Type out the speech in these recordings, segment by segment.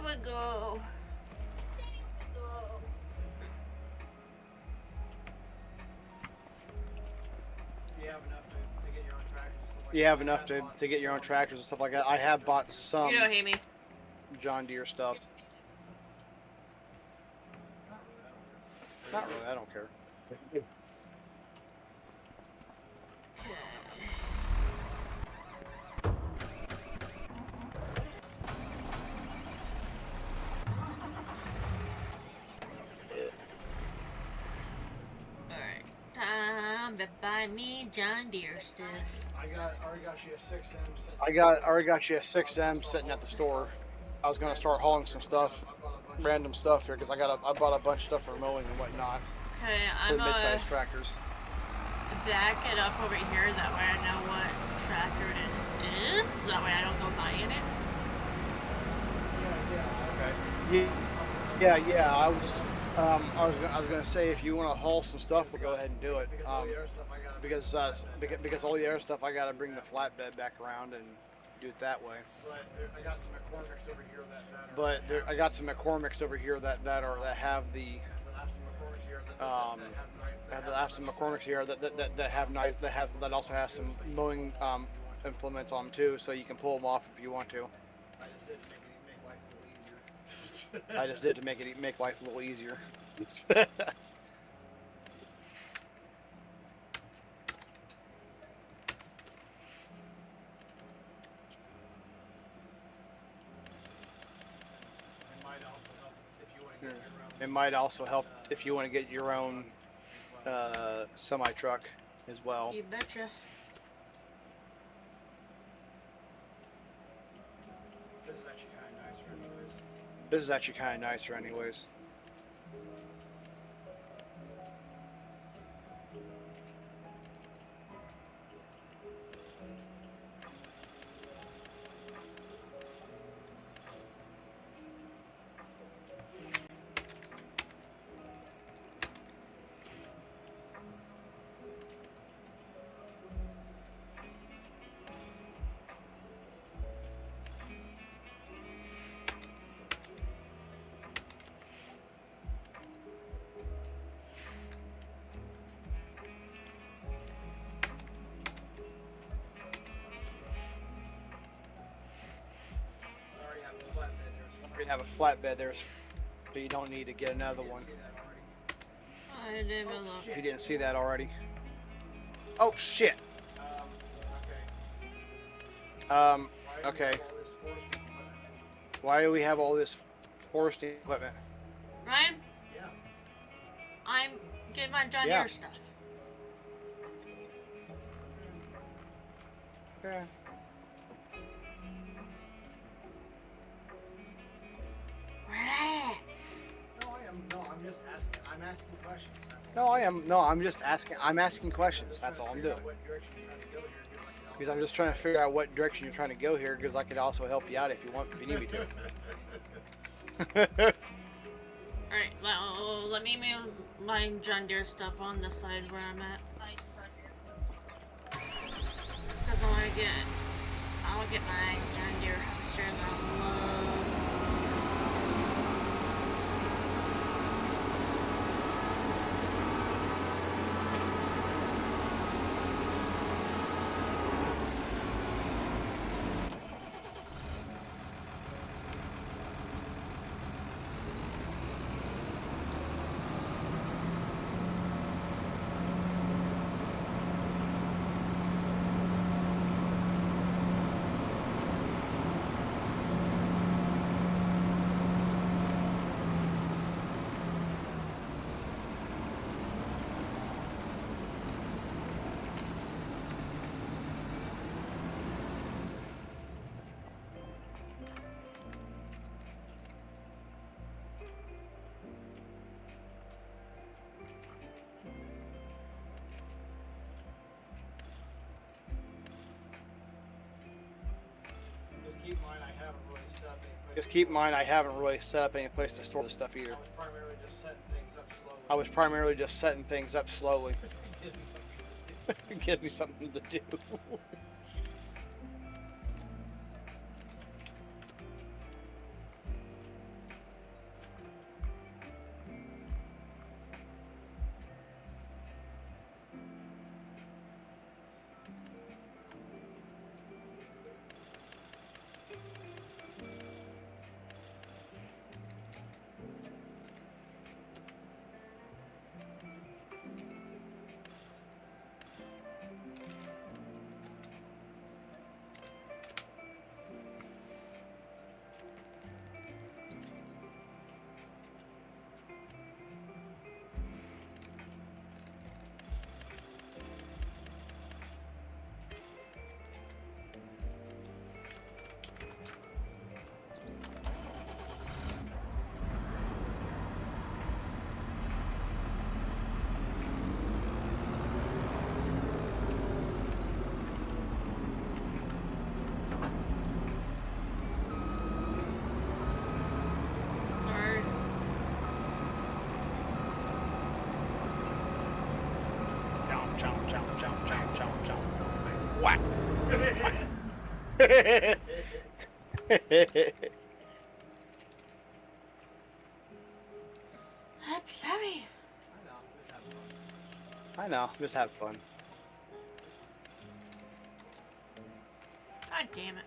we go. You have enough to get your own tractors and stuff like You that. have enough to get your own tractors and stuff like that. I have bought some You don't hate me. John Deere stuff. Not really, I don't care. Alright. Time to buy me John Deere stuff. Already got you a 6M. I already got you a 6M sitting at the store. I was gonna start hauling some stuff, random stuff here, because I bought a bunch of stuff for mowing and whatnot. Okay, For I'm mid-size gonna tractors. back it up over here. That way I know what tractor it is. So that way I don't go buying it. Okay. Yeah. I was gonna say if you want to haul some stuff, we'll go ahead and do it. Because all the other stuff I gotta bring the flatbed back around and do it that way. But I got some McCormick's over here that But I got some McCormick's over here that have the I have some McCormick's here that also have some mowing implements on them too, so you can pull them off if you want to. I just did to make life a little easier. I just did to make life a little easier. It might also help if you want to get your own semi truck as well. You betcha. This is actually kind of nicer anyways. You have a flatbed there, so you don't need to get another one. I didn't even look. If you didn't see that already. Oh shit. Okay. Why do we have all this foresting equipment? Ryan, Yeah. I'm getting my John Yeah. Deere stuff. Yeah. Relax. I'm just asking. I'm asking questions. That's all. No, I am. No, I'm just asking. I'm asking questions. That's all I'm doing. What direction you're trying to go here? Because I'm just trying to figure out what direction you're trying to go here. Because I could also help you out if you want, if you need me to. Alright, let me move my John Deere stuff on the side where I'm at. Because I'll get my John Deere harvester in the low. Just keep in mind, I haven't really set up any place to store this stuff either. I was primarily just setting things up slowly. I was primarily just setting things up slowly. Give me something to do. I'm sorry. I know, just have fun. God damn it.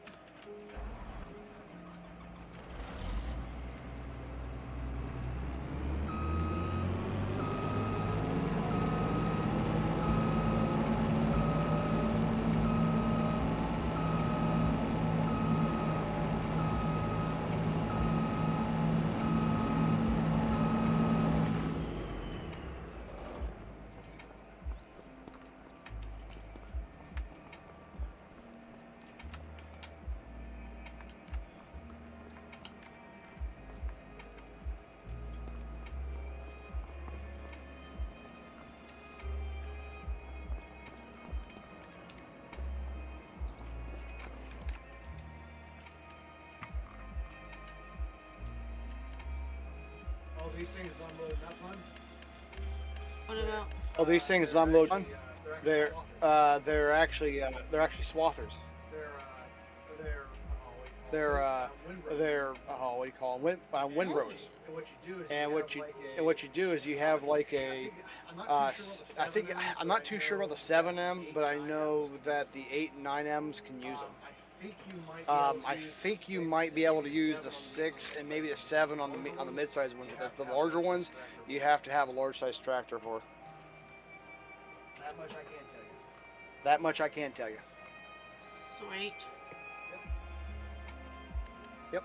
Oh, these things unload not fun? What about? Oh, these things unload. They're they're actually swathers. They're what do you call them? Windrows. And what you do is you have like a I think I'm not too sure about the 7M, but I know that the 8 and 9Ms can use them. I think you might be able to use the 6 and maybe the 7 on the mid-size ones. The larger ones, you have to have a large-size tractor for. That much I can't tell you. That much I can tell you. Sweet. Yep.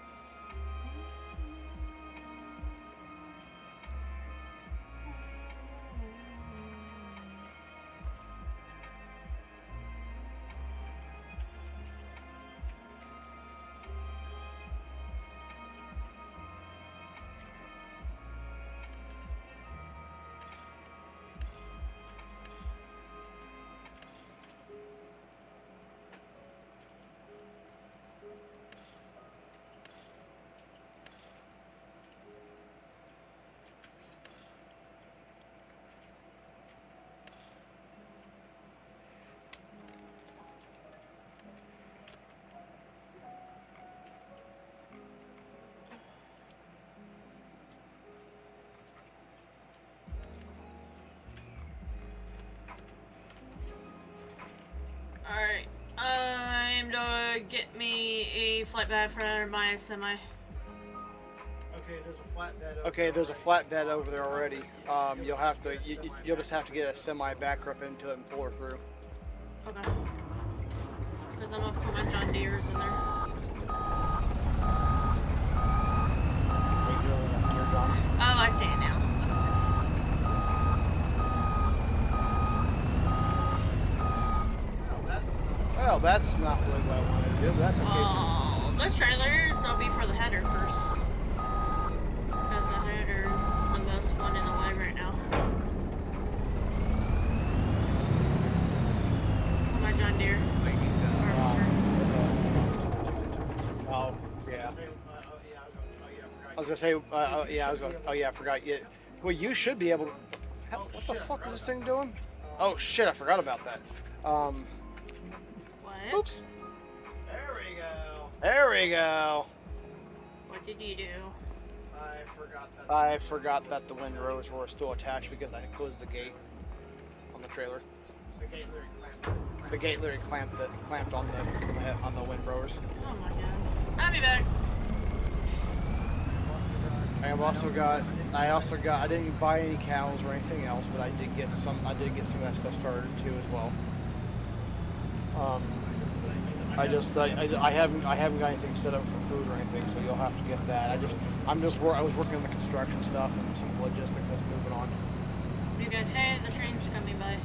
Alright. I'm to get me a flatbed for my semi. Okay, there's a flatbed over There's a flatbed over there already. You'll have to you'll just have to get a semi back up into it and pull her through. Okay. Because I'm gonna put my John Deere's in there. Oh, I see it now. Well, that's not really what I wanted to do, but that's okay. Oh, those trailers will be for the header first. Because the header's the most one in the way right now. My John Deere. Oh, yeah. I was gonna say, I forgot. Yeah. Well, you should be able to. What the fuck is this thing doing? Oh shit, I forgot about that. What? Oops. There we go. There we go. What did you do? I forgot that the windrows were still attached because I closed the gate on the trailer. The gate literally clamped on the windrowers. Oh my god. I'll be back. I also got. I didn't buy any cows or anything else, but I did get some. I did get some of that stuff started too as well. I haven't got anything set up for food or anything, so you'll have to get that. I was working on the construction stuff and some logistics that's moving on. You good? Hey, the train's coming by.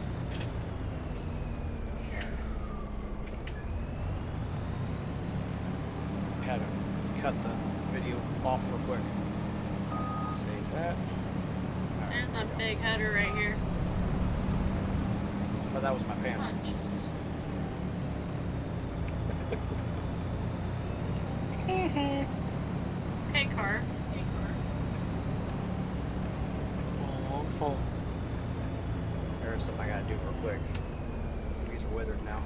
Had to cut the video off real quick. Save that. There's my big header right here. But that was my fan. Oh, Jesus. Okay, car. Oh. There's something I gotta do real quick. These are withered now.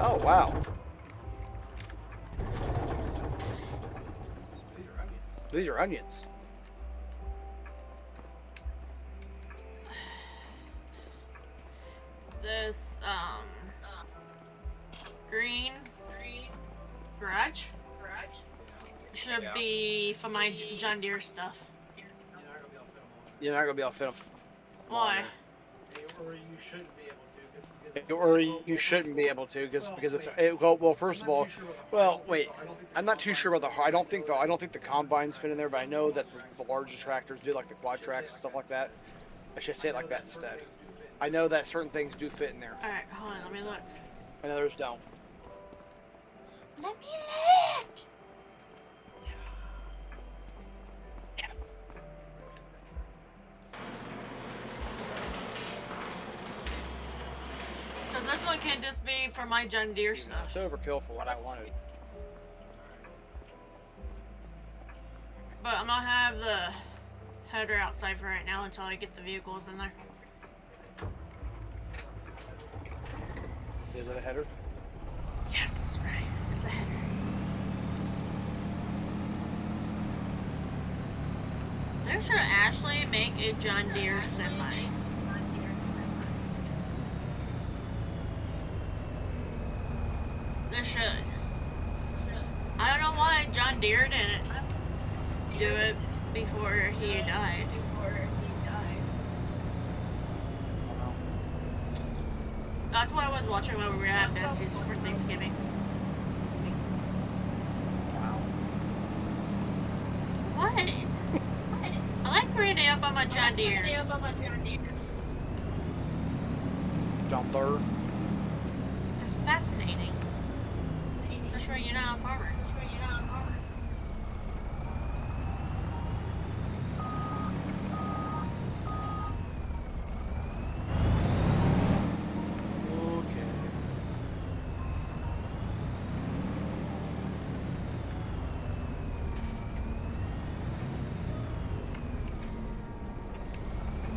Oh wow. These are onions. This green garage should be for my John Deere stuff. You're not gonna be able to fit them. Why? Or you shouldn't be able to, because Or you shouldn't be able to, because well, first of all, well, wait, I'm not too sure about the. I don't think the combines fit in there, but I know that the larger tractors do, like the quad tracks and stuff like that. I should say it like that instead. I know that certain things do fit in there, All right, hold on. Let me look. and others don't. Let me look. Because this one can just be for my John Deere stuff. It's overkill for what I wanted. But I'm gonna have the header outside for right now until I get the vehicles in there. Is it a header? Yes, right. It's a header. There should Ashley make a John Deere semi. There should. I don't know why John Deere didn't do it before he died. That's why I was watching when we were at Betsy's for Thanksgiving. What? I like reading up on my John Deere's. John Deere. It's fascinating. Especially when you're not a farmer.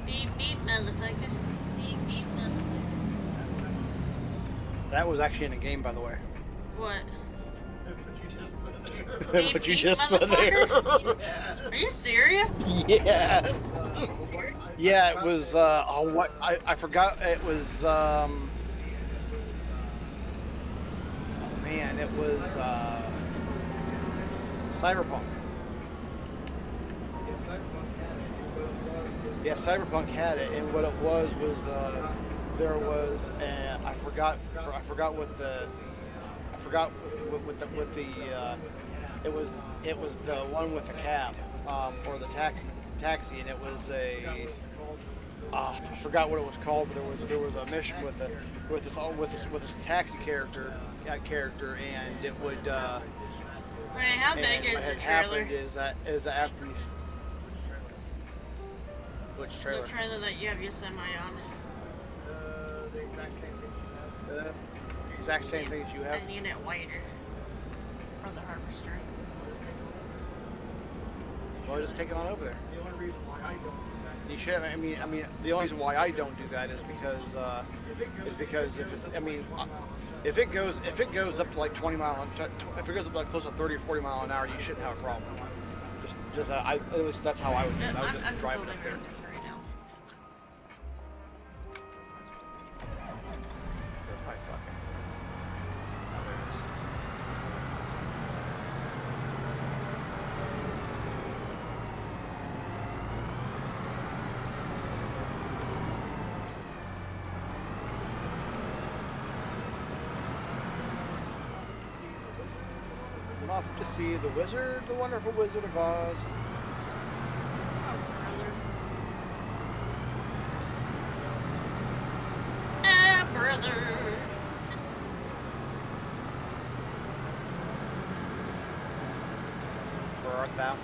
Beep beep, motherfucker. Beep beep, motherfucker. That was actually in a game, by the way. What? What you just said there. Are you serious? Yeah. Yeah, it was. Oh, what? I forgot. It was. Oh man, it was. Cyberpunk. Yeah, Cyberpunk had it, and what it was there was. I forgot what the. I forgot with the. It was the one with the cab, or the taxi, and it was a. I forgot what it was called, but there was a mission with this taxi character, and it would. Wait, how big is your trailer? Is that after you, which trailer? The trailer that you have your semi on. The exact same thing you have. Exact same thing as you have. I need it wider for the harvester. Well, just take it on over there. The only reason why I don't do that. You should. I mean, the only reason why I don't do that is because if it goes up to like 20 mile, if it goes up to like close to 30 or 40 mile an hour, you shouldn't have a problem. That's how I would do it. I would I'm just just drive holding it up there. right there for right now. That's my fucking. I'm off to see the wizard, the wonderful Wizard of Oz. Brother. Where art thou?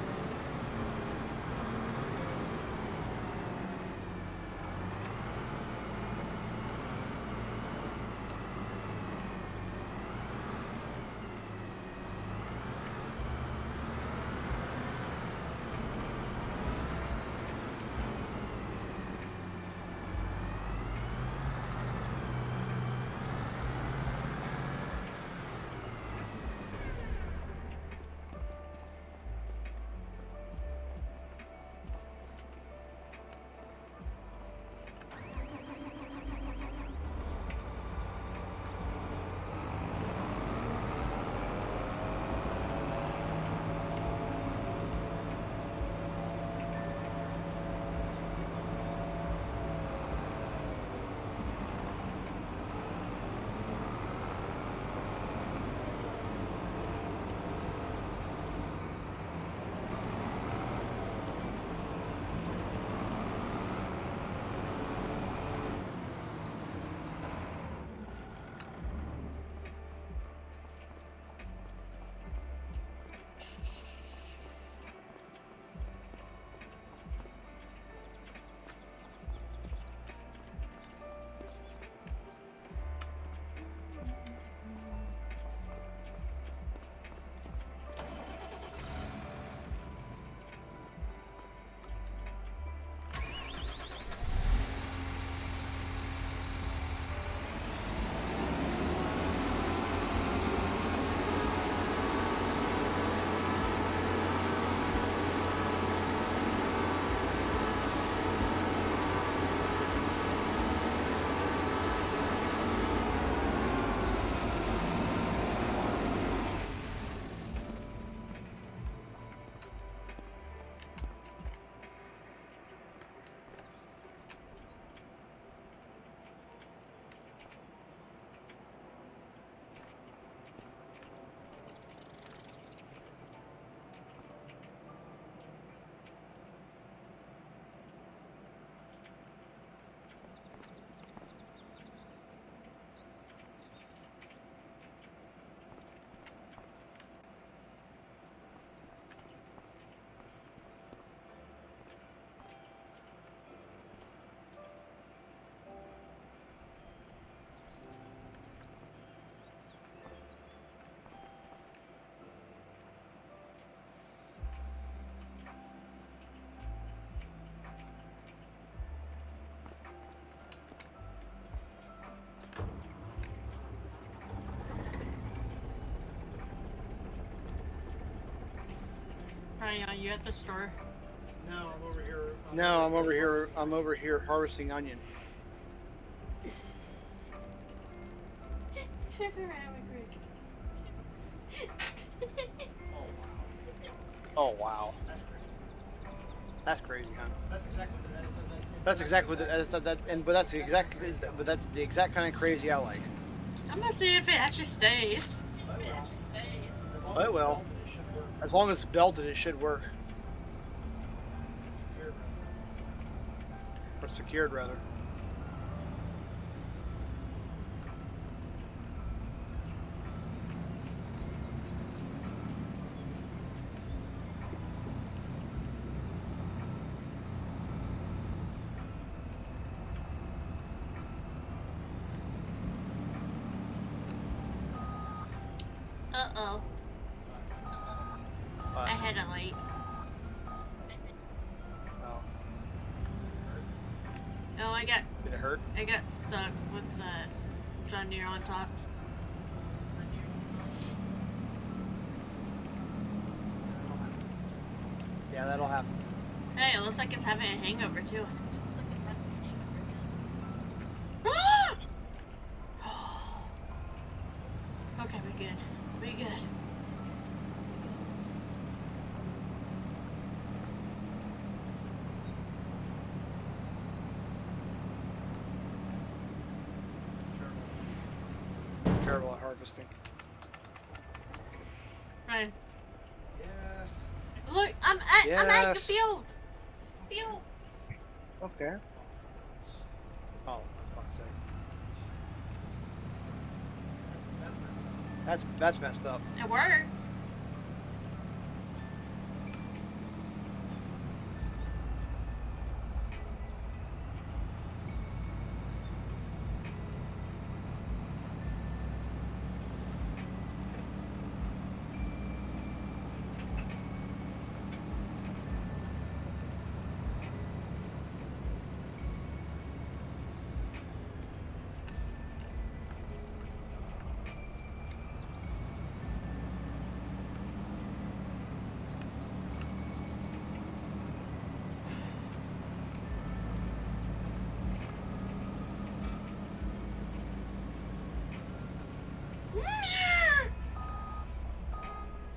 Ryan, are you at the store? No, I'm over here. No, I'm over here. I'm over here harvesting onion. Oh wow. That's crazy, huh? That's exactly what That's exactly what but that's the exact kind of crazy I like. I'm gonna see if it actually stays. It will. As long as it's belted, it should work. Or secured, rather. Uh-oh. I had a light. Oh. No, I Did it hurt? got stuck with the John Deere on top. Yeah, that'll happen. Hey, it looks like it's having a hangover too. Okay, we good. We good. Terrible at harvesting. Right. Yes. Look, I'm at the Yes. field. Field. Okay. Oh, for fuck's sake. That's messed up. It works.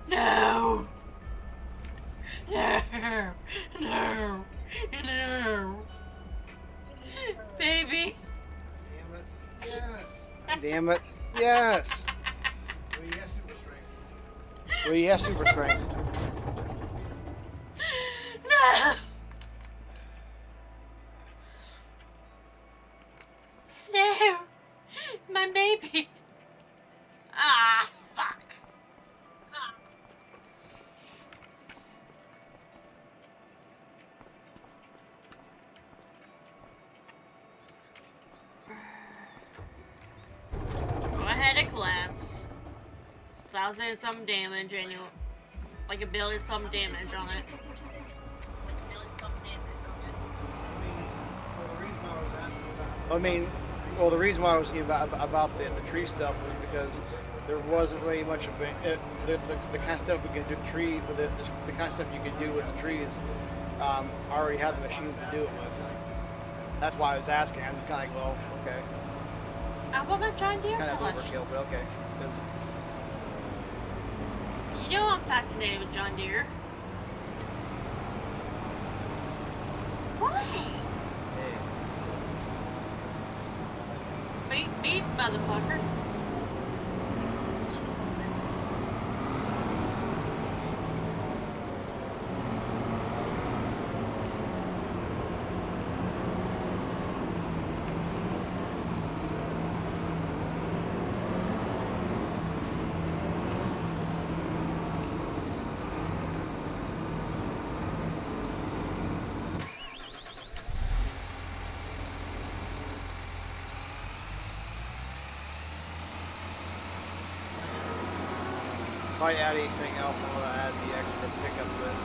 No. No. No. No. Baby. Damn it. Yes. Damn it. Yes. Well, you have super strength. Well, you have super strength. No. No. My baby. Ah, fuck. Go ahead and collapse. It's 1,000 and some damage and you like $1 billion some damage on it. Well, the reason why I was asking about. I mean, well, the reason why I was thinking about the tree stuff was because there wasn't really much of the kind of stuff we can do tree with the kind of stuff you can do with the trees. I already have the machines to do it with. That's why I was asking. I'm just kind of like, well, okay, How about my John Deere kind of collection? overkill, but okay. 'Cause You know I'm fascinated with John Deere. What? hey, Beep beep, motherfucker. if I add anything else, I'm gonna add the extra pickup with.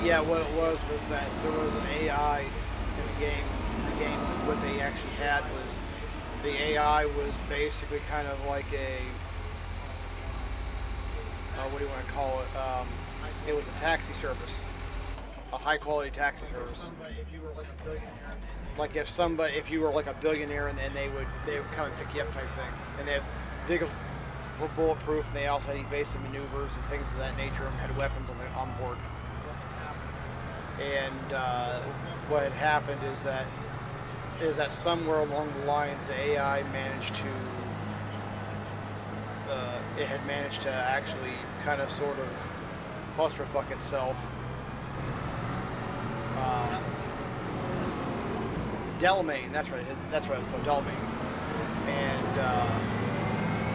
Yeah, what it was that there was an AI in the game. The game, what they actually had was the AI was basically kind of like a what do you want to call it? It was a taxi service, a high quality taxi service. If you were like a billionaire, Like if you were like a billionaire, and they would come and pick you up type thing. And they vehicles were bulletproof, and they also had evasive maneuvers and things of that nature, and had weapons on board. And what had happened is that somewhere along the lines, the AI managed to it had managed to actually kind of sort of clusterfuck itself. Delamain, that's right. That's what it's called, Delamain. And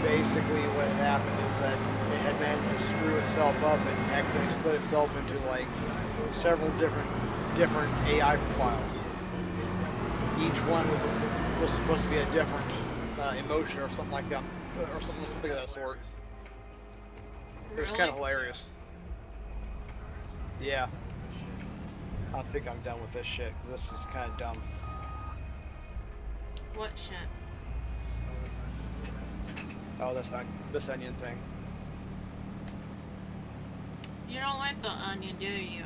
basically, what had happened is that it had managed to screw itself up and accidentally split itself into like several different AI profiles. Each one was supposed to be a different emotion or something like that, or something of that sort. It was kind of hilarious. Yeah. I think I'm done with this shit, because this is kind of dumb. What shit? Oh, this onion thing. You don't like the onion, do you?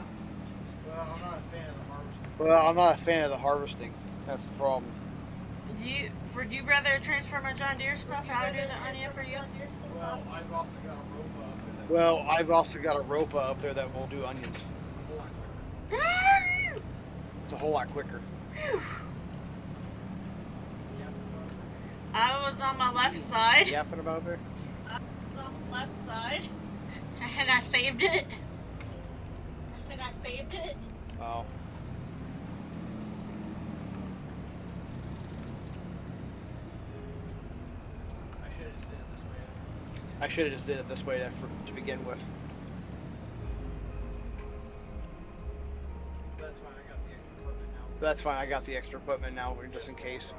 well, I'm not a fan of the harvesting. Well, I'm not a fan of the harvesting. That's the problem. Do you rather transfer my John Deere stuff? How to do the onion for you? Well, I've also got a rope up. Well, I've also got a Ropa up there that will do onions. It's a whole lot quicker. I was on my left side. Yapping about there? I was on the left side. And I saved it. Oh. I should have just did it this way to begin with. That's fine, I got the extra equipment now. That's fine, I got the extra equipment now, just in case.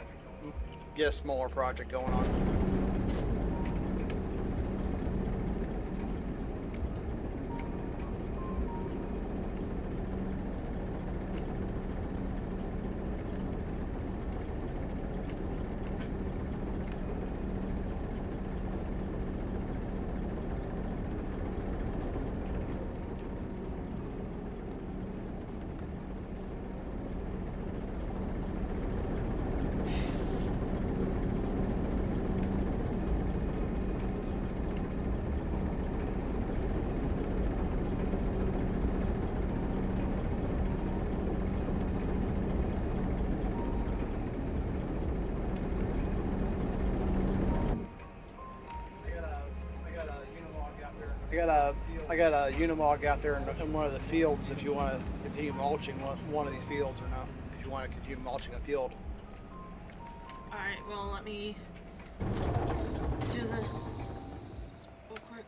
Get a smaller project going on. I got a Unimog out there in one of the fields if you want to continue mulching one of these fields or not. If you want to continue mulching a field. Alright, well, let me do this real quick.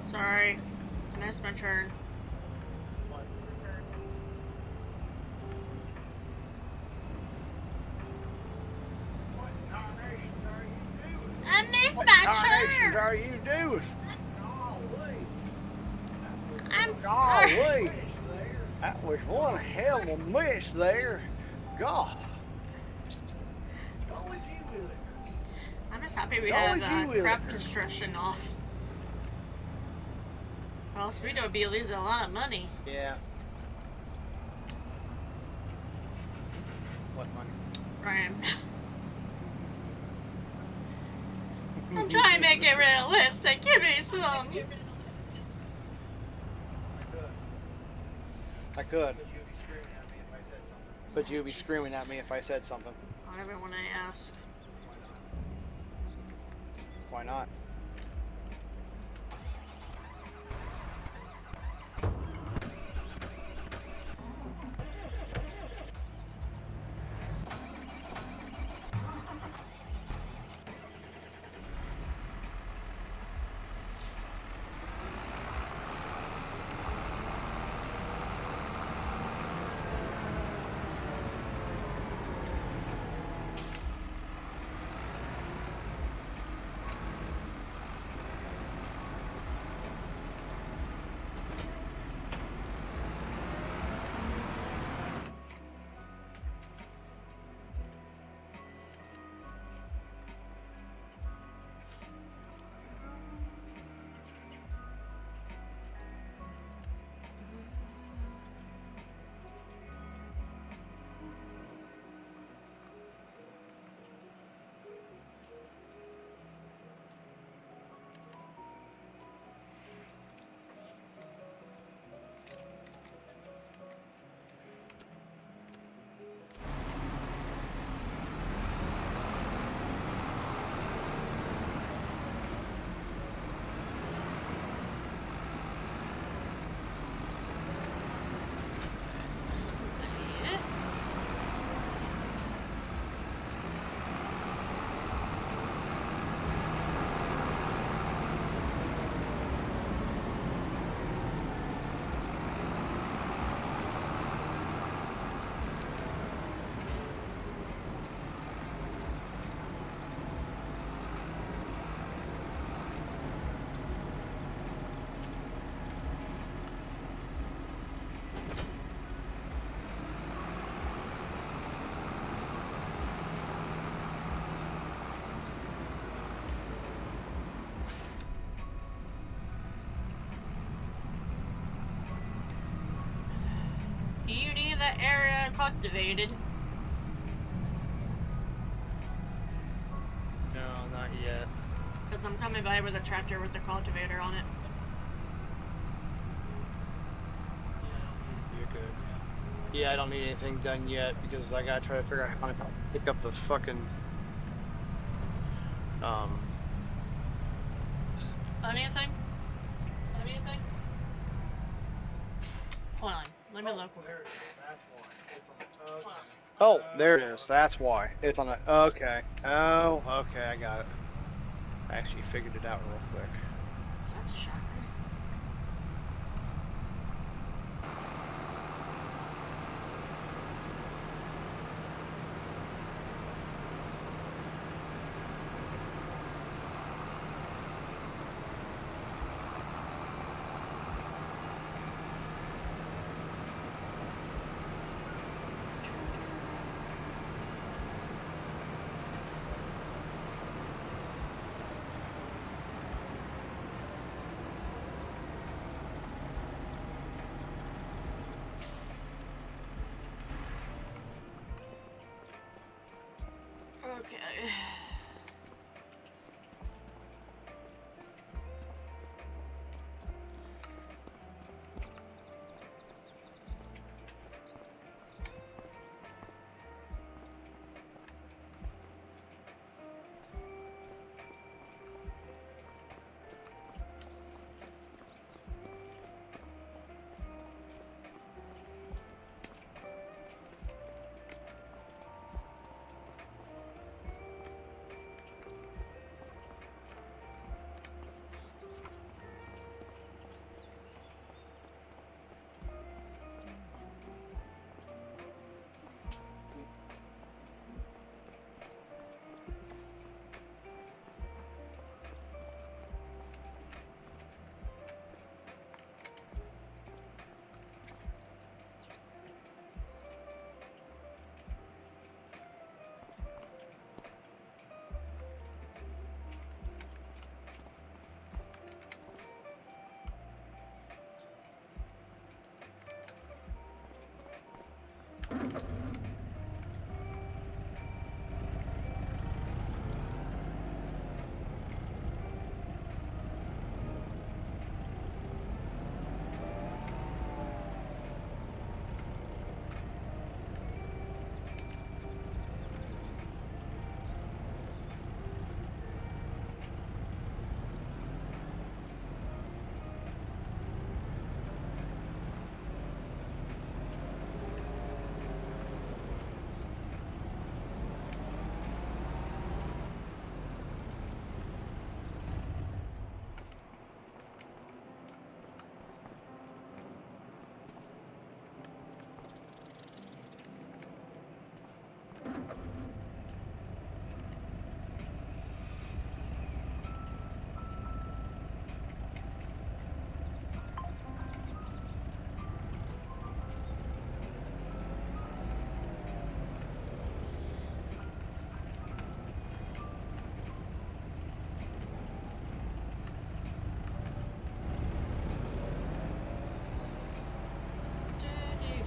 Sorry. I missed my turn. What tarnations are you doing? I missed What my tarnations turn! are you doing? Golly. I'm sorry. Golly, It's there. that was one hell of a miss there. God. Go with you, Willie. I'm just happy we Go have with you, Willie. crop destruction off. Or else we'd be losing a lot of money. Yeah. What money? Ryan. I'm trying to make it realistic. Give me some. I could, But you'd be screaming at me if I said something. but you'd be screaming at me if I said something. Whatever when I ask. Why not? Do you need that area cultivated? No, not yet. Because I'm coming by with a tractor with a cultivator on it. You're good. Yeah, I don't need anything done yet because I gotta try to figure out how to pick up the fucking Anything? Anything? Hold on. Let me look. There it is. That's why. It's on the. Okay. Oh, there it is. That's why. It's on the. Okay. Oh, okay. I got it. I actually figured it out real quick. That's a shocker. Okay.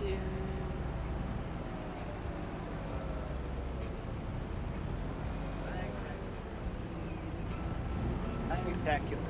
do. Spectacular.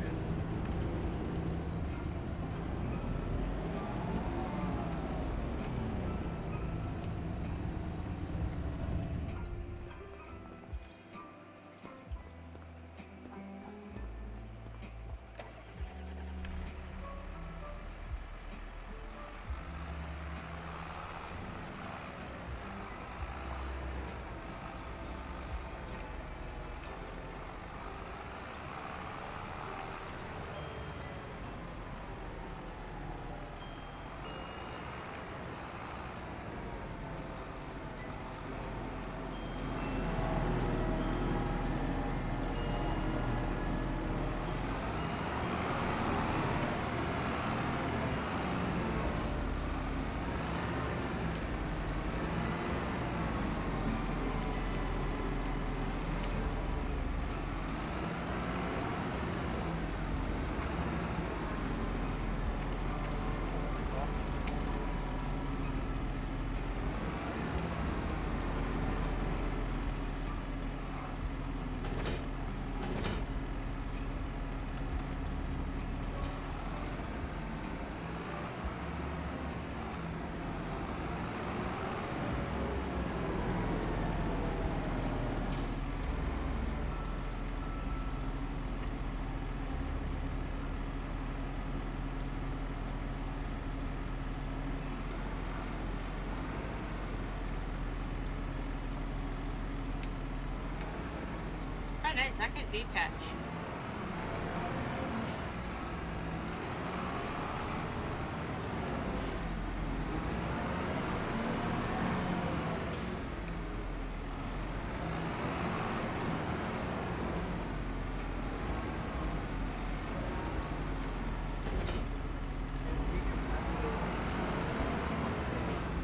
Oh, nice. I can detach.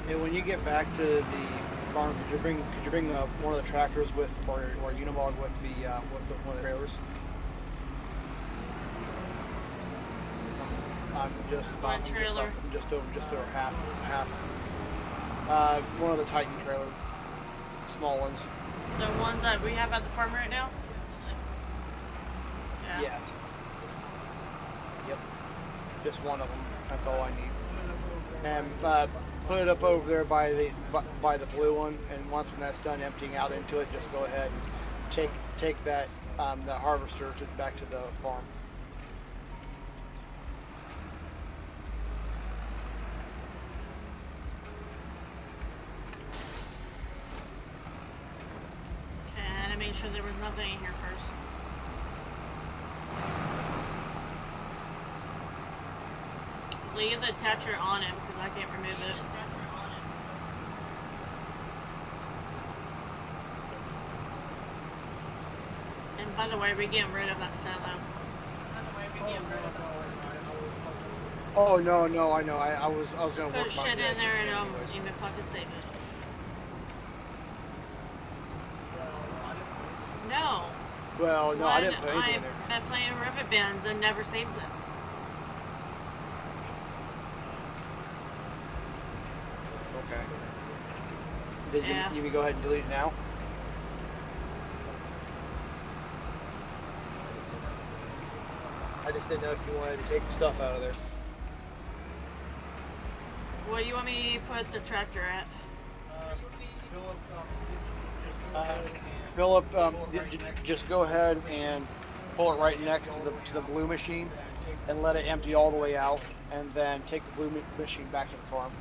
And when you get back to the farm, could you bring one of the tractors with, or Unimog with the one of the trailers? I'm just One trailer. just over half. One of the Titan trailers, small ones. The ones that we have at the farm right now? Yeah. Yeah. Yep. Just one of them. That's all I need. And put it up over there by the blue one. And once when that's done emptying out into it, just go ahead and take that that harvester back to the farm. Okay, I had to make sure there was nothing in here first. Leave the attacher on it because I can't remove it. And by the way, we're getting rid of that silo. Oh no, I know. I was gonna work Put on shit that in there and anyways. even fucking save it. No. Well, no, I didn't put anything in I've there. been playing rivet bands and never saves it. Okay. Did Yeah. you go ahead and delete it now? I just didn't know if you wanted to take the stuff out of there. Where do you want me to put the tractor at? Philip, just go ahead and pull it right next to the blue machine and let it empty all the way out, and then take the blue machine back to the farm.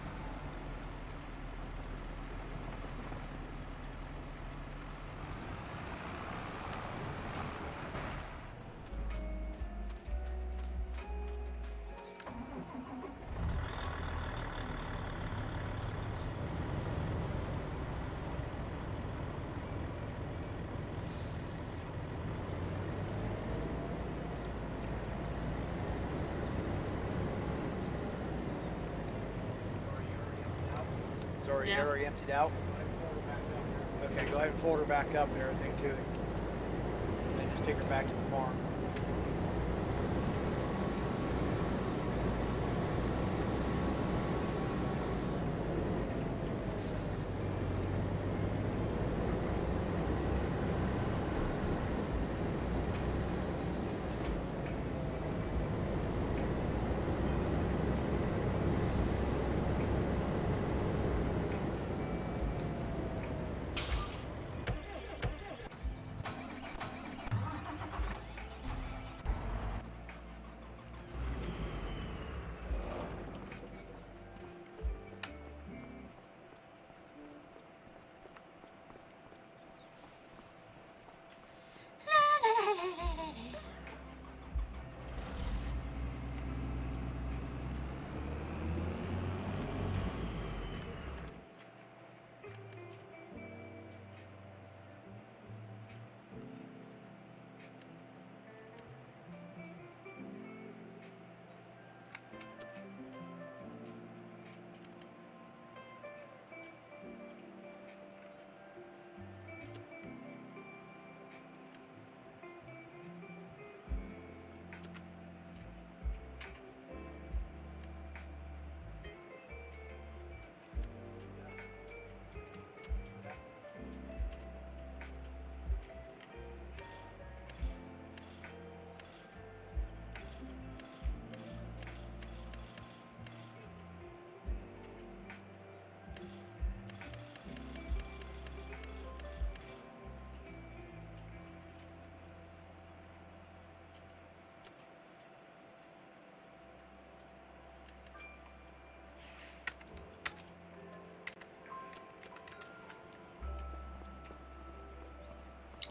Yeah. Already emptied out. Okay, go ahead and fold her back up and everything too. And then just take her back to the farm.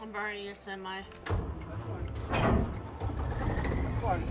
I'm borrowing a semi. That's fine. That's fine.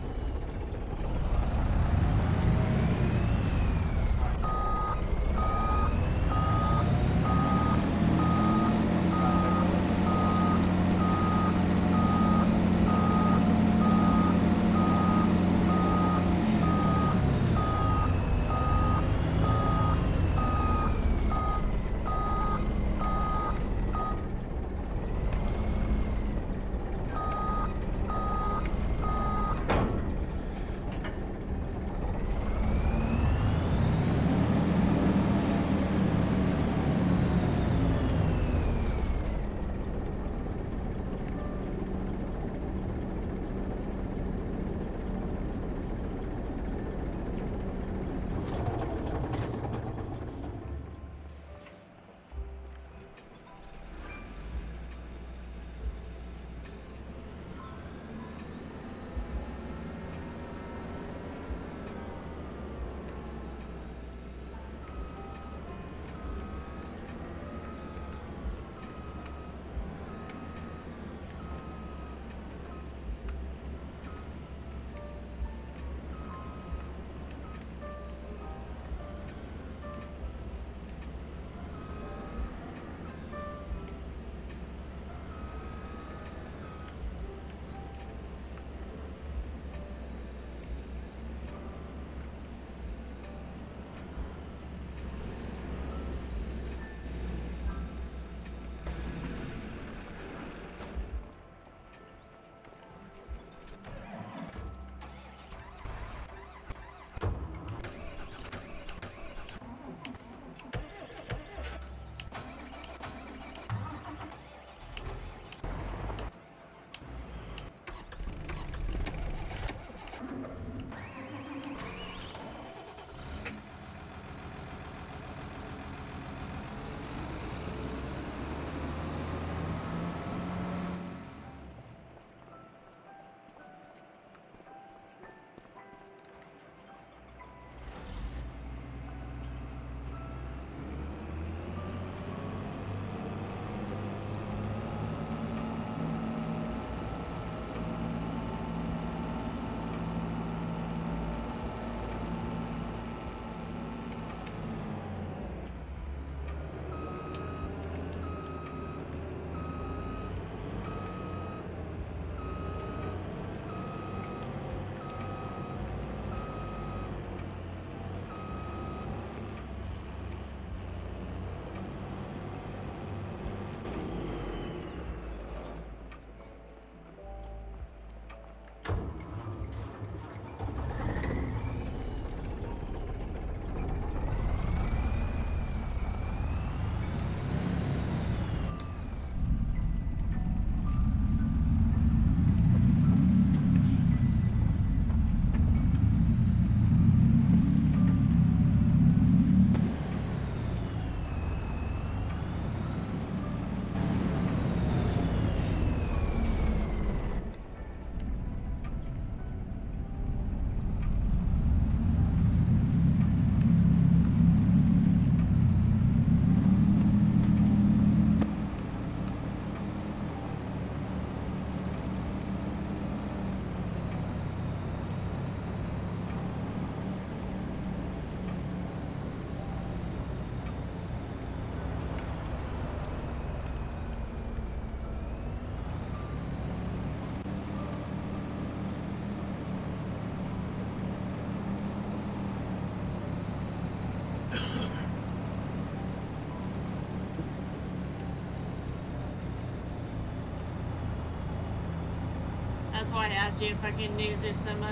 That's why I asked you if I can use this semi.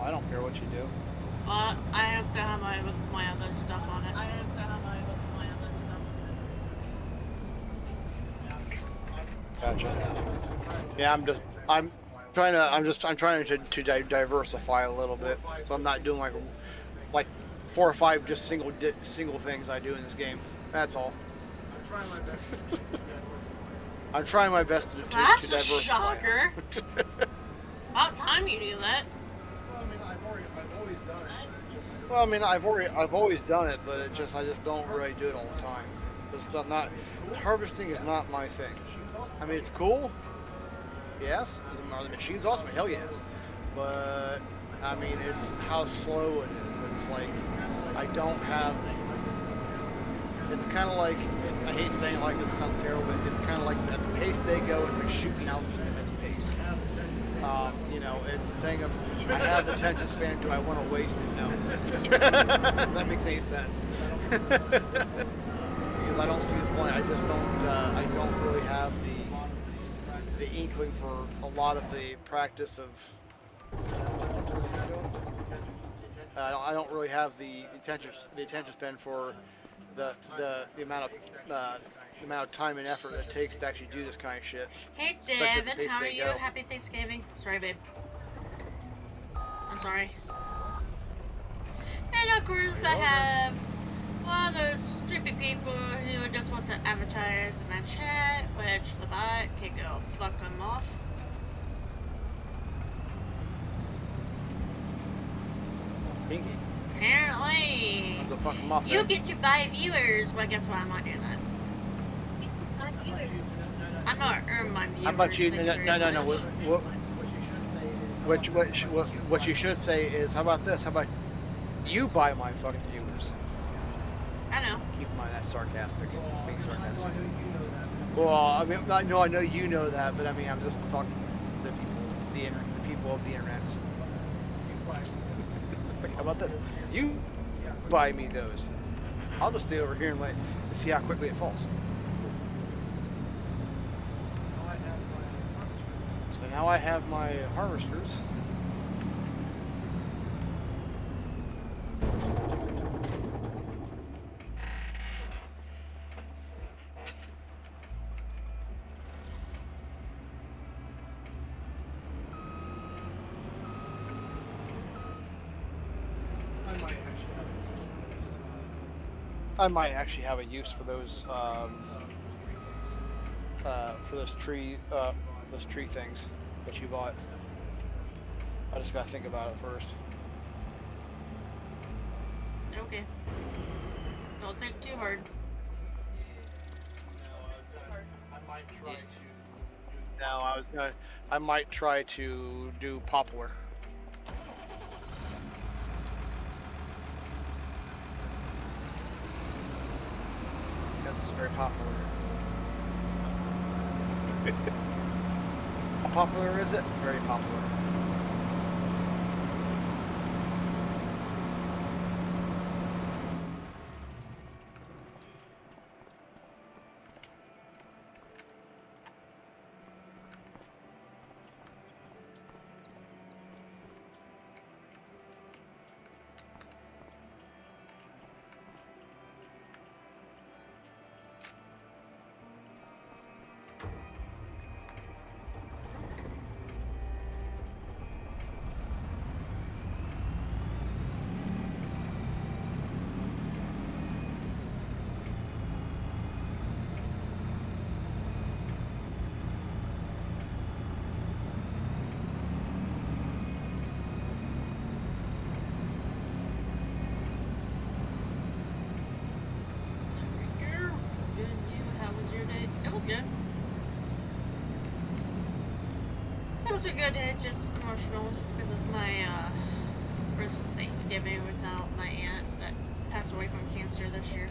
I don't care what you do. Well, I still have with my other stuff on it. Gotcha. Yeah, I'm trying to diversify a little bit, so I'm not doing like 4 or 5 just single things I do in this game. That's all. I'm trying my best. I'm trying my best to That's a diversify. shocker. About time you do that. Well, I mean, I've always done it. It's just I Well, I mean, I've always done it, but I just don't really do it all the time. It's not harvesting is not my thing. I mean, it's cool. Yes, the machine's awesome. Hell yes. But I mean, it's how slow it is. It's like I don't have. It's kind of like I hate saying it like this, it sounds terrible, but it's kind of like at the pace they go, it's like shooting out at the pace. You know, it's a thing of I have the attention span. Do I want to waste it? No. If that makes any sense. Because I don't see the point. I just don't. I don't really have the inkling for a lot of the practice of. I don't really have the attention span for the amount of time and effort it takes to actually do this kind of shit. Hey Especially at the Devin, pace how are they you? go. Happy Thanksgiving. Sorry, babe. I'm sorry. And of course, I have one of those stupid people who just wants to advertise in my chat, which the bot can go fuck them off. Pinky. Apparently, The fuck 'em off you then. get to buy viewers. Well, guess what? I'm not doing that. I'm not earning my viewers. How about you? thank No, very no, no. much. What you should say is, how about this? How about you buy my fucking viewers? I know. Keep in mind that's sarcastic. Being sarcastic. Well, I mean, I know you know that, but I mean, I'm just talking to the people of the internet. How about this? You buy me those. I'll just stay over here and see how quickly it falls. So now I have my harvesters. I might actually have a use for those tree things that you bought. I just gotta think about it first. Okay. Don't think too hard. I might try to do poplar. That's very popular. How popular is it? Very popular. How was your day? It was good. It was a good day, just emotional because it's my first Thanksgiving without my aunt that passed away from cancer this year.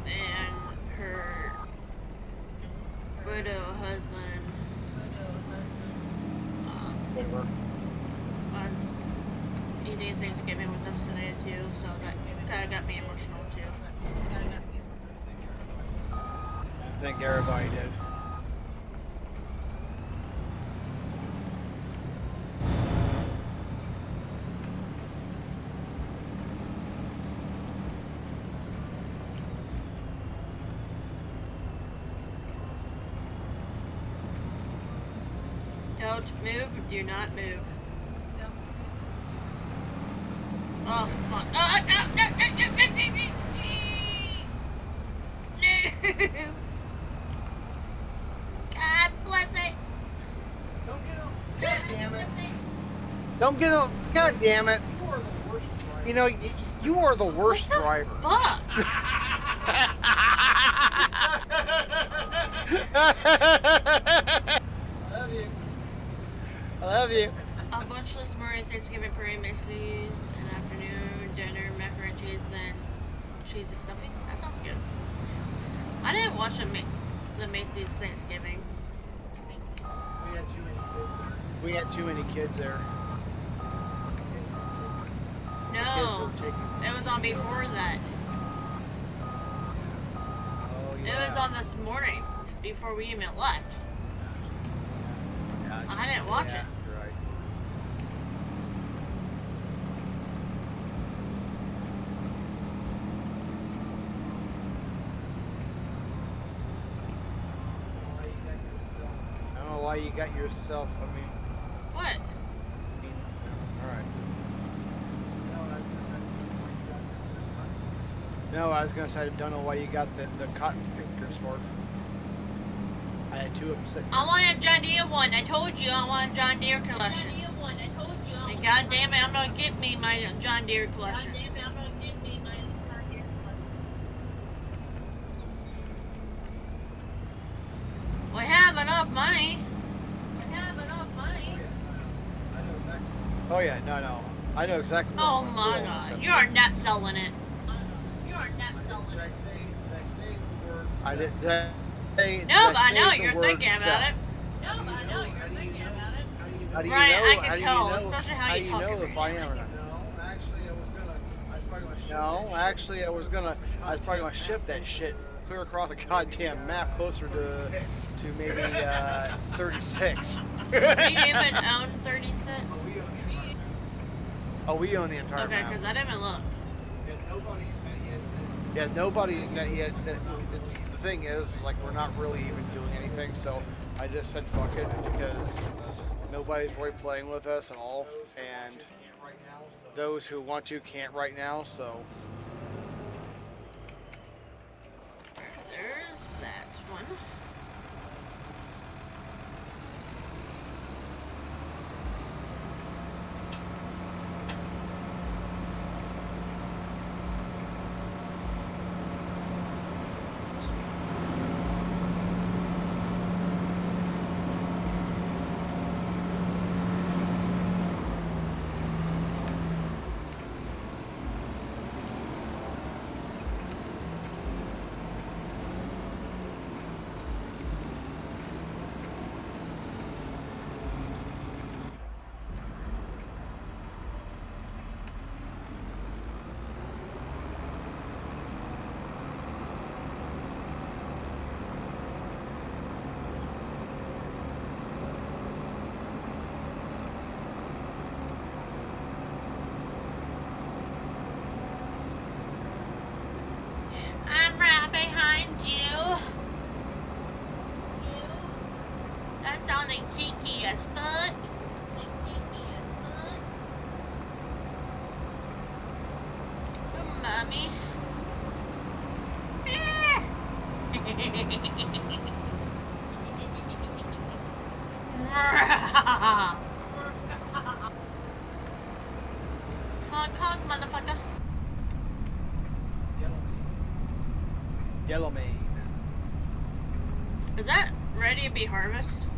And her widow husband Whatever. was eating Thanksgiving with us today too, so that kind of got me emotional too. I think everybody did. Don't move, do not move. Oh fuck. Oh, no, no, no, no, no, no, no, no. God bless it. Don't get him. God damn Don't get a. God damn it! You are the worst driver. You know, you are the worst What the driver. fuck? I love you. I love you. A bunchless Murray Thanksgiving parade, Macy's, an afternoon dinner, macaroni and cheese, then cheesy stuffing. That sounds good. I didn't watch the Macy's Thanksgiving. We had too many kids there. We had too many kids there. No, Kids were taking. it was on before that. Oh, It yeah. was on this morning, before we even left. Yeah, I didn't watch yeah, it. you're right. I don't know why you got yourself. I mean, What? all right. No, I was gonna say I don't know why you got the cotton picker sport. I had two of them sitting. I want a John Deere one. I told you I want a John Deere collection. And God damn it, I'm gonna get me my John Deere collection. We have enough money. Oh yeah, no. I know exactly. what Oh I'm my doing. God, you are not selling it. Did I say the word I sell? did. Did I say, No, did I but I say know the you're word thinking sell? about it. How do you know? How do you Right, know? I can How do you tell, know- especially how you do talk know every if I day. am or not? No, actually, I was probably gonna ship No, that actually, I was probably gonna ship that shit clear across the goddamn map, closer to maybe 36. Do you even own 36? Oh, we own the entire Okay, map. because I didn't even look. Yeah, nobody. Yeah, it's, the thing is, like, we're not really even doing anything. So I just said fuck it because nobody's really playing with us at all, and those who want to can't right now. So There's that one. I'm right behind you. That sounded kiki as fuck. Oh, mommy. Honk, honk, motherfucker. Yellow Mane. Is that ready to be harvested?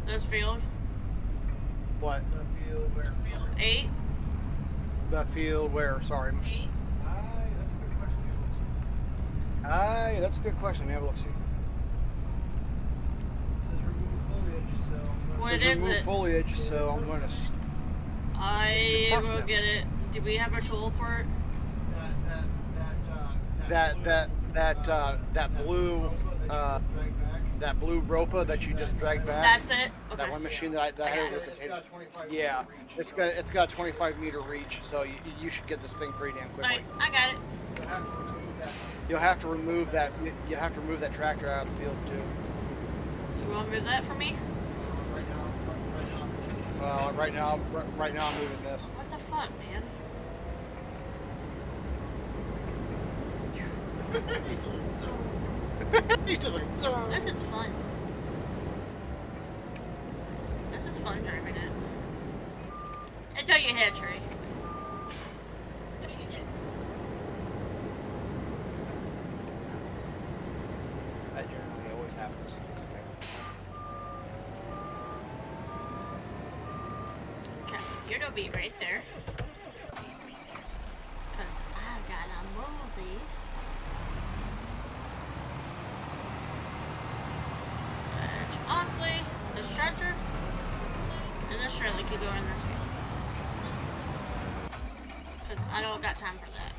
This field? What? The field where? 8? The field where? Sorry. That's a good question. Aye, that's a good question. Let me have a look. See. It says remove foliage, so I'm gonna- What Says is remove it? foliage, so I'm going to. I will get it. Do we have a tool for it? That blue that blue ropa that you just dragged back. That's it? That Okay. one machine that I had over the It's potato. got 25 Yeah, reach. it's got a 25-meter reach, so you should get this thing pretty damn quickly. Alright, I got it. You'll have to remove that. You have to remove that tractor out of the field too. You want to move that for me? Right now. Well, right now I'm moving this. What the fuck, man? He's just like, "Zoom." This is fun. This is fun. fun driving it. Until you hit a tree. That generally always happens. Okay, you'll be right there. Cause I gotta move these. Which, honestly, the stretcher and the Shirley could go in this field. Cause I don't got time for that.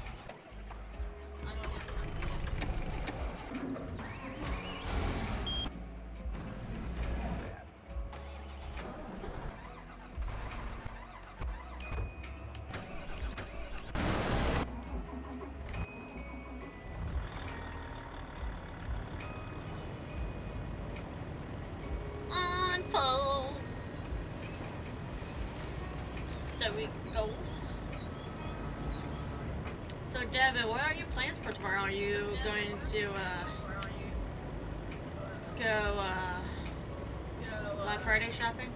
Unfold. There we go. So Devin, what are your plans for tomorrow? Are you going to go Black Friday shopping?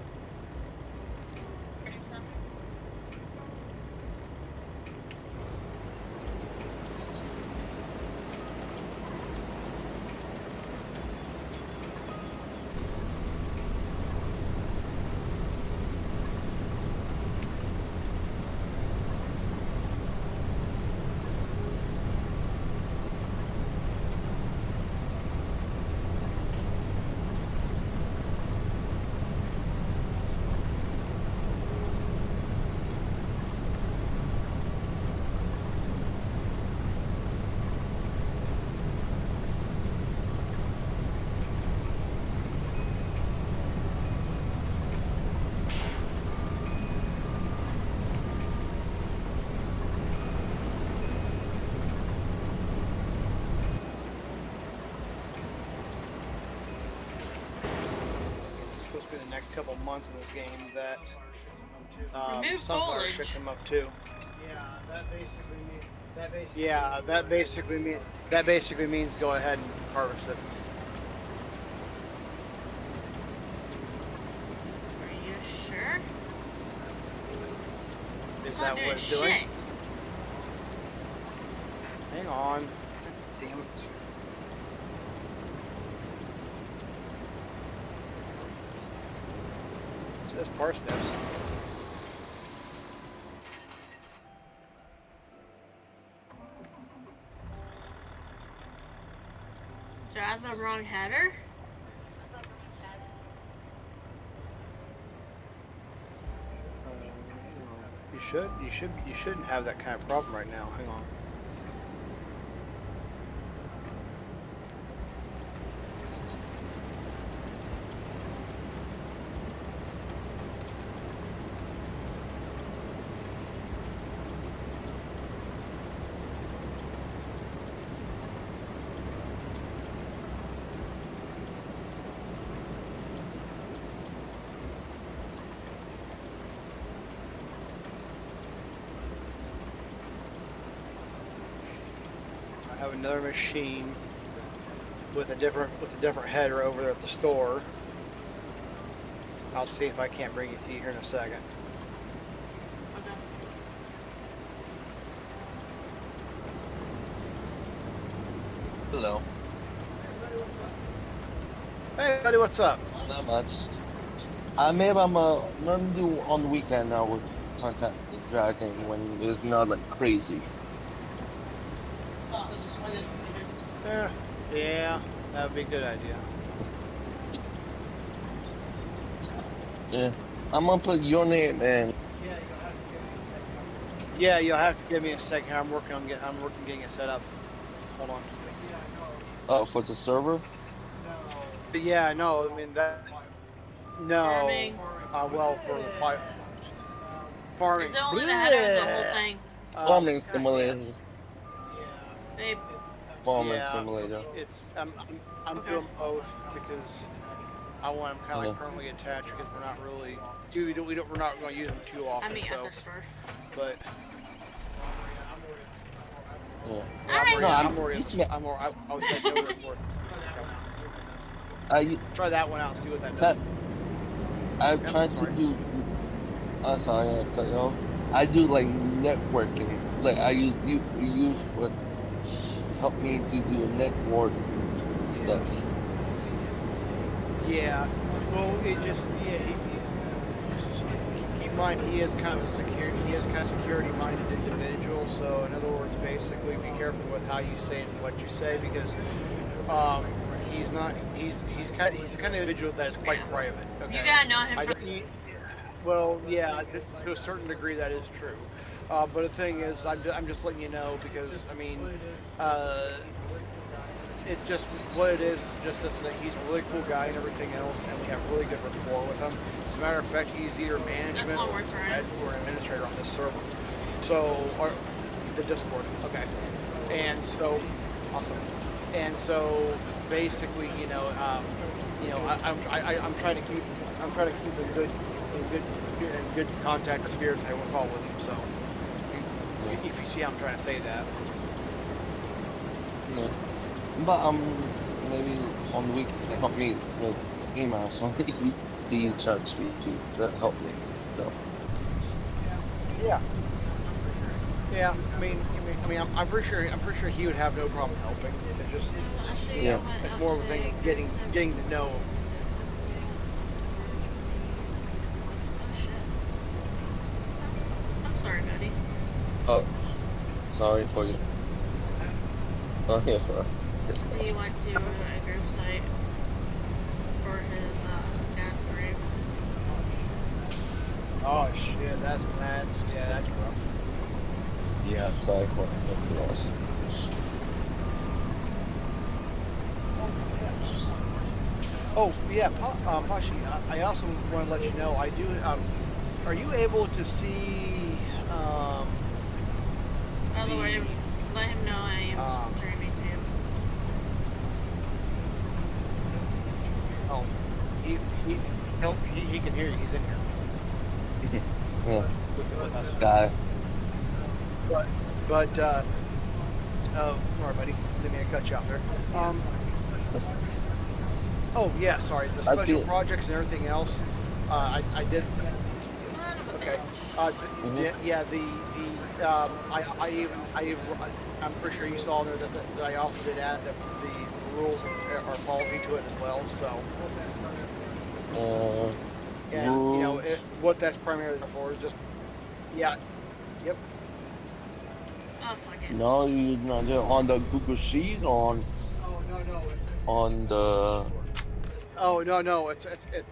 It's supposed to be the next couple months in this game that Remove sunflower foliage. should come up too. Yeah, that basically means. That basically. Yeah, that basically means go ahead and harvest it. Are you sure? Is It's that not what doing it's doing? shit. Hang on. Damn it. It says parsnips. Do I have the wrong header? You shouldn't have that kind of problem right now. Hang on. I have another machine with a different header over there at the store. I'll see if I can't bring it to you here in a second. Okay. Hello. Hey buddy, what's up? Not much. Maybe I'm gonna do on the weekend now with contact dragging when it's not like crazy. Yeah, that would be a good idea. Yeah. I'm gonna put your name in. Yeah, you'll have to give me a second. Yeah, you'll have to give me a second. I'm working getting it set up. Hold on. Yeah, Oh, for the server? no. But yeah, no, I mean that. No. Farming. Well, for the farming. Is it only the header of the whole thing? Farming simulator. Babe, Farming yeah, simulator. It's I'm Okay. doing both because I want them kind of like permanently attached because we're not really we're not going to use them too often. I mean so, at the store. but Yeah. Alright. No, I'm I'm- already he's ma- I was taking over it for. I Try that one out. See what that does. that I've Yep, tried to sorry. do. Sorry, I cut you off. I do like networking. Like I use what's helped me to do network stuff. Yeah. Well, it just yeah. Keep in mind he is kind of a security. He is kind of security-minded individual. So in other words, basically, be careful with how you say and what you say because he's not. He's the kind of individual that is quite private. Okay. You gotta know him I from. don't. Well, yeah, to a certain degree that is true. But the thing is, I'm just letting you know because I mean, it's just what it is. Just this, that he's a really cool guy and everything else, and we have really good rapport with him. As a matter of fact, he's either That's management what works for him. or administrator on this server. So, or the Discord. Okay. And so, awesome. And so, basically, I'm trying to keep in good contact or spirits. I will call with him. So, if you see how I'm trying to say that. Yeah. But maybe on the week they help me with email, so he charged me to help me. So Yeah. Yeah. I'm pretty sure he would have no problem helping. It's just I'll show you Yeah. what it's more of a thing of getting to know. Oh shit. I'm sorry, buddy. oh, sorry for you. I'm here for this. He went to a group site for his dad's grave. Oh shit, that's yeah, that's rough. Yeah, sorry for the loss. Oh yeah, Pashi, I also want to let you know I do. Are you able to see? By the way, let him know I am streaming to him. Oh, he can hear you. He's in here. Yeah, With us. guy. But sorry, buddy. Didn't mean to cut you off there. Oh yeah, sorry. The I see special it. projects and everything else. I did. Son of a Okay. bitch. Yeah, I'm pretty sure you saw there that I also did add that the rules are policy to it as well. So, and what that's primarily for is just, yeah, yep. Oh, fuck it. No, you're not there on the Google Sheet on Oh, no, it's on the. Oh no, it's on the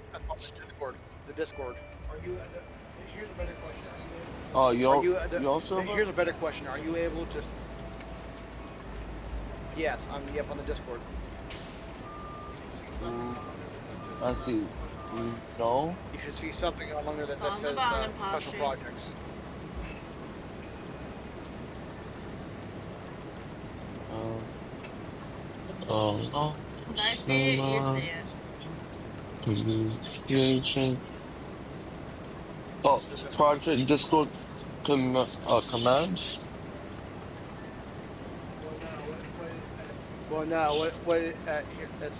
Discord. The Discord. Are you, here's a better question. Oh, Are you, you also. here's a better question. Are you able to? Yes, on the Discord. I see. No. You should see something along there that It's on the says bottom, special Pashi. projects. No. If I see it, you see it. Communication. Oh, project Discord commands. Well, no, here, that's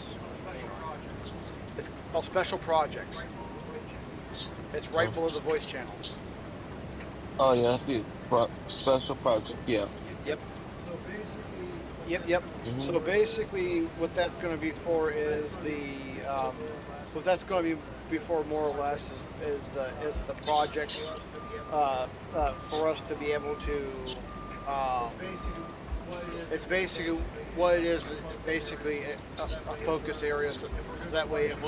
Special projects. it's called special projects. It's right below the voice channel. Oh yeah, I see. Special project. Yeah. Yep. So basically, Yep. Mhm. So basically, what that's going to be for is what that's going to be for more or less is the projects for us to be able to. basically what it is. It's basically what it is. It's basically a focus area. So that way, if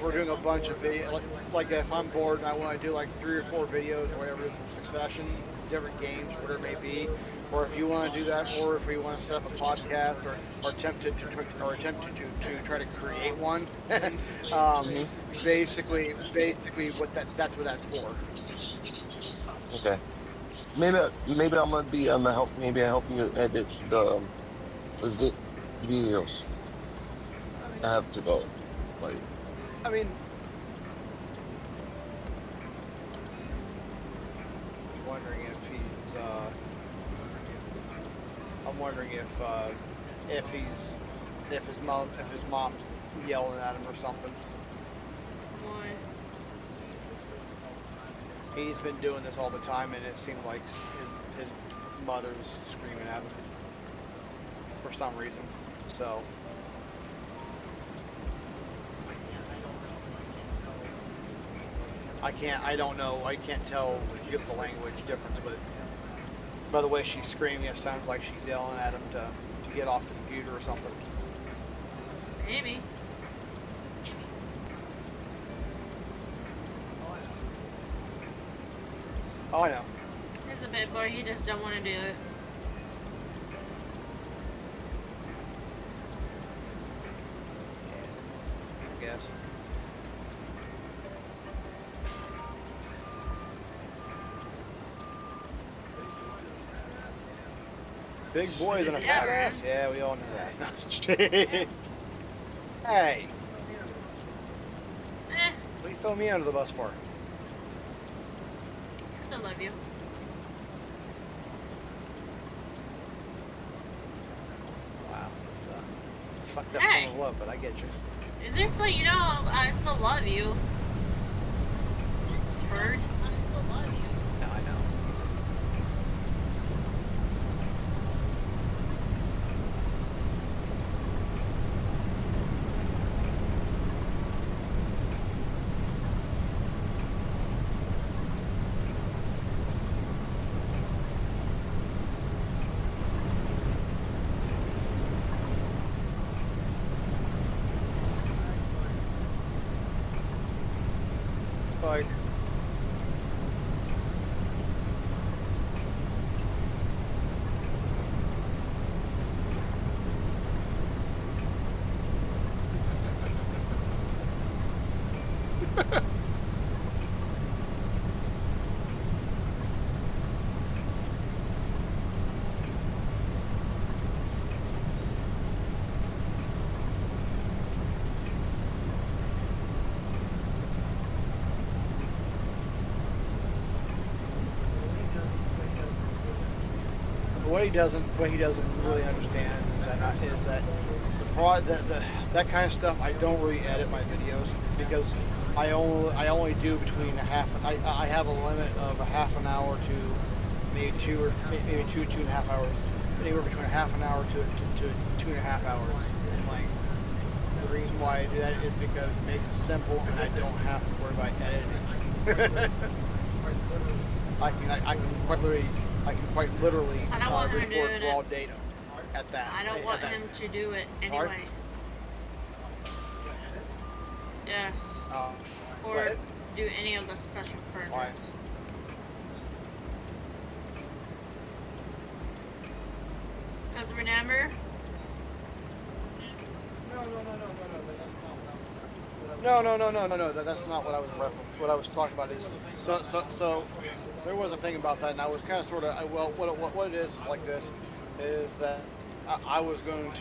we're doing a bunch of video, like if I'm bored and I want to do like 3 or 4 videos or whatever it is in succession, different games, whatever it may be, or if you want to do that, or if we want to set up a podcast or attempt to try to create one, basically that's what that's for. Okay. Maybe I'm gonna be help you edit the videos. I have to go. Like. I mean, wondering if he's. I'm wondering if his mom's yelling at him or something. Why? He's been doing this all the time, and it seemed like his mother's screaming at him for some reason. So. I don't know. I can't tell just the language difference, but by the way she's screaming, it sounds like she's yelling at him to get off the computer or something. Maybe. Oh, I know. He's a bit boy, he just don't want to do it. I guess. Big boys and a Yeah, fat man. ass. Yeah, we all know that. Hey, Eh, what do you throw me under the bus for? 'cause I love you. Wow, it's fucked up Hey. from love, but I get you. At least let you know I still love you. Turd. No, I know. Like, what he doesn't really understand is that that kind of stuff I don't really edit my videos because I only do between I have a limit of a half an hour to maybe two and a half hours, anywhere between a half an hour to 2.5 hours. And like the reason why I do that is because it makes it simple and I don't have to worry about editing. I can quite literally I don't want him to do record it. raw data at that. I don't want him to do it anyway. Yes. Or What? do any of the special projects. Because remember, No. That's not what I was referencing. What I was talking about is so there was a thing about that, and I was kind of sort of well, what it is like this is that I was going to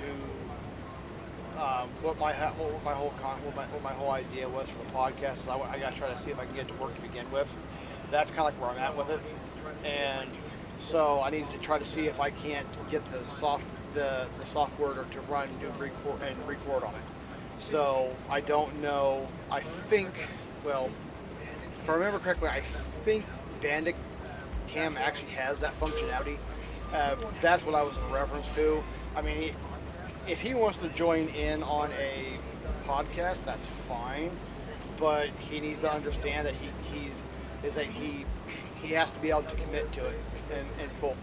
what my whole idea was for the podcast. Is I got to try to see if I can get it to work to begin with. That's kind of like where I'm at with it, and so I needed to try to see if I can't get the software to run and record on it. So I don't know. I think, well, if I remember correctly, I think Bandicam actually has that functionality. That's what I was in reference to. I mean, if he wants to join in on a podcast, that's fine. But he needs to understand that he has to be able to commit to it in full.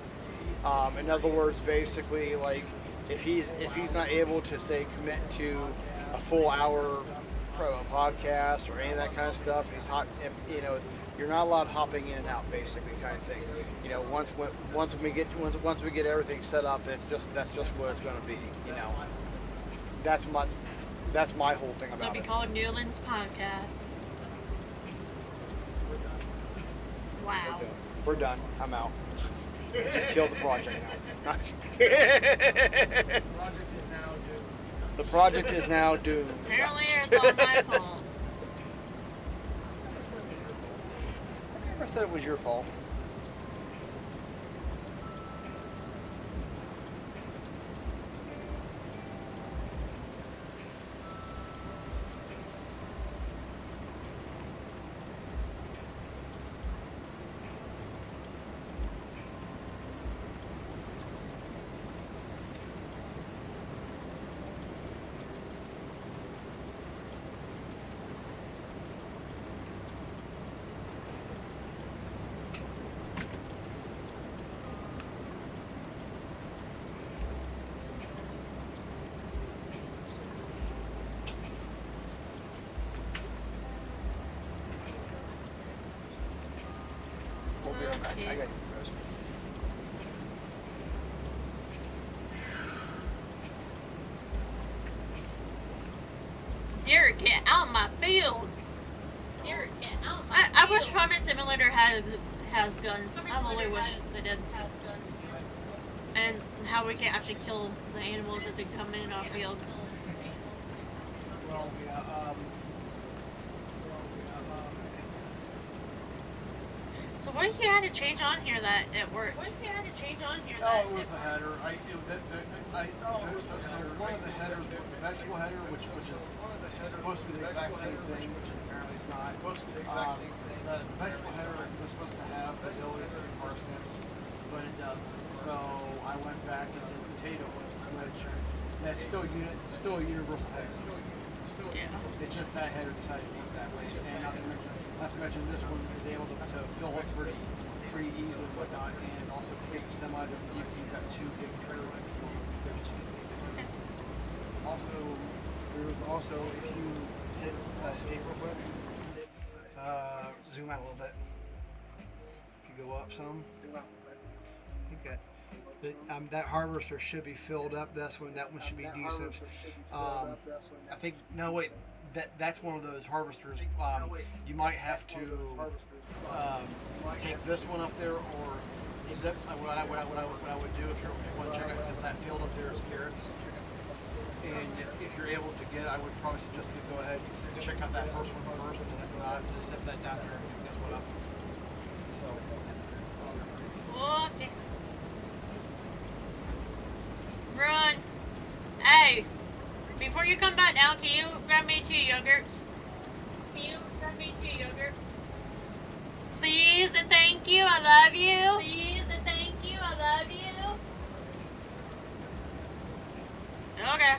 In other words, basically, like if he's not able to say commit to a full hour podcast or any of that kind of stuff, you're not allowed hopping in and out, basically, kind of thing. Once we get everything set up, that's just what it's going to be. That's my whole thing it'll about be it. called Newland's Podcast. Wow. We're done. I'm out. Kill the project now. The project is now doomed. Apparently it's all my fault. I never said it was your fault. be right back. I Okay. got you, Chris. Derek, get out my field. Derek, get out my field. I wish Farming Simulator has guns. I really wish they did. And how we can actually kill the animals that they come in our field. Well, yeah, So what did you have to change on here that it worked? What did you have to change on here that oh, it was the header. One of the headers, the vegetable header, which is supposed to be the exact same thing, which apparently it's not. The vegetable header was supposed to have the ability to do parsnips, but it doesn't. So I went back and did potato, which that's still a universal header. Yeah. It's just that header decided to work that way, and not to mention this one is able to fill it pretty easily and whatnot, and also if you get the semi, you've got two big trailers. Also, there was also, if you hit escape real quick, zoom out a little bit. If you go up some, okay. That harvester should be filled up. That one should be decent. I think no wait, that's one of those harvesters. You might have to take this one up there, or zip. What I would do if you want to check out, because that field up there is carrots. And if you're able to get it, I would probably suggest you go ahead and check out that first one first, and then if not, just zip that down there and pick this one up. So. Okay. Run. Hey, before you come back down, can you grab me 2 yogurts? Please and thank you. I love you. Please and thank you. I love you. Okay.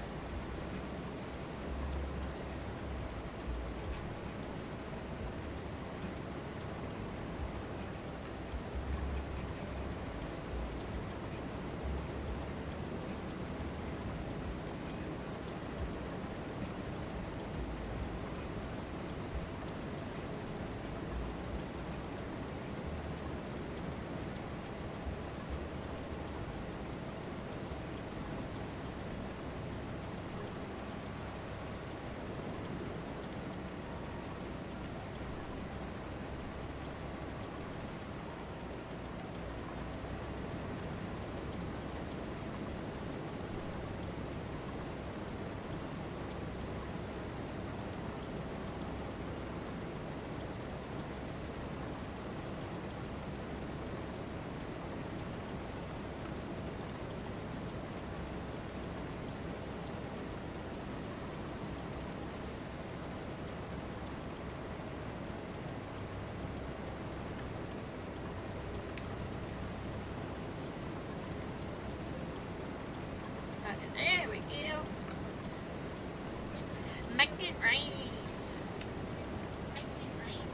There we go. Make it rain. Make it rain.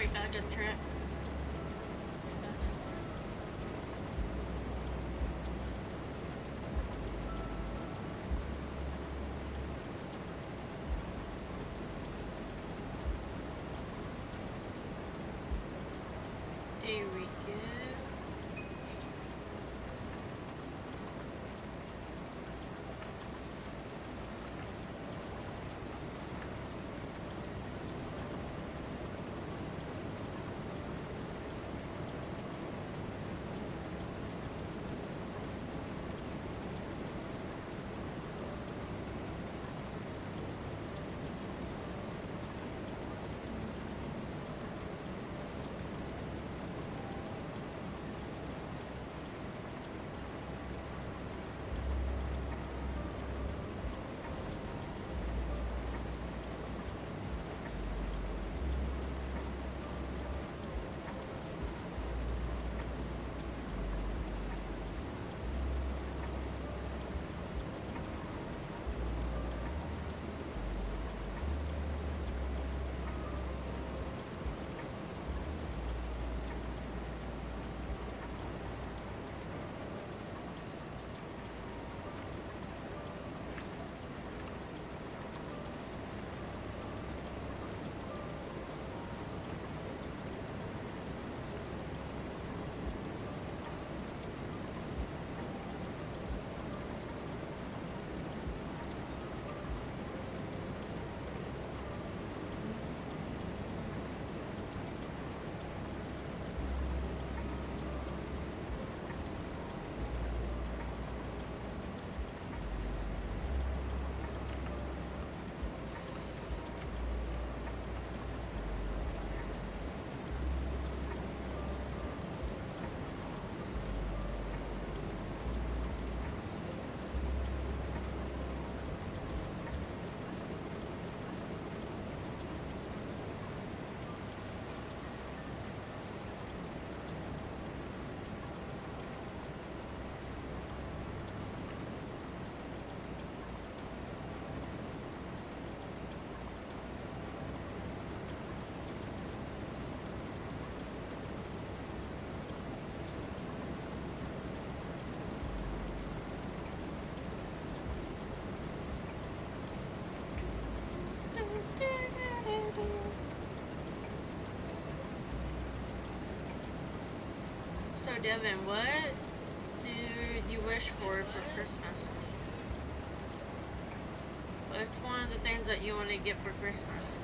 we back on track? There we go. So Devin, what do you wish for Christmas? What's one of the things that you want to get for Christmas?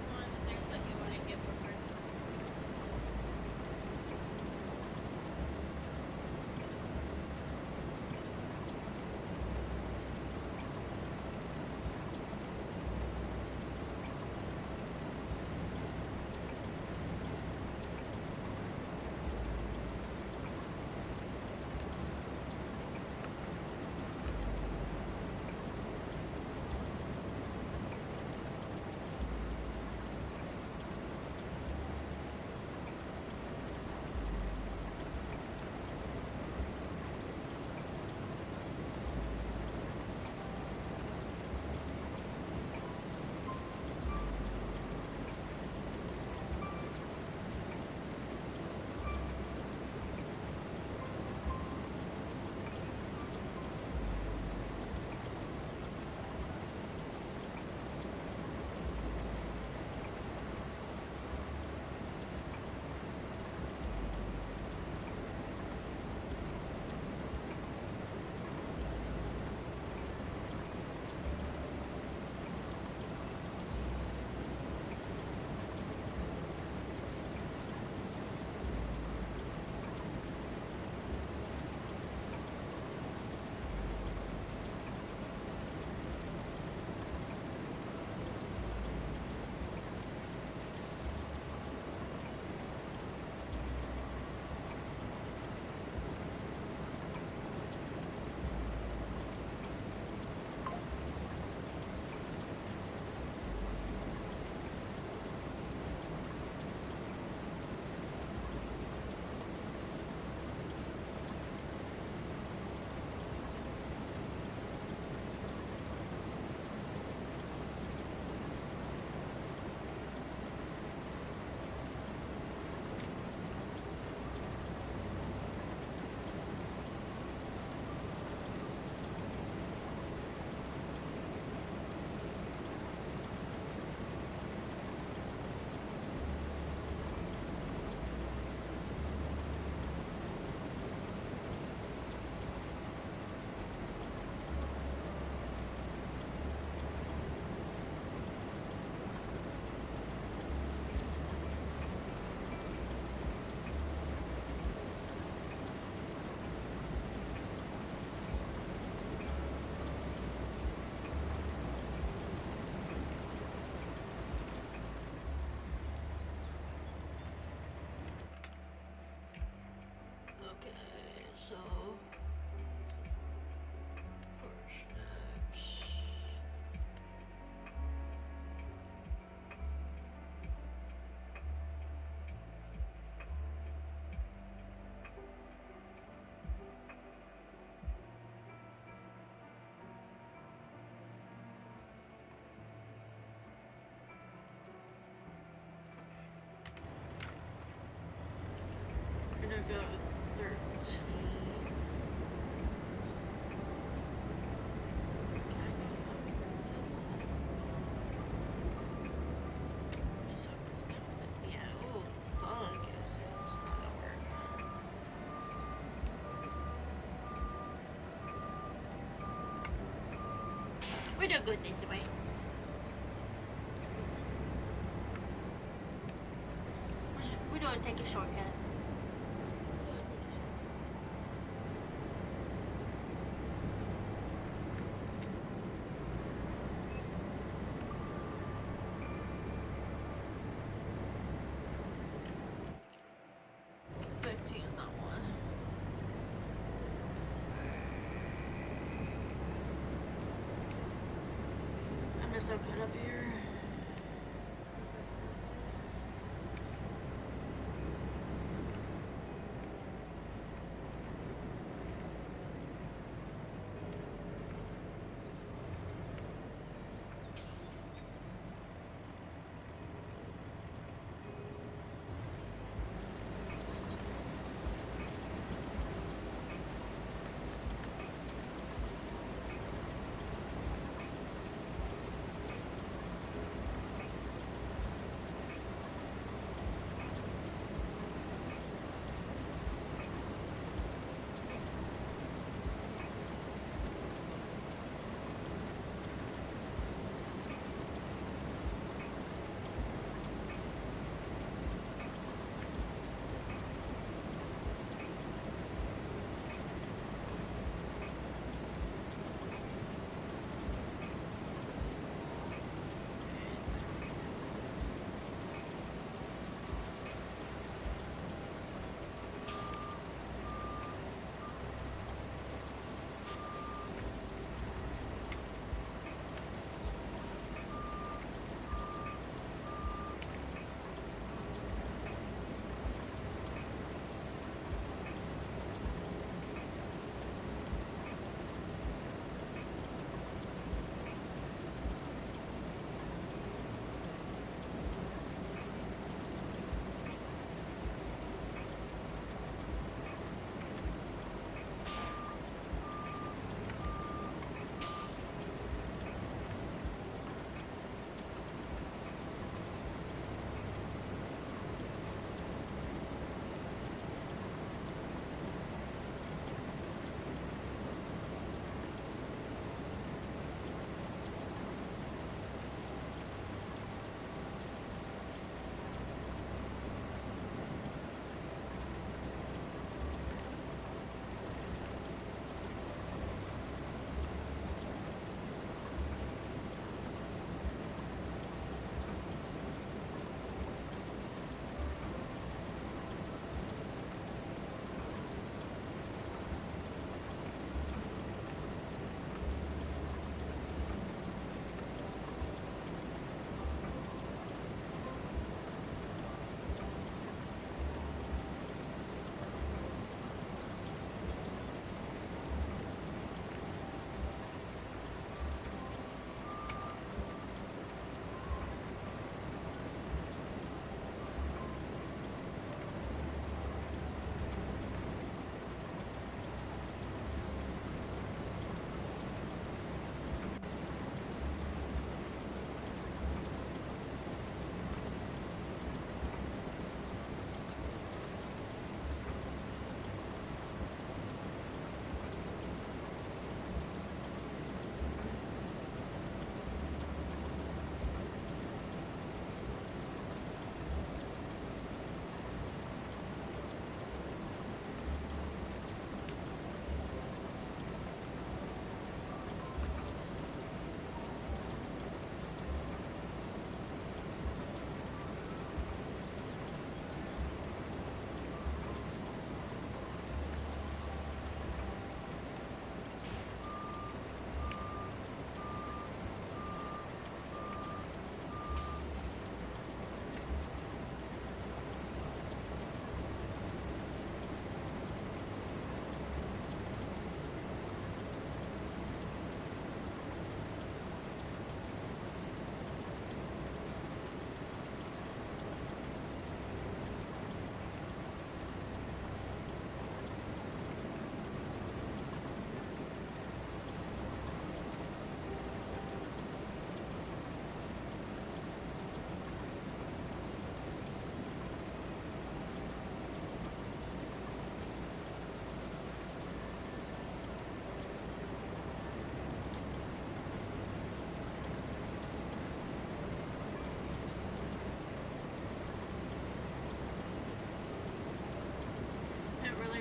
Okay, so first steps. We're gonna go 13. Can I go up with this? Let's open this down a bit. Yeah, oh, fuck, it's not gonna work. We're doing good either way. We're gonna take a shortcut. Is not one. I'm just so caught up here.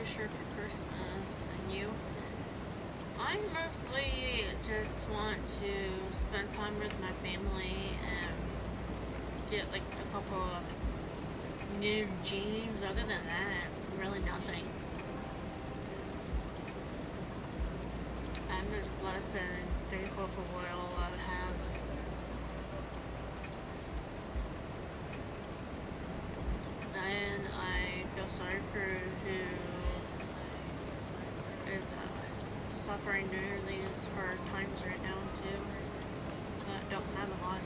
wish her for Christmas? And you? I mostly just want to spend time with my family and get like a couple of new jeans. Other than that, really nothing. I'm just blessed and thankful for what all I have. And I feel sorry for who is suffering nearly as hard times right now too, but don't have a lot.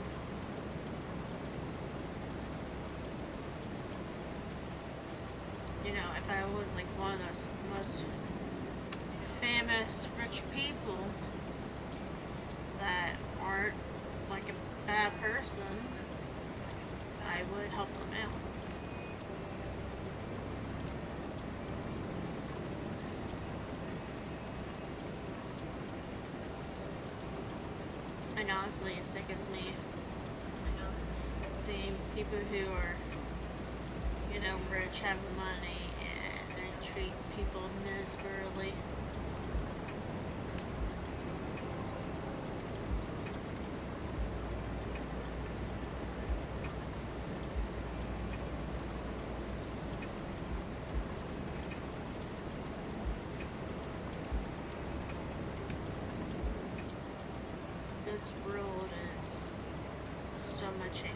You know, if I was like one of those most famous rich people that aren't like a bad person, I would help them out. And honestly, it sickens me seeing people who are, you know, rich, have money, and then treat people miserably. This world is so much hate.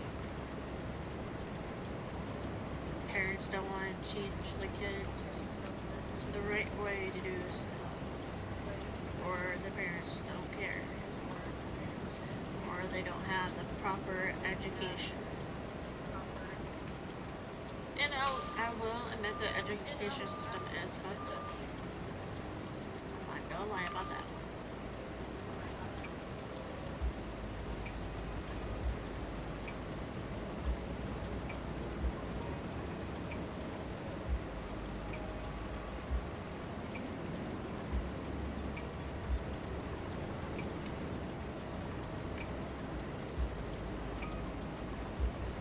Parents don't want to teach the kids the right way to do stuff, or the parents don't care, or they don't have the proper education. And I will admit the education system is fucked up. I'm not gonna lie about that.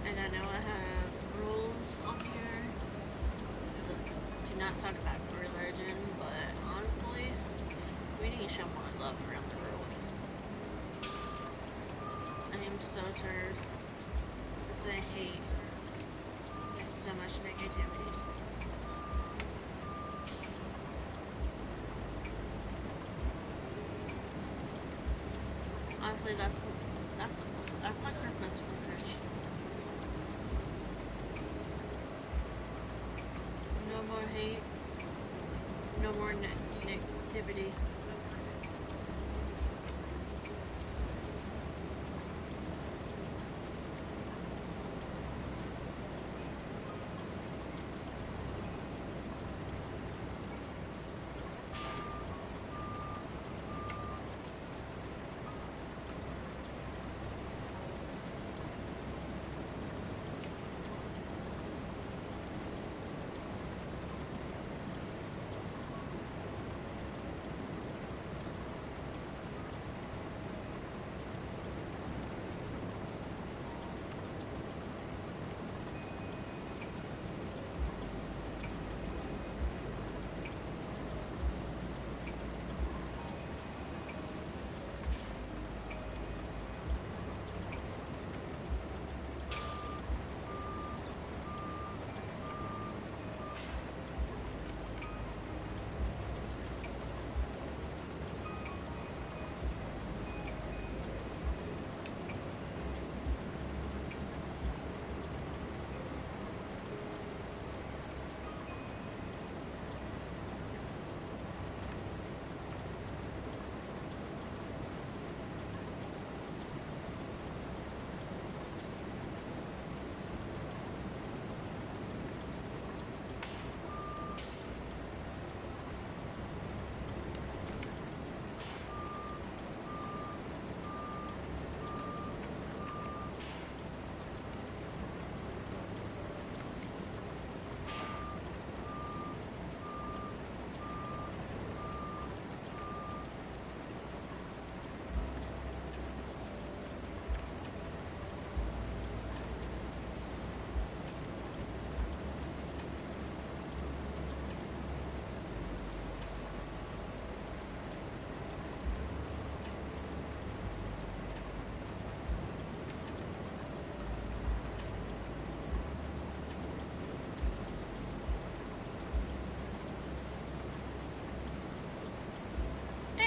And I know I have rules on here to not talk about religion, but honestly, we need to show more love around the world. I am so tired of the hate. There's so much negativity. Honestly, that's my Christmas wish. No more hate. No more negativity.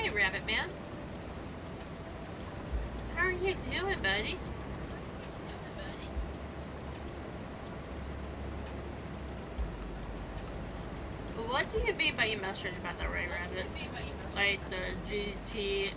Hey, Rabbit Man. How are you doing, buddy? What do you mean by your message, by the way, Rabbit? Like the GTSY.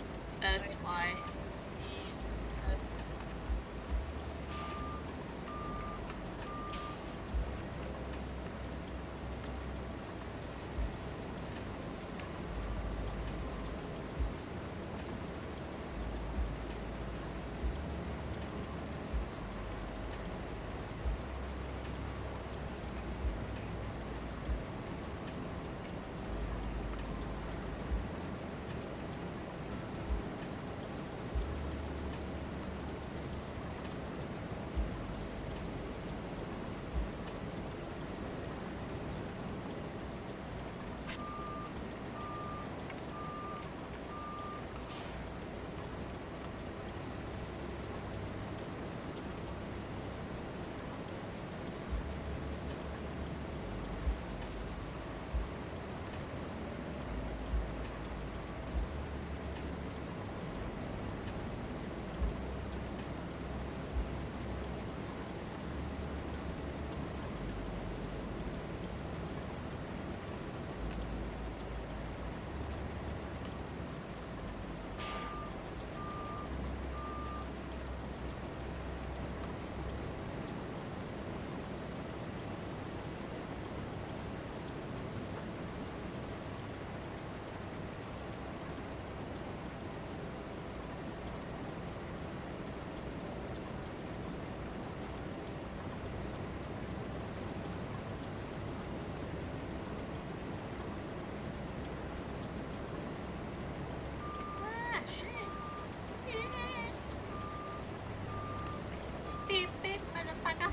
Beep, beep, motherfucker.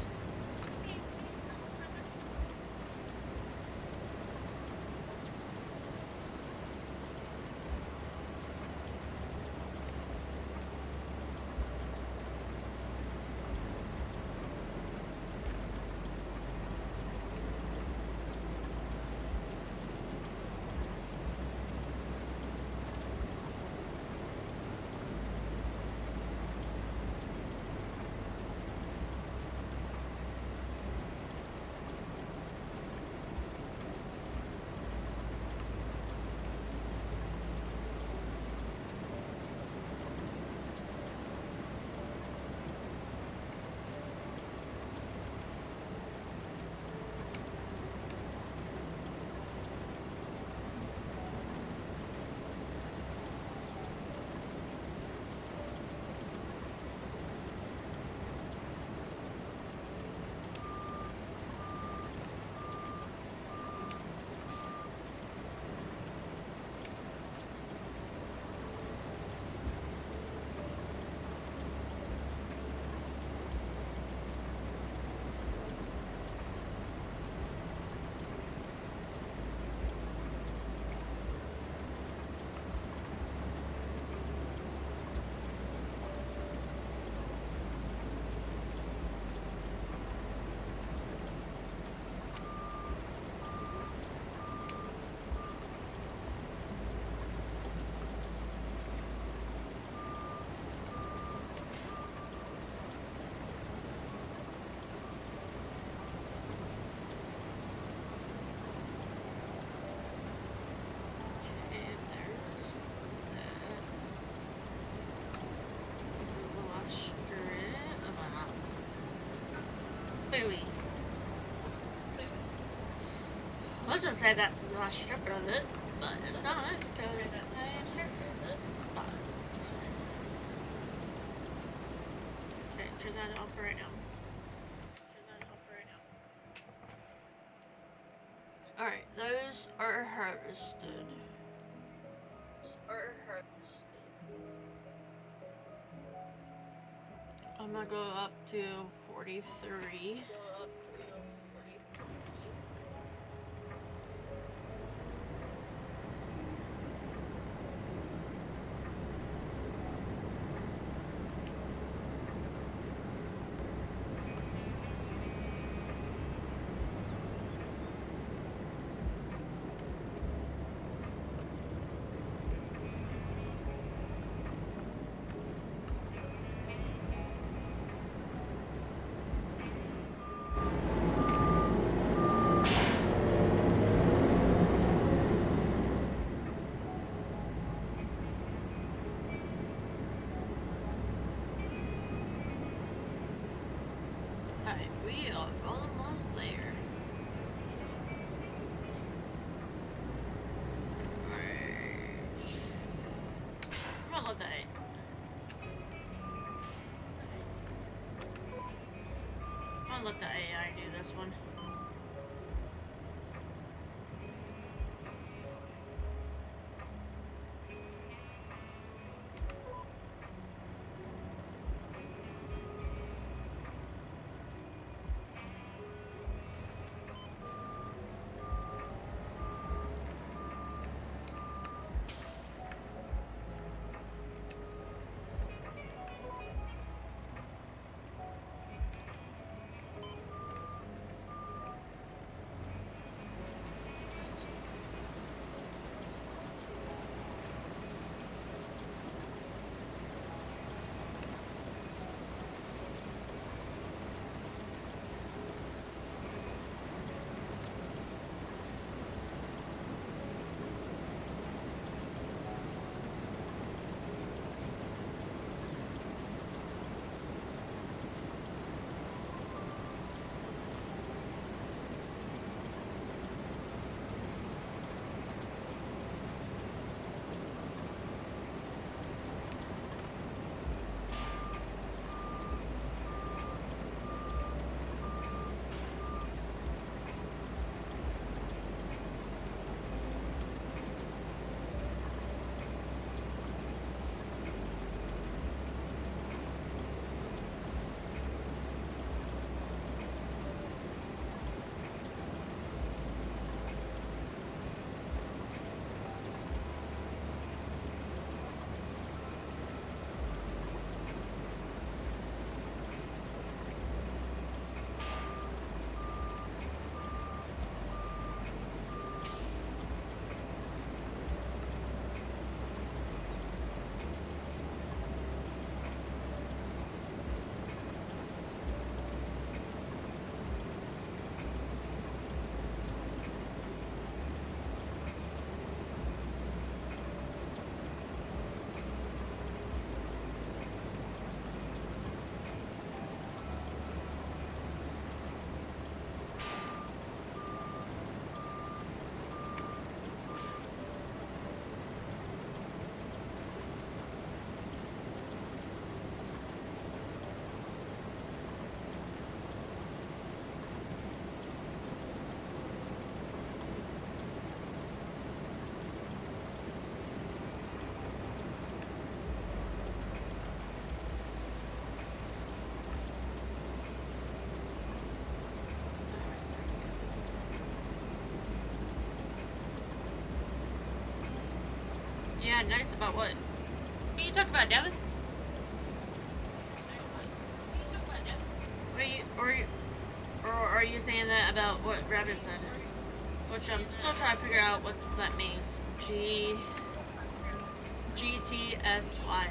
Booey. I was gonna say that's the last strip of it, but it's not because I missed spots. Okay, turn that off right now. Alright, those are harvested. I'm gonna go up to 43. are almost there. Right. I'm gonna let that. I'm gonna let the AI do this one. Yeah, nice about what? What are you talking about, Devin? Or are you saying that about what Rabbit said? Which I'm still trying to figure out what that means. GTSY.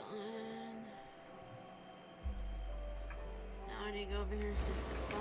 done. Now I need to go over here to System 5.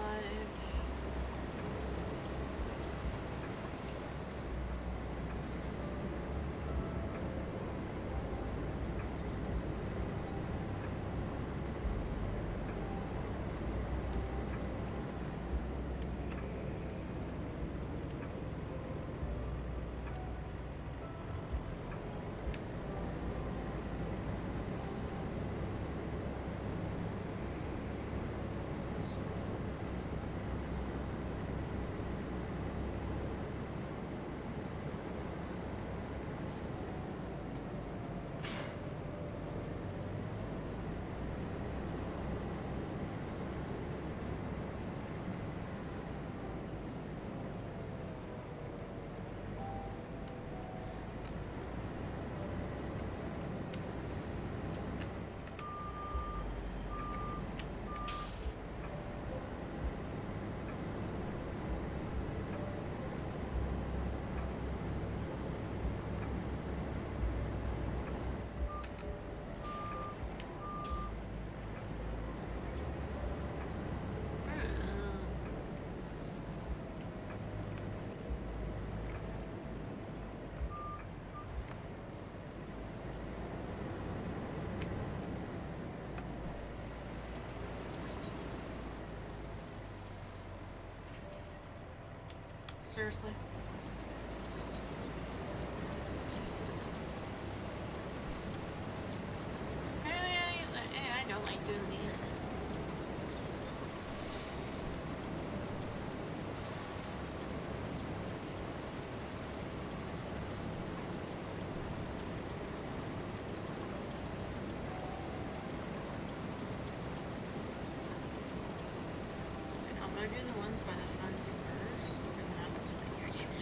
Seriously. Jesus. I don't like doing these. And I'm gonna do the ones by the fence first, and then I'm gonna irritate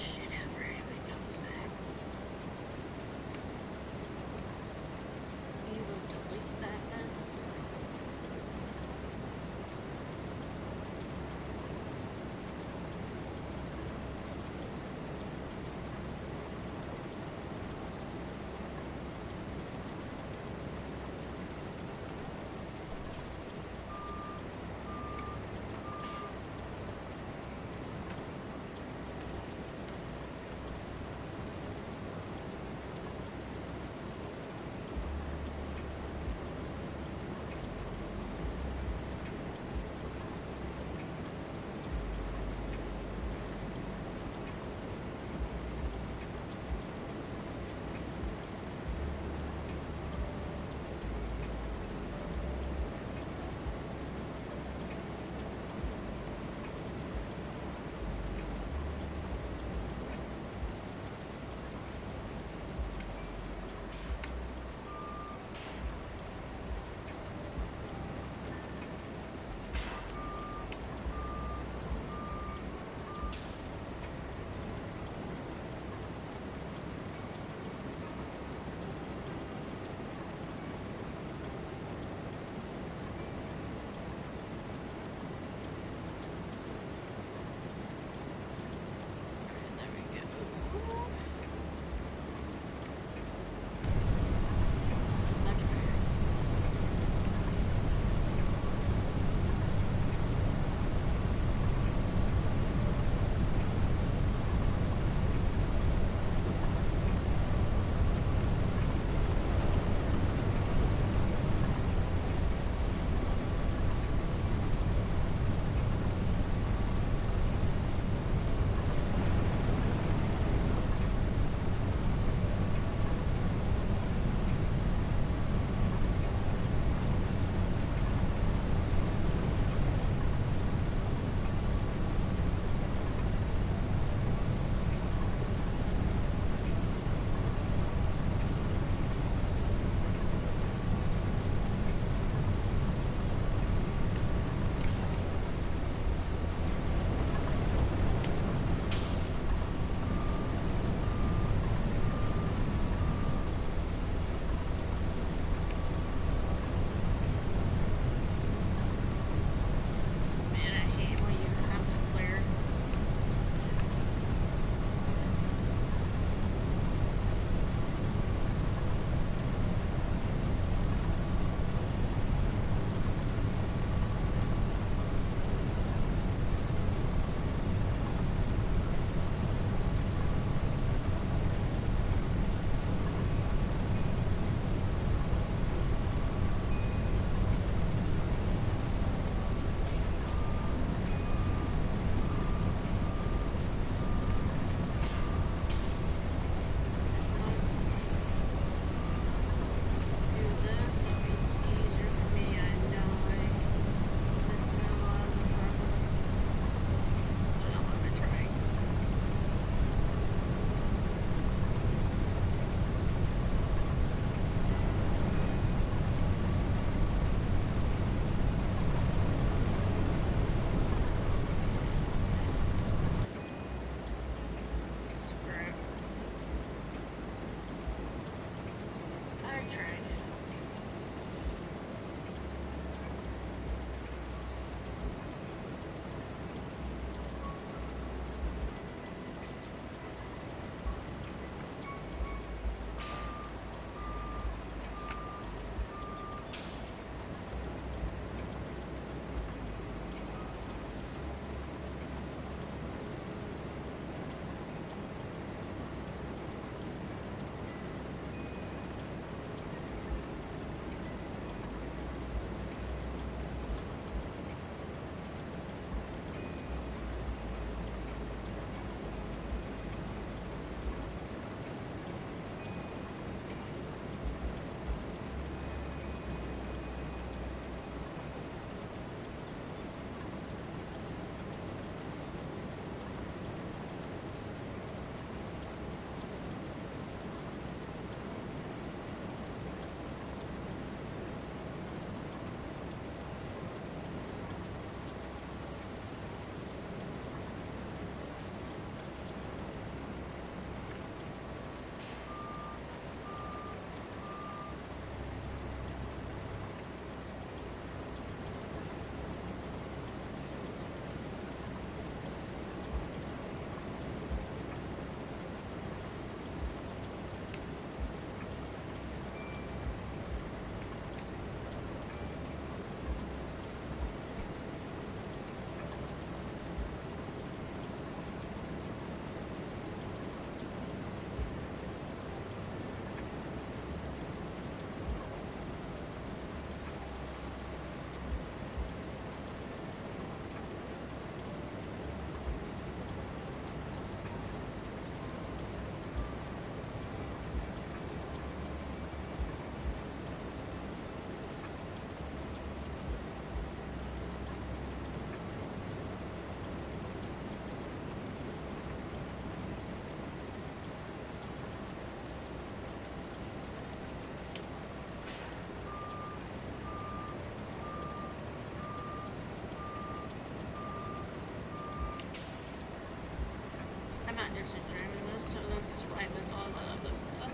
not interested in driving this, so this is why I miss all that other stuff.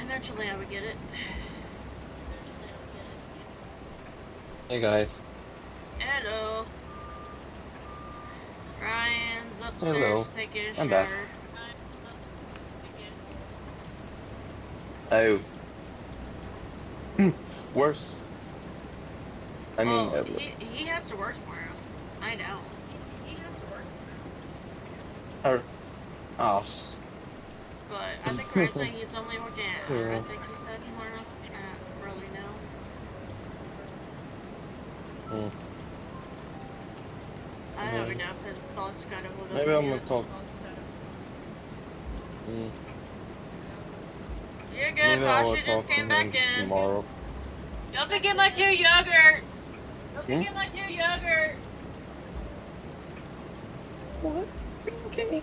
Eventually I would get it. Hey guys. Hello. Ryan's upstairs Hello. taking a I'm back. shower. Oh. Worse. I mean, well, he has to work tomorrow. I know. her. Oh. But I think Ryan said he's only working at, or I Yeah. think he said more really now. Hmm. I don't even know if his boss got a hold of Maybe him I'm gonna yet. talk. Mm. You're good, Maybe I will boss. You just talk to came back him in. tomorrow. Don't forget my 2 yogurts. Don't Hmm? forget my 2 yogurts. What? Okay.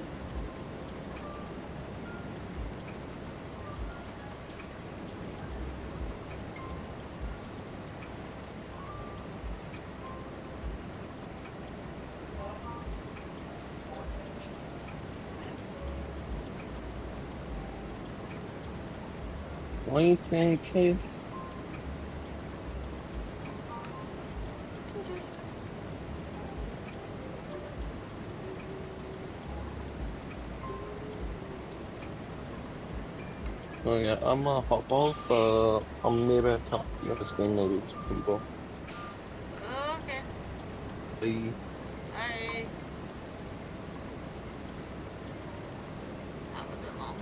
What are you saying, kids? Oh yeah, I'm gonna hop off, I'm maybe talk to you this game, maybe to people. Okay. Bye. Bye. That wasn't long.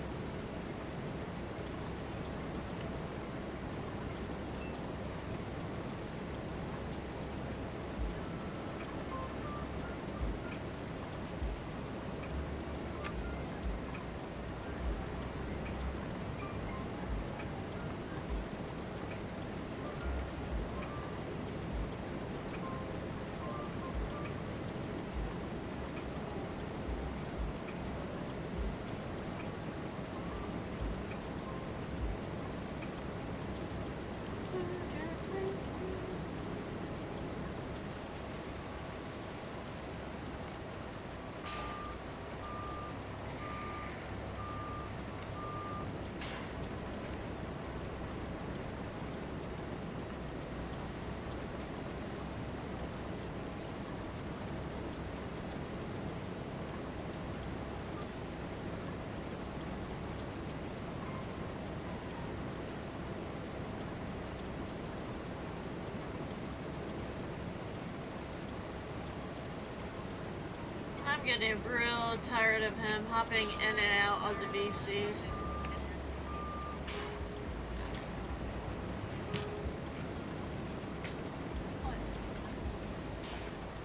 I'm getting real tired of him hopping in and out of the VCs.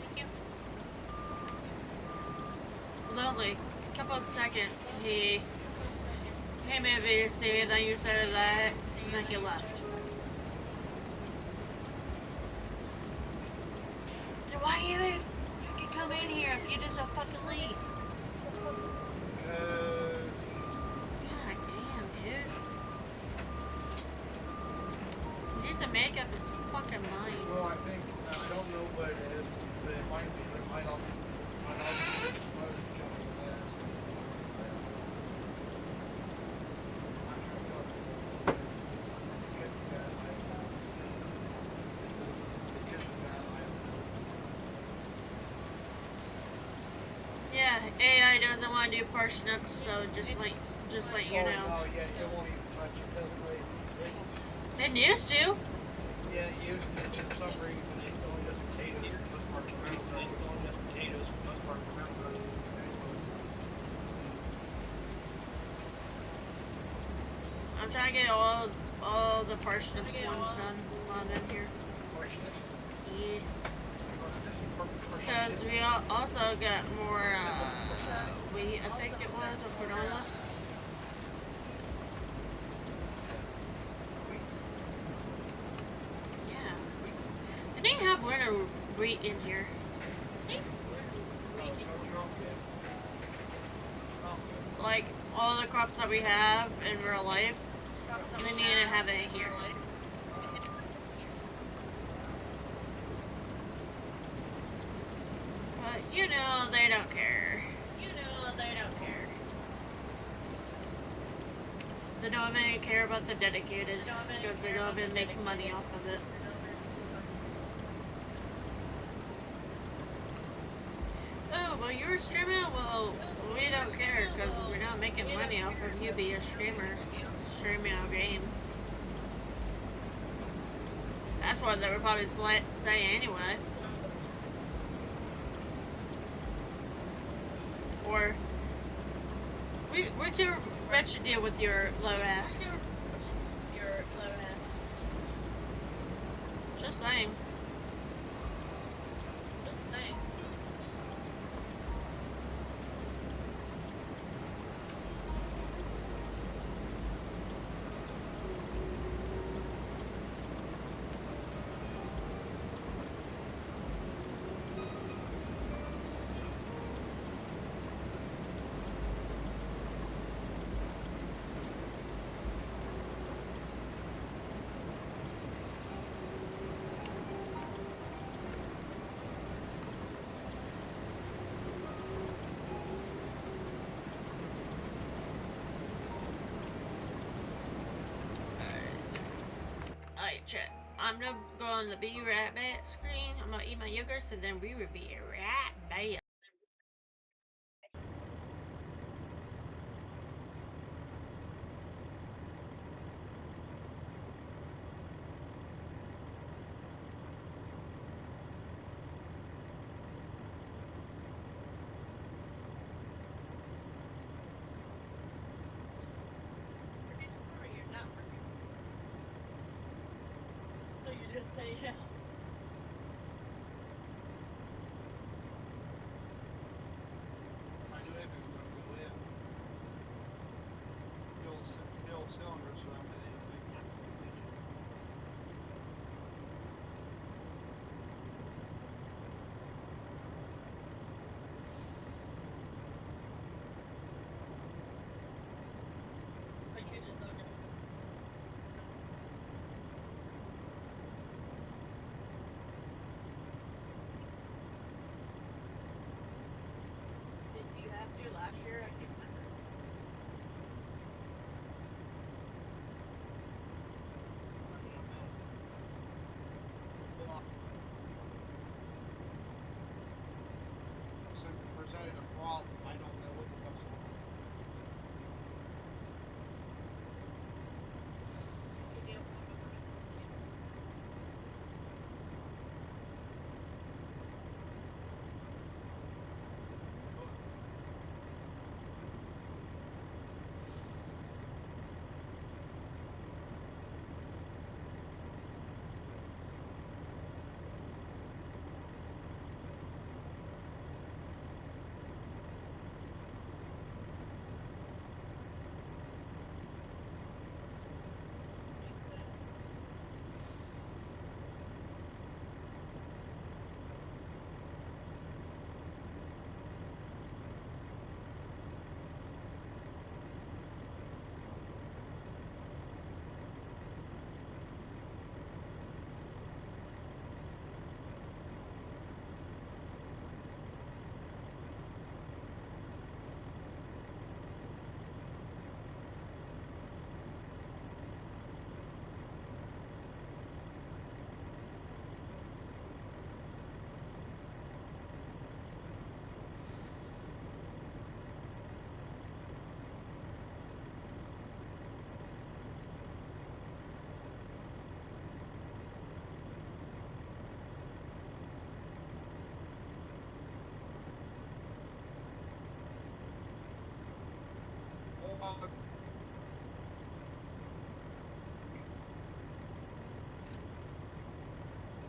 Thank you. Literally, a couple of seconds, he came in VC, then you said that, and then he left. Then why you even fucking come in here if you just don't fucking leave? Because God damn, dude. He needs to make up his fucking mind. well, I think I don't know what it is, but it might be. But it might also be exposed to jumping the last. I'm not trying to tell you. It could be bad. It could be bad. Yeah, AI doesn't want to do parsnips, so just let you know. Oh yeah, it won't even touch it. Doesn't really. It's It used to. yeah, it used to for some reason. It only does potatoes for the most part. It only does potatoes for the most part. Remember. I'm trying to get all the parsnips ones done while I'm in here. Yeah. Because we also got more wheat, I think it was, of granola. Yeah. I didn't have winter wheat in here. Like, all the crops that we have in real life, they need to have it in here. But, you know, know they don't care. You know they don't care. They don't even care about the dedicated because they don't even make money off of it. Oh, well, you're streaming? Well, we don't care because we're not making money off of you being a streamer, streaming our game. That's what they would probably say anyway. Or, we're too rich to deal with your low ass. Just saying. Alright, chat. I'm gonna go on the Be Right Back screen. I'm gonna eat my yogurt, so then we will be right back. So you just say yeah. I knew everything was going to go in. The old cylinders, so I'm going to But you just don't know. Did you have to last year? I can't remember. presented a problem. I don't know what the fuck's going on.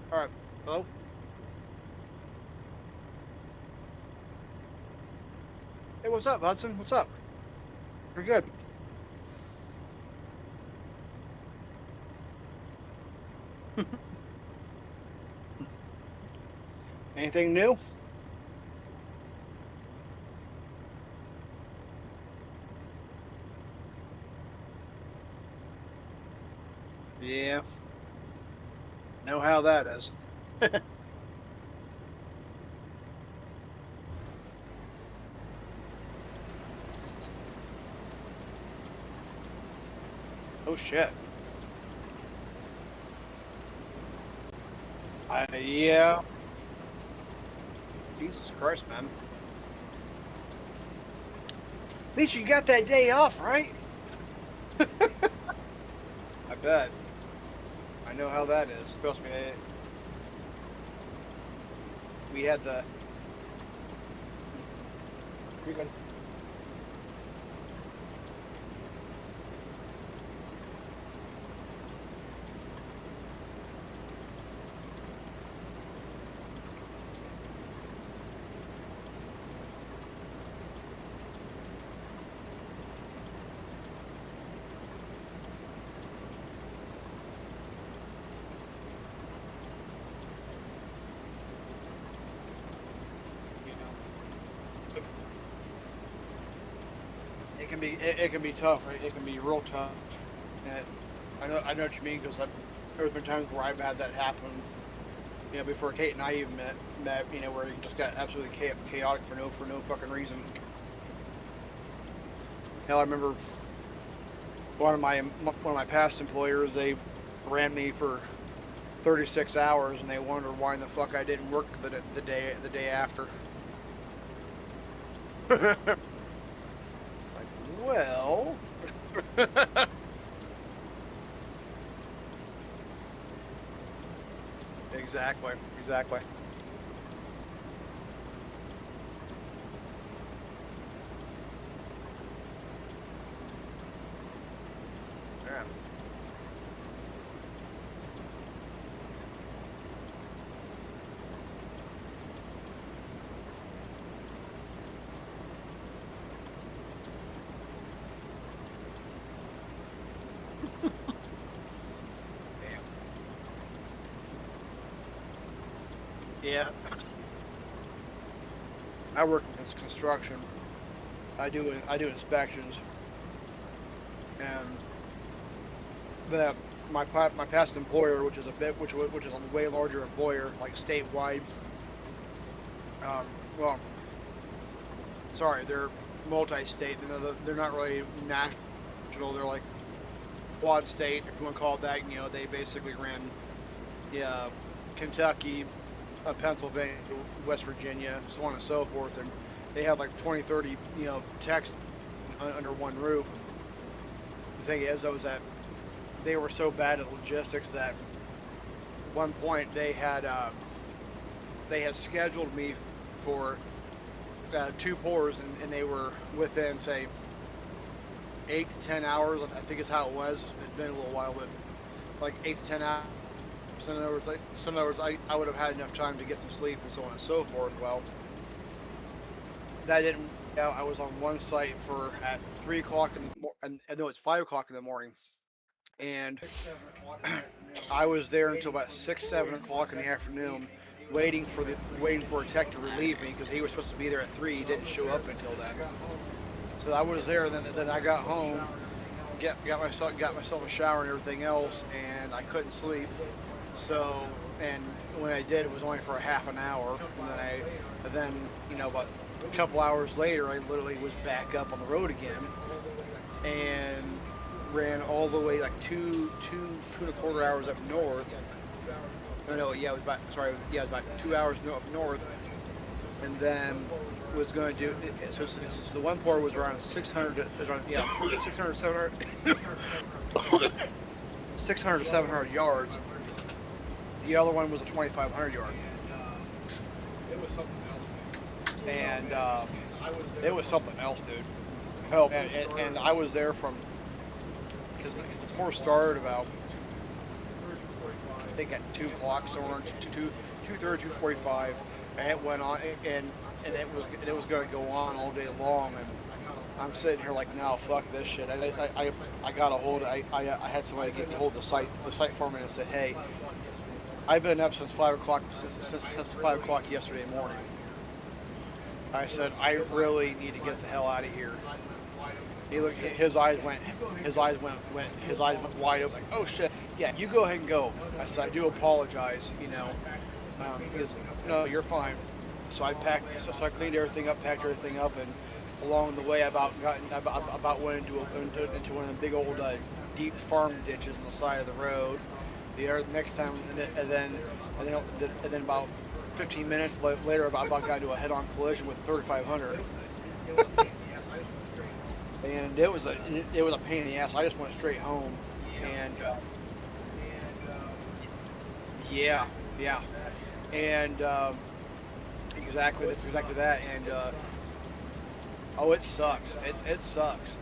All right. Hello? Hey, what's up, Hudson? What's up? We're good. Anything new? Yeah. Know how that is. shit. Yeah. Jesus Christ, man. At least you got that day off, right? I bet. I know how that is. Trust me. We had the. You're good. It can be tough. Right? It can be real tough. And I know what you mean because there's been times where I've had that happen. You know, before Kate and I even met. You know, where it just got absolutely chaotic for no fucking reason. Hell, I remember one of my past employers. They ran me for 36 hours, and they wondered why in the fuck I didn't work the day after. Well, exactly. Yeah. Yeah. I work in construction. I do inspections, and my past employer, which is a way larger employer, like statewide. Well, sorry, they're multi-state. They're not really national. They're like quad state, if you want to call it that. You know, they basically ran, yeah, Kentucky, Pennsylvania, West Virginia, so on and so forth, and they had like 20, 30, you know, techs under one roof. The thing is, though, is that they were so bad at logistics that at one point they had scheduled me for 2 pours, and they were within, say, 8 to 10 hours. I think is how it was. It's been a little while, but like 8 to 10 hours. So in other words, I would have had enough time to get some sleep and so on and so forth. Well, that didn't work out. I was on one site at 3 o'clock in the morning, and no, it's 5 o'clock in the morning, and I was there until about 6, 7 o'clock in the afternoon, waiting for a tech to relieve me because he was supposed to be there at 3. He didn't show up until then. So I was there, and then I got home, got myself a shower and everything else, and I couldn't sleep. So, and when I did, it was only for a half an hour, and then you know, about a couple hours later, I literally was back up on the road again, and ran all the way like two and a quarter hours up north. No, yeah, it was about 2 hours up north, and then was going to do. So the one pour was around 600 to 700 yards. The other one was a 2,500 yard. And it was something else, dude. Hell, and I was there from, because the pour started about, I think at 2 o'clock, so around 2:30, 2:45, and it went on, and it was going to go on all day long, and I'm sitting here like, no, fuck this shit. I got a hold. I had somebody get a hold of the site foreman, and said, hey, I've been up since 5 o'clock since 5 o'clock yesterday morning. I said, I really need to get the hell out of here. He looked. His eyes went wide open. Like, oh shit. Yeah, you go ahead and go. I said, I do apologize. You know. He goes, no, you're fine. So I packed. So I cleaned everything up, packed everything up, and along the way, I about went into one of the big old deep farm ditches on the side of the road. The other next time, and then about 15 minutes later, I about got into a head-on collision with 3500. And it was a pain in the ass. I just went straight home, and yeah, and exactly that. And oh, it sucks. It sucks.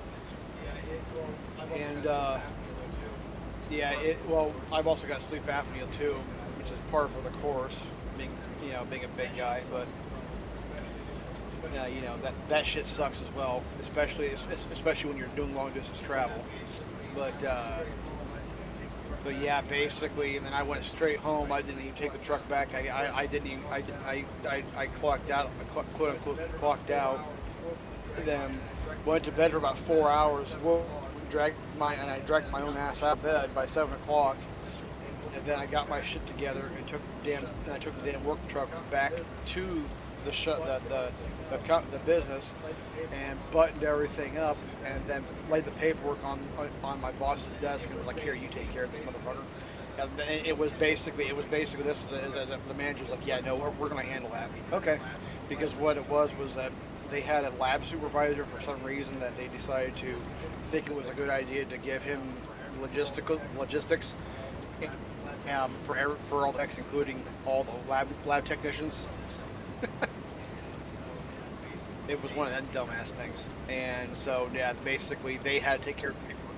And yeah, well, I've also got sleep apnea too, which is part of the course, being a big guy, but. That shit sucks as well, especially when you're doing long distance travel. But yeah, basically, and then I went straight home. I didn't even take the truck back. I clocked out. I quote unquote clocked out. Then went to bed for about 4 hours. I dragged my own ass out of bed by 7 o'clock. And then I got my shit together and took the damn work truck back to the business and buttoned everything up, and then laid the paperwork on my boss's desk and was like, "Here, you take care of this, motherfucker." And it was basically this is the manager's like, "Yeah, no, we're gonna handle that." Okay, because what it was that they had a lab supervisor for some reason that they decided to think it was a good idea to give him logistics for all the techs, including all the lab technicians. It was one of them dumbass things, and so yeah, basically they had to take care of people.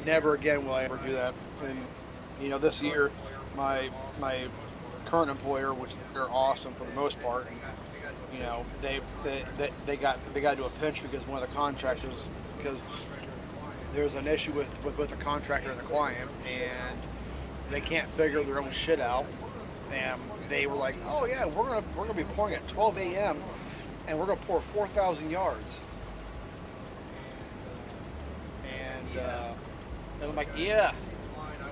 Never again will I ever do that. And this year, my current employer, which they're awesome for the most part, they got into a pinch because one of the contractors, because there's an issue with the contractor and the client, and they can't figure their own shit out. And they were like, "Oh yeah, we're gonna be pouring at 12 a.m. and we're gonna pour 4,000 yards." And I'm like, "Yeah,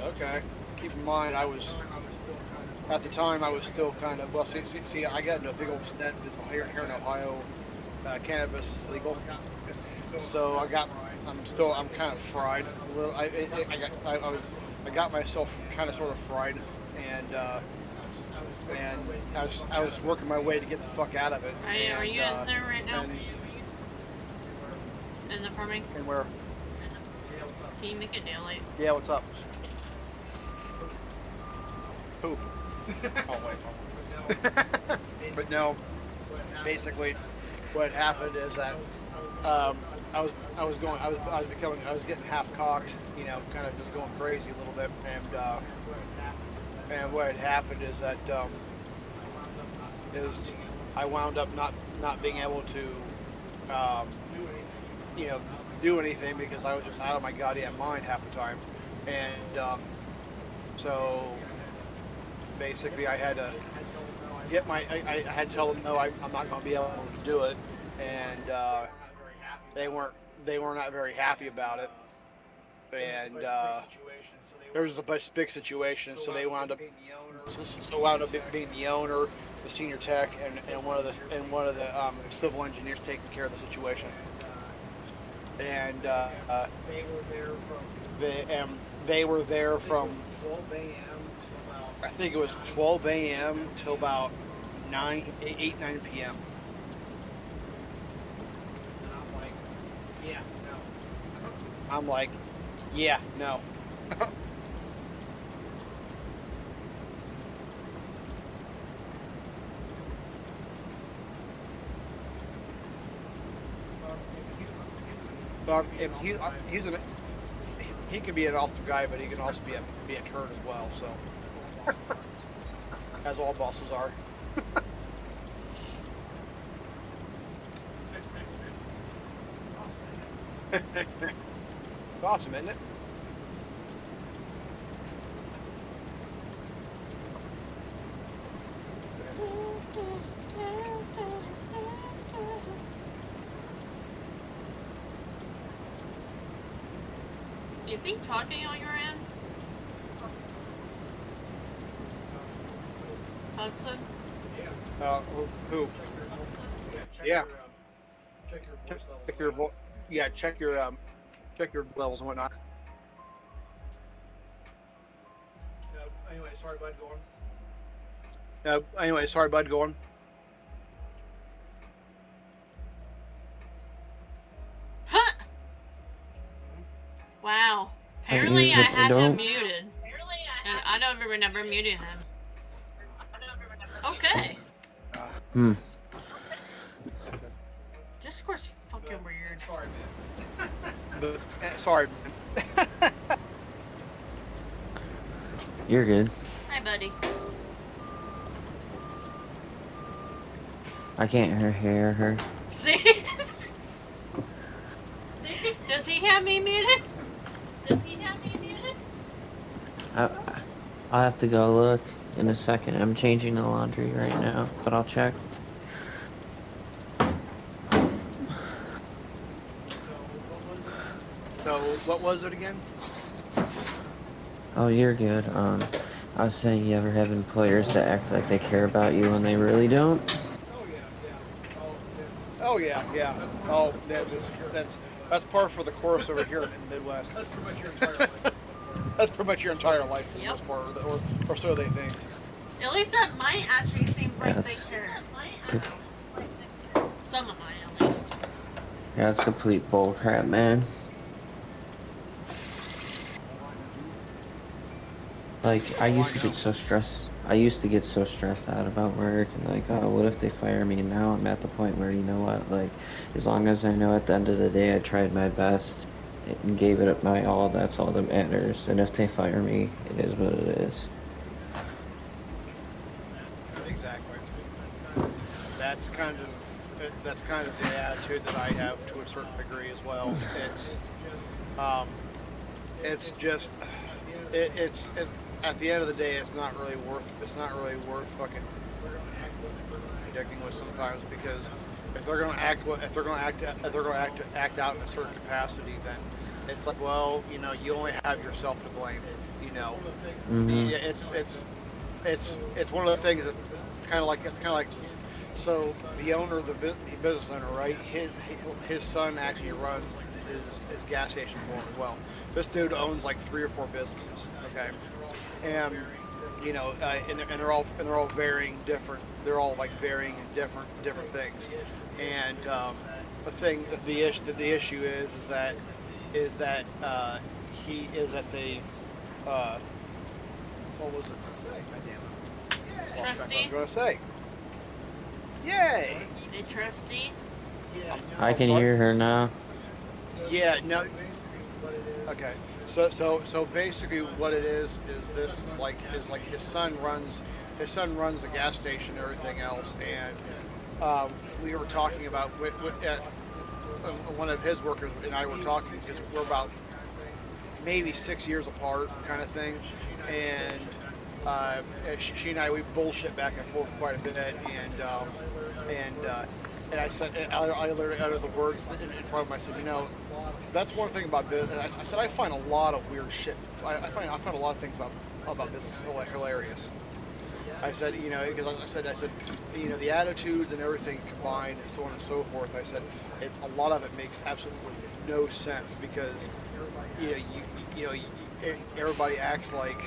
okay." Keep in mind, at the time I was still kind of See, I got into a big old stint here in Ohio. Cannabis is legal, so I'm kind of fried a little. I got myself kind of sort of fried, and I was working my way to get the fuck out of it. Are you in there right now? In the farming? And where? Can you make it daylight? Yeah, what's up? Who? Oh wait. But no, basically, what happened is that I was getting half cocked, kind of just going crazy a little bit, and what had happened is that I wound up not being able to do anything because I was just out of my goddamn mind half the time, and so basically I had to I had to tell them no, I'm not going to be able to do it, and they were not very happy about it, and there was a big situation, so they wound up being the owner, the senior tech, and one of the civil engineers taking care of the situation, and they were there from 12 a.m. to about, I think it was 12 a.m. till about 9 p.m. and I'm like, yeah, no. I'm like, yeah, no. He can be an awesome guy, but he can also be a turd as well. So, as all bosses are. Awesome, isn't it? Is he talking on your end? Hudson? Who? Yeah. Check your yeah, check your levels and whatnot. Anyway, sorry, bud. Go on. Anyway, sorry, bud. Going. Huh! Wow. Apparently I had him muted. And I never muted him. Okay. Hmm. Discord's fucking weird. Sorry, man. Sorry. You're good. Hi, buddy. I can't hear her. See? Does he have me muted? I'll have to go look in a second. I'm changing the laundry right now, but I'll check. So what was it again? Oh, you're good. I was saying, you ever have employers that act like they care about you when they really don't? Oh yeah, yeah. Oh, that's par for the course over here in the Midwest. That's pretty much your entire life. That's pretty much your entire life for the Yep. most part, or so they think. At least that mine actually seems like Yes. they care. Some of mine, at least. Yeah, it's complete bullcrap, man. Like, I used to get so stressed. I used to get so stressed out about work and like, oh, what if they fire me? And now I'm at the point where, you know what, like, as long as I know at the end of the day I tried my best and gave it up my all, that's all that matters. And if they fire me, it is what it is. Exactly. That's kind of the attitude that I have to a certain degree as well. It's at the end of the day, it's not really worth fucking sticking with sometimes, because if they're gonna act out in a certain capacity, then it's like, well, you know, you only have yourself to blame. You know, Mhm. it's one of the things that kind of like so the owner, the business owner, right? His son actually runs his gas station for him as well. This dude owns like 3 or 4 businesses. Okay, and you know, and they're all varying different. They're all like varying in different things. And the issue is that he is at the what was it? Damn it. Trustee? I was gonna say. Yay! Hey, trustee? I can hear her now. Yeah, no. Okay. So basically what it is this is like his son runs the gas station and everything else, and we were talking about one of his workers and I were talking, because we're about maybe 6 years apart kind of thing, and she and we bullshit back and forth quite a bit, and I said, I literally uttered the words in front of him. I said, you know, that's one thing about business. I said I find a lot of weird shit. I find a lot of things about business hilarious. I said, you know, because I said, you know, the attitudes and everything combined and so on and so forth. I said, a lot of it makes absolutely no sense, because you know, everybody acts like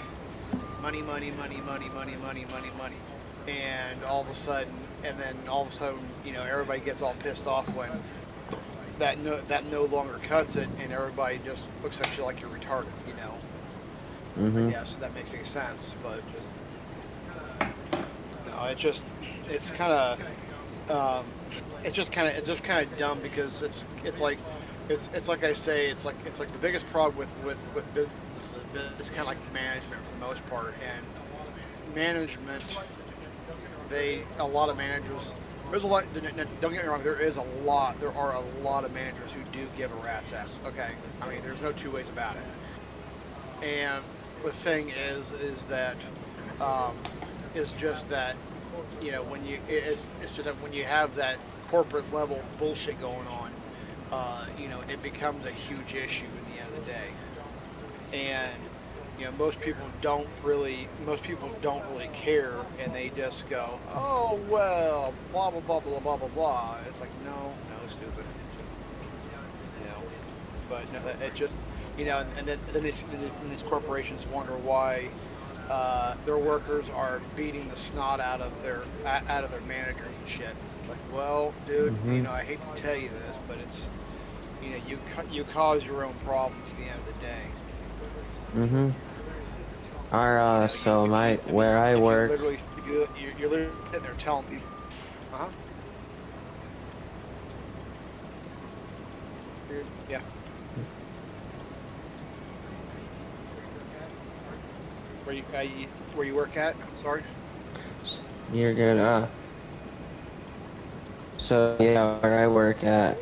money, and all of a sudden, you know, everybody gets all pissed off when that no longer cuts it, and everybody just looks at you like you're retarded, you know. Mhm. Yeah, so that makes any sense, but no, it's kind of dumb, because it's like I say, it's like the biggest problem with business is kind of like management for the most part, and management. A lot of managers. There's a lot. Don't get me wrong. There are a lot of managers who do give a rat's ass. Okay, I mean, there's no two ways about it. And the thing is that is just that, you know, when it's just that when you have that corporate level bullshit going on, you know, it becomes a huge issue in the end of the day. And most people don't really care, and they just go, oh well, blah blah blah blah blah blah blah. It's like no, stupid. But no, it just, and then these corporations wonder why their workers are beating the snot out of their managers and shit. It's like, well, dude, Mhm. I hate to tell you this, but it's, you cause your own problems at the end of the day. Mhm. Our so my where I If work. you're literally sitting there telling people, uh huh, yeah. Where you work at? Sorry. You're good. So yeah, where I work at,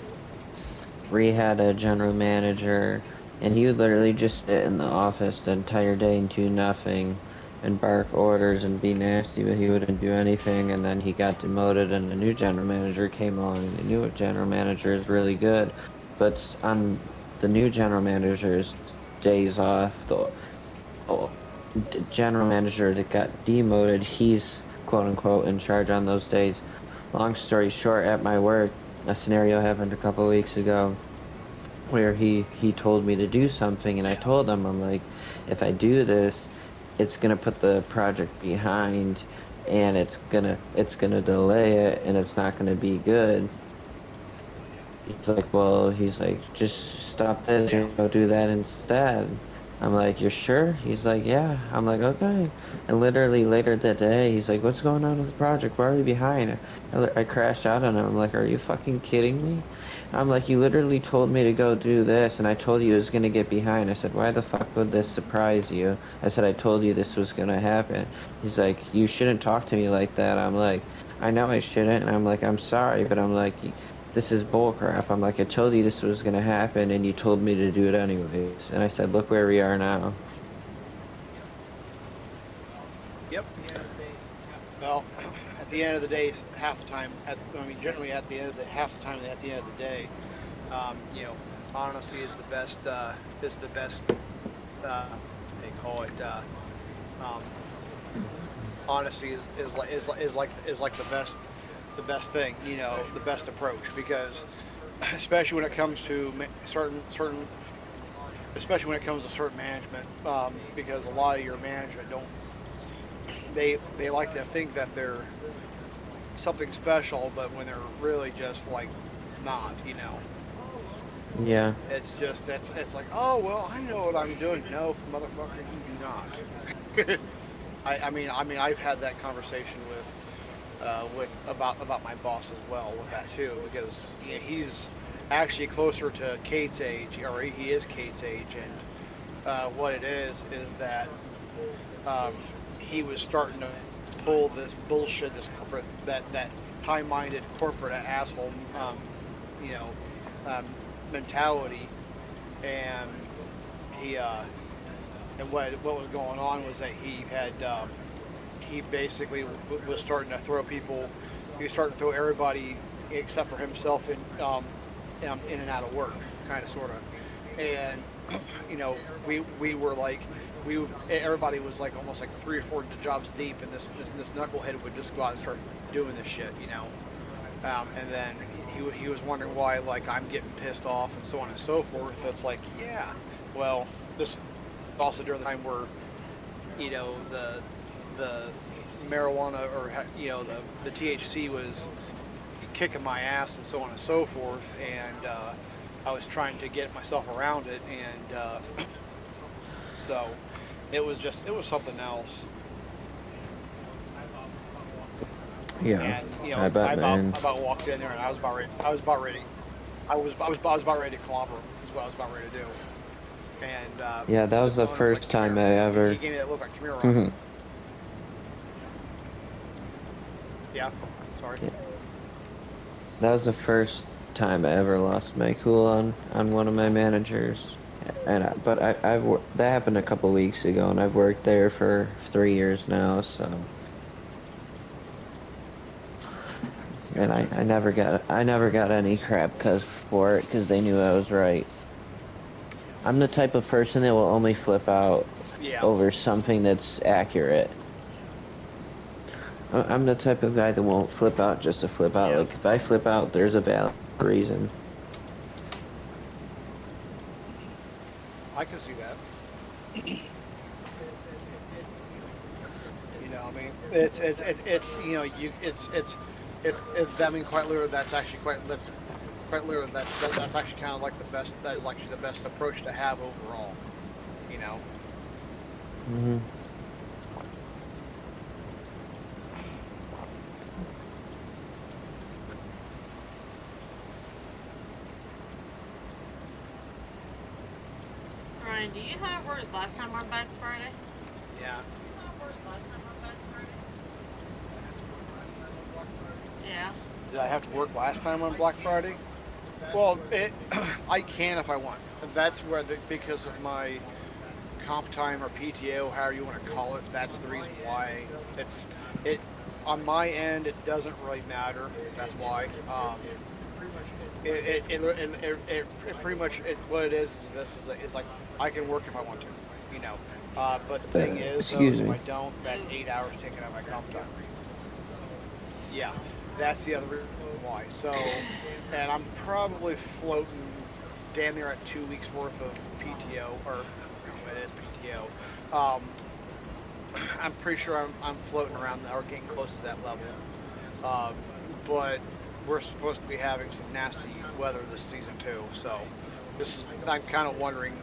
we had a general manager, and he would literally just sit in the office the entire day and do nothing, and bark orders and be nasty, but he wouldn't do anything. And then he got demoted, and a new general manager came along, and the new general manager is really good, but on the new general manager's days off, the general manager that got demoted, he's quote unquote in charge on those days. Long story short, at my work, a scenario happened a couple weeks ago where he told me to do something, and I told him, I'm like, if I do this, it's gonna put the project behind, and it's gonna delay it, and it's not gonna be good. He's like, just stop this and go do that instead. I'm like, you're sure? He's like, yeah. I'm like, okay. And literally later that day, he's like, what's going on with the project? Why are we behind? I crashed out on him. I'm like, are you fucking kidding me? I'm like, you literally told me to go do this, and I told you it was gonna get behind. I said, why the fuck would this surprise you? I said, I told you this was gonna happen. He's like, you shouldn't talk to me like that. I'm like, I know I shouldn't, and I'm like, I'm sorry, but I'm like, this is bullcrap. I'm like, I told you this was gonna happen, and you told me to do it anyways. And I said, look where we are now. Yep. Well, at the end of the day, half the time, generally at the end of the at the end of the day, honesty is the best. They call it. Um, Honesty is like the best thing. The best approach, because especially when it comes to certain especially when it comes to certain management, because a lot of your management don't. They like to think that they're something special, but when they're really just like not, Yeah. it's like, oh well, I know what I'm doing. No, motherfucker, you do not. I mean, I've had that conversation with about my boss as well with that too, because he's actually closer to Kate's age, or he is Kate's age, and what it is that he was starting to pull this bullshit, this corporate, that high-minded corporate asshole, you know, mentality, and he and what was going on was that he had he basically was starting to throw people, he was starting to throw everybody except for himself in and out of work, kind of, sort of, and we were like, everybody was like almost like 3 or 4 jobs deep, and this knucklehead would just go out and start doing this shit, and then he was wondering why, like, I'm getting pissed off and so on and so forth. So it's like, yeah, well, this also during the time where the marijuana, or the THC was kicking my ass and so on and so forth, and I was trying to get myself around it, and so it was something else. Yeah. And I bet, man. I about walked in there, and I was about ready to clobber him. Is what I was about ready to do. And Yeah, that was the first time I ever. He gave me that look, like, come here, Ron. Mhm. Yeah. Sorry. Yeah. That was the first time I ever lost my cool on one of my managers, and that happened a couple weeks ago, and I've worked there for 3 years now, so. And I never got any crap for it, because they knew I was right. I'm the type of person that will only flip out Yeah. over something that's accurate. I'm the type of guy that won't flip out just to flip out. Yeah. Like, if I flip out, there's a valid reason. I can see that. You know, I mean, it's you know, I mean, quite literally, that's quite literally, that's actually kind of like the best, that is actually the best approach to have overall, you know. Hmm. Ryan, do you have work last time on Black Friday? Yeah. Yeah. Did I have to work last time on Black Friday? Well, I can if I want. That's where, because of my comp time or PTO, however you want to call it, that's the reason why it on my end, it doesn't really matter. That's why. It pretty much, what it is it's like, I can work if I want to, you know. But the thing is, though, Excuse if me. I don't, that 8 hours taken out of my comp time. Yeah, that's the other reason why. So, and I'm probably floating damn near at 2 weeks worth of PTO, or it is PTO. I'm pretty sure I'm floating around or getting close to that level. But we're supposed to be having some nasty weather this season too. So I'm kind of wondering.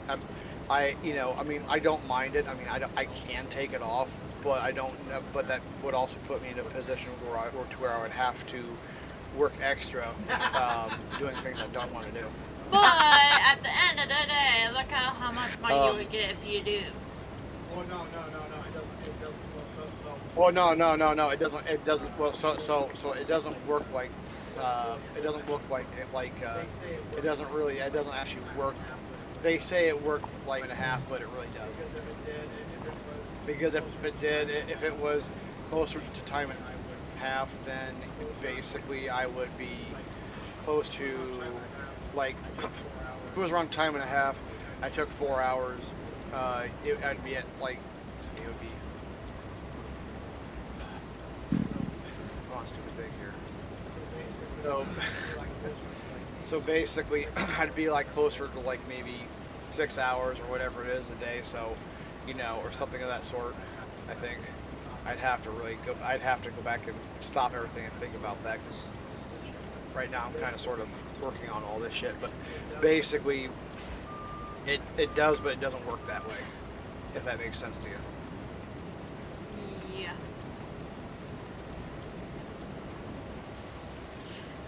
You know, I mean, I don't mind it. I mean, I can take it off, but I don't. But that would also put me in a position where I would have to work extra, doing things I don't want to do. But at the end of the day, look at how much money you would get if you do. Oh no, it doesn't. Well, no, it doesn't. Well, so it doesn't work like. It doesn't look like it doesn't really. It doesn't actually work. They say it worked like and a half, but it really doesn't. Because if it was closer to time and a half, then basically I would be close to, like, if it was around time and a half, I took 4 hours, I'd be at, like, it would be, stupid thing here. So basically, I'd be like closer to like maybe 6 hours or whatever it is a day. So, you know, or something of that sort. I think I'd have to go back and stop everything and think about that, because right now I'm kind of sort of working on all this shit. But basically, it does, but it doesn't work that way. If that makes sense to you. Yeah.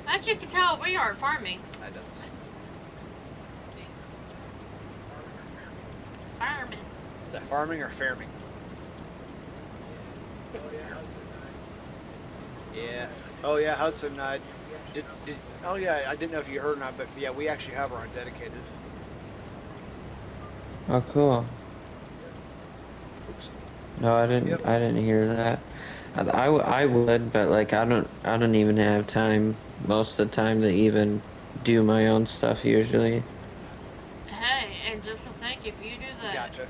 As you can tell, we are farming. That does. Farming. Is that farming or farming? Yeah. Oh yeah, Hudson. Oh yeah, I didn't know if you heard or not, but yeah, we actually have our own dedicated. Oh, cool. Oops. No, I didn't. Yep. I didn't hear that. I would, but like I don't even have time most of the time to even do my own stuff usually. Hey, and just to think, if you do that, Gotcha.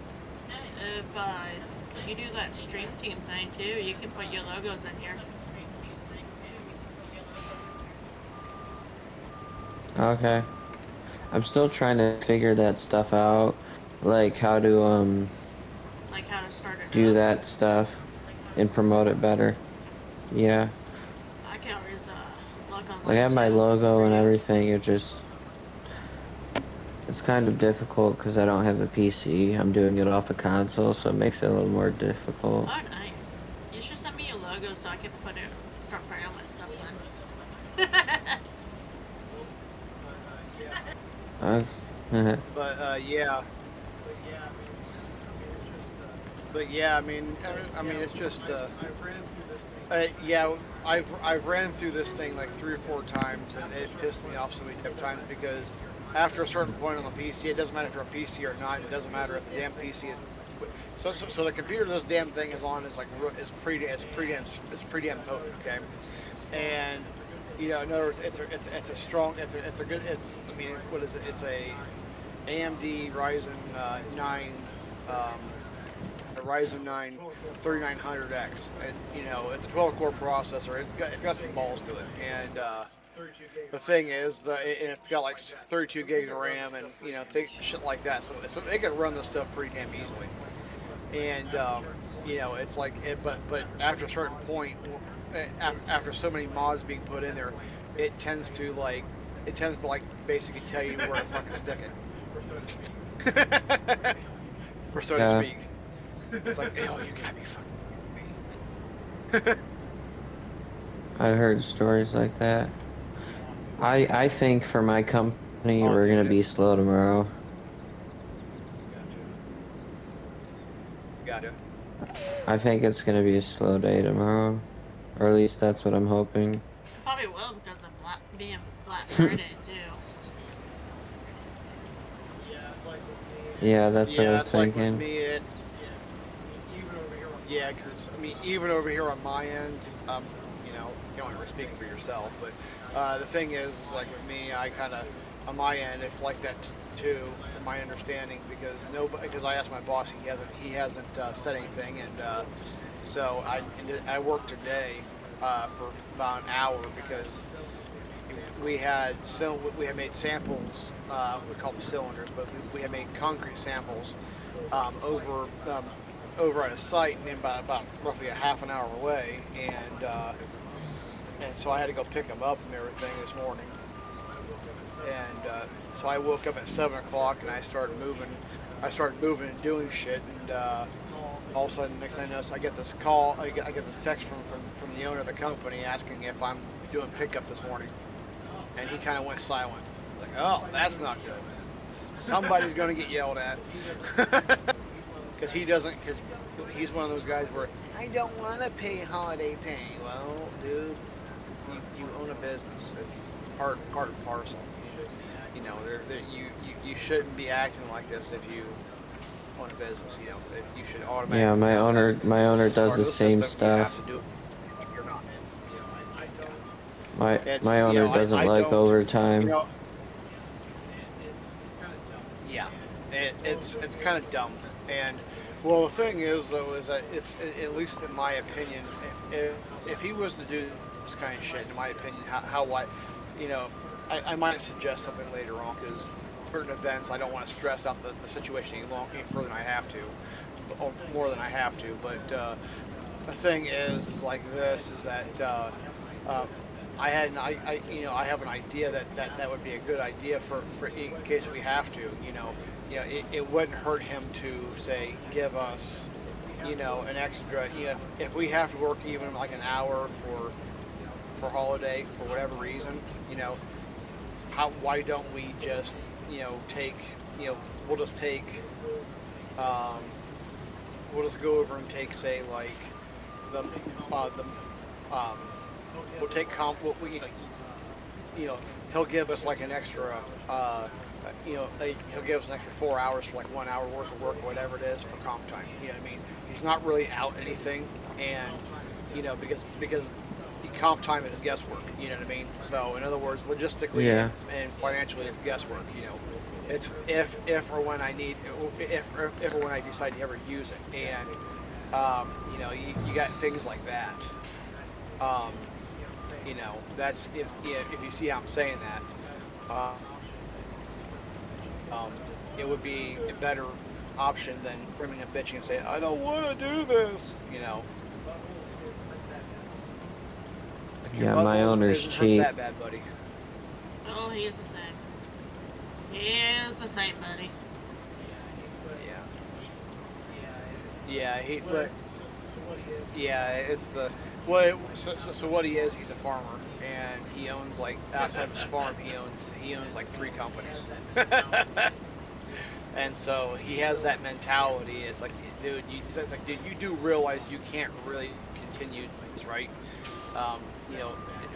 if you do that stream team thing too, you can put your logos in here. Okay. I'm still trying to figure that stuff out, like how to Like how to start it. do up. that stuff and promote it better. Yeah. I can always log on. Like I have my logo and everything. It's kind of difficult because I don't have a PC. I'm doing it off a console, so it makes it a little more difficult. Oh, nice. You should send me your logo so I can start putting all my stuff in. But yeah. But yeah, I mean, it's just. Yeah, I've ran through this thing like 3 or 4 times, and it pissed me off so many times because after a certain point on the PC, it doesn't matter if you're on PC or not. It doesn't matter if the damn PC is. So the computer this damn thing is on is like is pretty damn potent, okay? And you know, in other words, it's a strong, it's a good, I mean, what is it? It's a AMD Ryzen 9 Ryzen 9 3900X, and you know it's a 12-core processor. It's got some balls to it, and the thing is, it's got like 32 gigs of RAM and you know shit like that. So it can run this stuff pretty damn easily. And you know it's like but after a certain point, after so many mods being put in there, it tends to basically tell you where to fucking stick it. Or so to speak. It's like, oh, you gotta be fucking kidding me. I heard stories like that. I think for my company, we're gonna be slow tomorrow. Gotcha. I think it's gonna be a slow day tomorrow, or at least that's what I'm hoping. Probably will because of being Black Friday too. Yeah, that's what I was it's like thinking. with me, because I mean, even over here on my end, you know, you don't want to speak for yourself, but the thing is, like with me, I kind of, on my end, it's like that too, from my understanding, because I asked my boss, he hasn't said anything, and so I worked today for about an hour because we had made samples, we call them cylinders, but we had made concrete samples over at a site and about roughly a half an hour away, and so I had to go pick them up and everything this morning. And so I woke up at 7 o'clock and I started moving and doing shit, and all of a sudden, next thing I notice, I get this call, I get this text from the owner of the company asking if I'm doing pickup this morning, and he kind of went silent. I was like, oh, that's not good. Somebody's gonna get yelled at. Because he's one of those guys where I don't want to pay holiday pay. Well, dude, you own a business. It's part and parcel. You know, you shouldn't be acting like this if you own a business. You know, you should automatically. Yeah, my owner does the same stuff. My owner doesn't like overtime. You know, yeah, it's kind of dumb. And well, the thing is though, is that it's, at least in my opinion, if he was to do this kind of shit, in my opinion, I might suggest something later on, because certain events I don't want to stress out the situation any further than I have to, or more than I have to. But the thing is like this, is that I have an idea that would be a good idea for in case we have to, it wouldn't hurt him to say give us, an extra, if we have to work even like an hour for holiday for whatever reason, why don't we just, take, we'll just take, we'll just go over and take, say, like we'll take he'll give us like an extra, he'll give us an extra 4 hours for like 1 hour worth of work or whatever it is for comp time. You know what I mean? He's not really out anything, and because comp time is guesswork. You know what I mean? So in other words, logistically and financially, it's guesswork. It's if or when I need, if or when I decide to ever use it, and you got things like that. That's if you see how I'm saying that. It would be a better option than bringing a bitching and saying, I don't want to do this, Yeah, my owner's cheap. That bad, buddy. Oh, he is the same. He is the same, buddy. It's the so what he is, he's a farmer, and he owns, like, outside of his farm, he owns like 3 companies. And so he has that mentality. It's like, dude, you do realize you can't really continue this, right?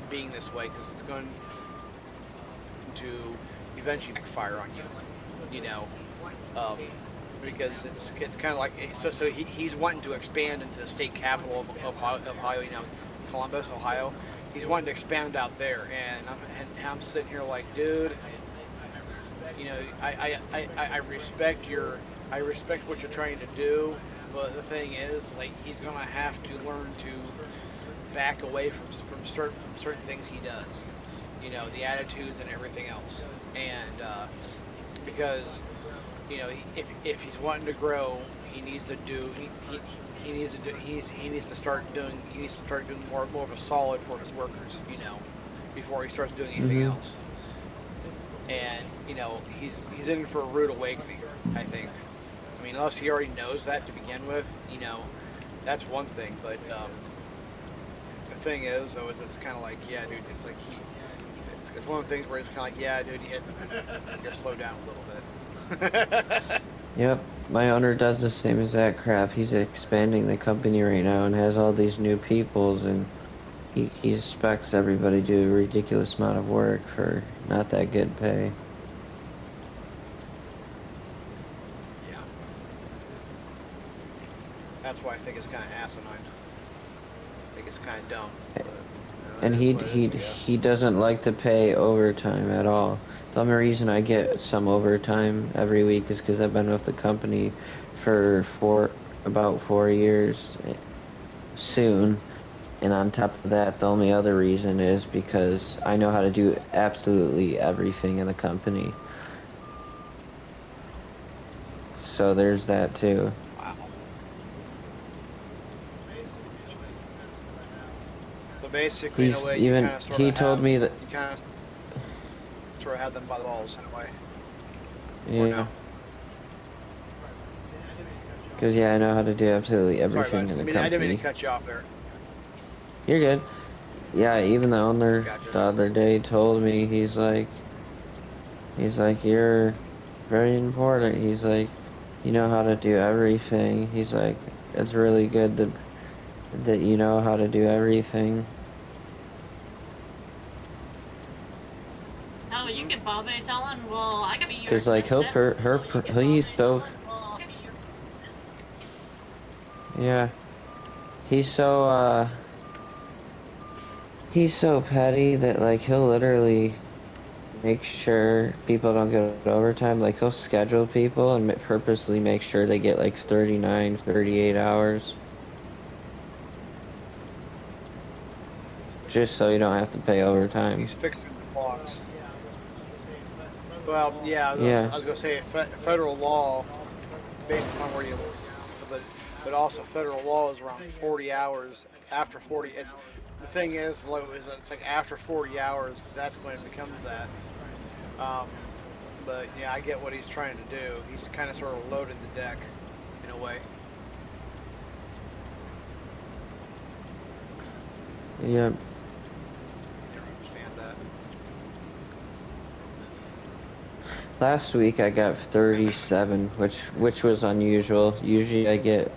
Being this way, because it's going to eventually backfire on you. Because it's kind of like, so he's wanting to expand into the state capital of Ohio, Columbus, Ohio. He's wanting to expand out there, and I'm sitting here like, dude, I respect what you're trying to do, But the thing is, like, he's gonna have to learn to back away from certain things he does. You know, the attitudes and everything else. And because if he's wanting to grow, he needs to do he needs to do he needs to start doing more of a solid for his workers. You know, before he starts doing anything Mhm. else. And he's in for a rude awakening, I think. I mean, unless he already knows that to begin with, that's one thing. But the thing is, though, is it's kind of like, yeah, dude, it's like it's one of the things where it's kind of like, yeah, dude, you gotta slow down a little bit. Yep, my owner does the same exact crap. He's expanding the company right now and has all these new peoples, and he expects everybody to do a ridiculous amount of work for not that good pay. Yeah. That's why I think it's kind of asinine. I think it's kind of dumb. But, And it is what it is, I guess. he doesn't like to pay overtime at all. The only reason I get some overtime every week is because I've been with the company for about 4 years soon. And on top of that, the only other reason is because I know how to do absolutely everything in the company. So there's that too. Wow. So basically, in a way, you kind of sort He of told me that, you kind of sort of had them by the balls in a way. Or yeah. no? Because, yeah, I know how to do absolutely Sorry, everything bud. in the I didn't mean company. to cut you off there. You're good. Yeah, even the owner Gotcha. the other day told me, he's like, you're very important. He's like, you know how to do everything. He's like, it's really good that you know how to do everything. Oh, you can Bobby tell him, well, I can be your Because, like, assistant. he's so, yeah. He's so petty that, like, he'll literally make sure people don't get overtime. Like, he'll schedule people and purposely make sure they get, like, 39, 38 hours. Just so you don't have to pay overtime. He's fixing the clocks. Well, yeah, Yeah. I was gonna say federal law, based upon where you live, but also federal law is around 40 hours. After 40, the thing is it's like after 40 hours, that's when it becomes that. But yeah, I get what he's trying to do. He's kind of sort of loaded the deck, in a way. Yep. I don't understand that. Last week I got 37, which was unusual. Usually I get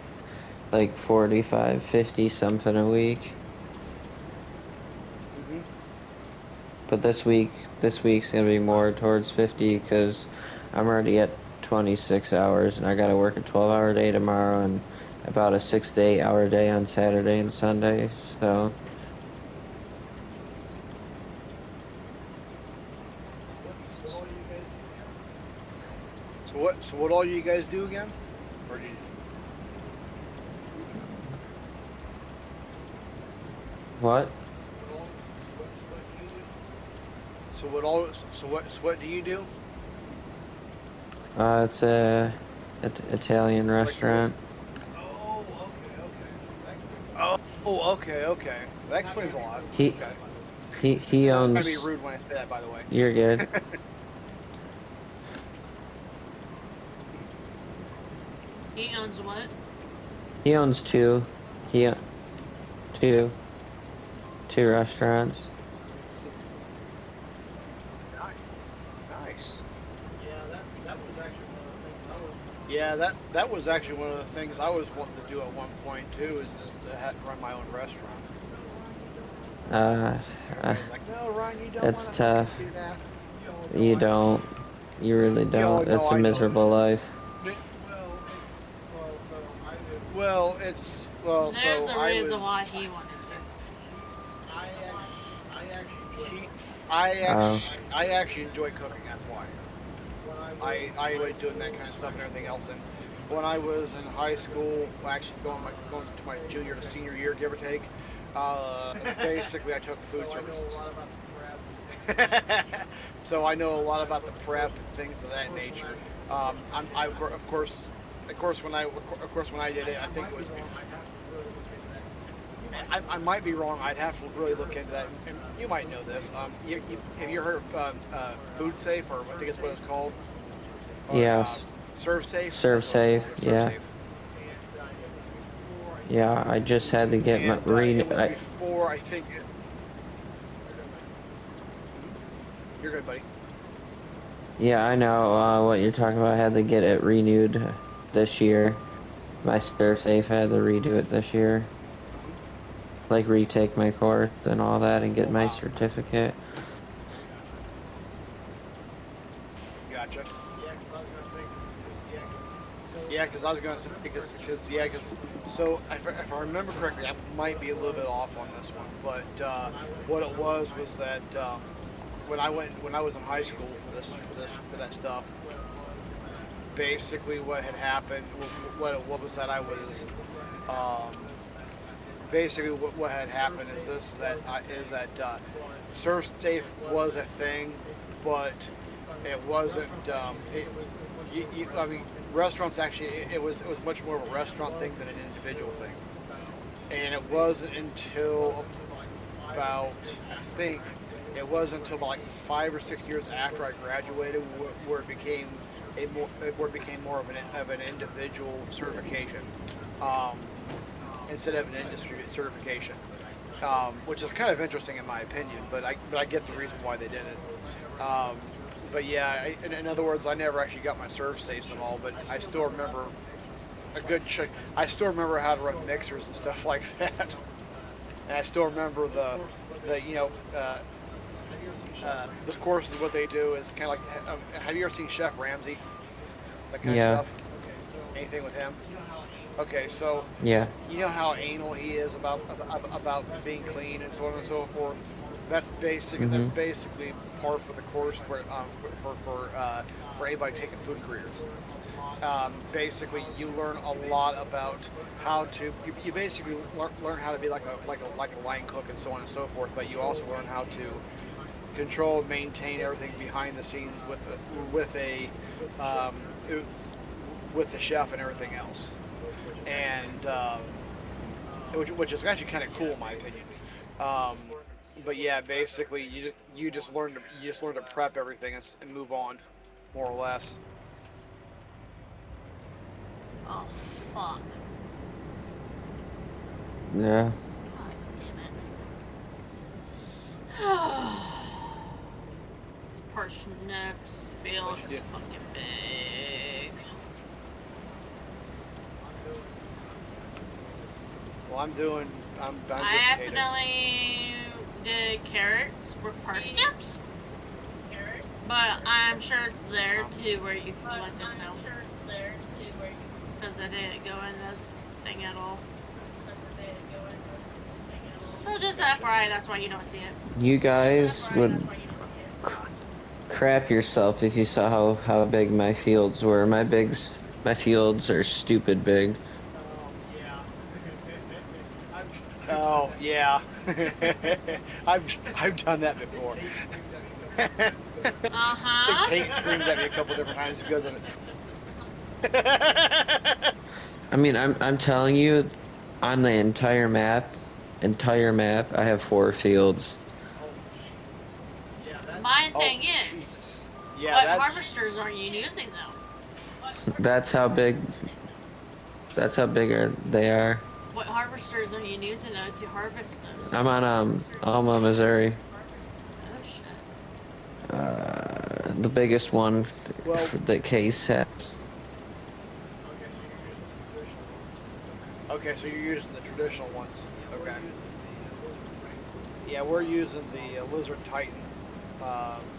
like 45, 50 something a week. Mhm. But this week's gonna be more towards 50 because I'm already at 26 hours and I gotta work a 12-hour day tomorrow and about a 6 to 8 hour day on Saturday and Sunday. So So what all you guys do again? Or do you, what? so what do you do? It's a Italian restaurant. Oh, okay. That explains a lot. He Okay. he I'm owns. gonna be rude when I say that, by the way. You're good. He owns what? He owns two. Two restaurants. Nice. Yeah, that was actually one of the things I was. Yeah, that was actually one of the things I was wanting to do at one point too, is just to run my own restaurant. Everybody's like, no, Ryan, you don't It's want tough. to do that. You don't. You really don't. no, It's I a know. miserable life. Well, it's well, There's so a I reason was, why he wanted to. I actually enjoy cooking. That's why. I enjoy doing that kind of stuff and everything else. And when I was in high school, actually going to my junior to senior year, give or take. Basically, I took food services. So I know a lot about the prep and things of that nature. Of course, when I did it, I think it was. I might be wrong. I'd have to really look into that. And you might know this. Have you heard of Food Safe, or I think it's what it's called? Or, Yes. Serve Safe. Serve Safe, Serve yeah. Safe. Yeah, I just had to get my And, it was before, I think. You're good, buddy. Yeah, I know what you're talking about. I had to get it renewed this year. My Serve Safe had to redo it this year. Like retake my course and all that and get my certificate. Gotcha. Yeah, because I was going to say, because so if I remember correctly, I might be a little bit off on this one, but what it was that when I was in high school for that stuff, basically what had happened, what was that I was, basically what had happened is that Serve Safe was a thing, but it wasn't. I mean, restaurants actually it was much more of a restaurant thing than an individual thing, and it wasn't until about about like 5 or 6 years after I graduated where it became more of an individual certification. Instead of an industry certification, which is kind of interesting in my opinion. But I get the reason why they did it. But yeah, in other words, I never actually got my serve safes and all, but I still remember I still remember how to run mixers and stuff like that. And I still remember the this course is what they do is kind of like. Have you ever seen Chef Ramsay? That kind of stuff. Anything with him? Okay, so Yeah. you know how anal he is about being clean and so on and so forth. That's basically part for the course for anybody taking food careers. Basically, you learn a lot about how to. You basically learn how to be like a line cook and so on and so forth. But you also learn how to control and maintain everything behind the scenes with the chef and everything else. And which is actually kind of cool in my opinion. But yeah, basically you just learn to prep everything and move on, more or less. Oh, fuck. Yeah. God damn it. This parsnips field is fucking big. Well, I'm I getting accidentally did carrots with parsnips, but I'm sure it's there too where you can collect it now. Because I didn't go in this thing at all. So just FYI, that's why you don't see it. You guys would crap yourself if you saw how big my fields were. My fields are stupid big. Oh yeah, I've done that before. Uh-huh. Kate screamed at me a couple different times because of it. I mean, I'm telling you, on the entire map, I have 4 fields. My thing is, Yeah, what that's harvesters are you using though? That's how big they are. What harvesters are you using though to harvest those? I'm on Alma, Missouri. Oh shit. The biggest one Well- that Case has. okay. So you're using the traditional ones. Okay. Yeah, we're using the Lizard Titan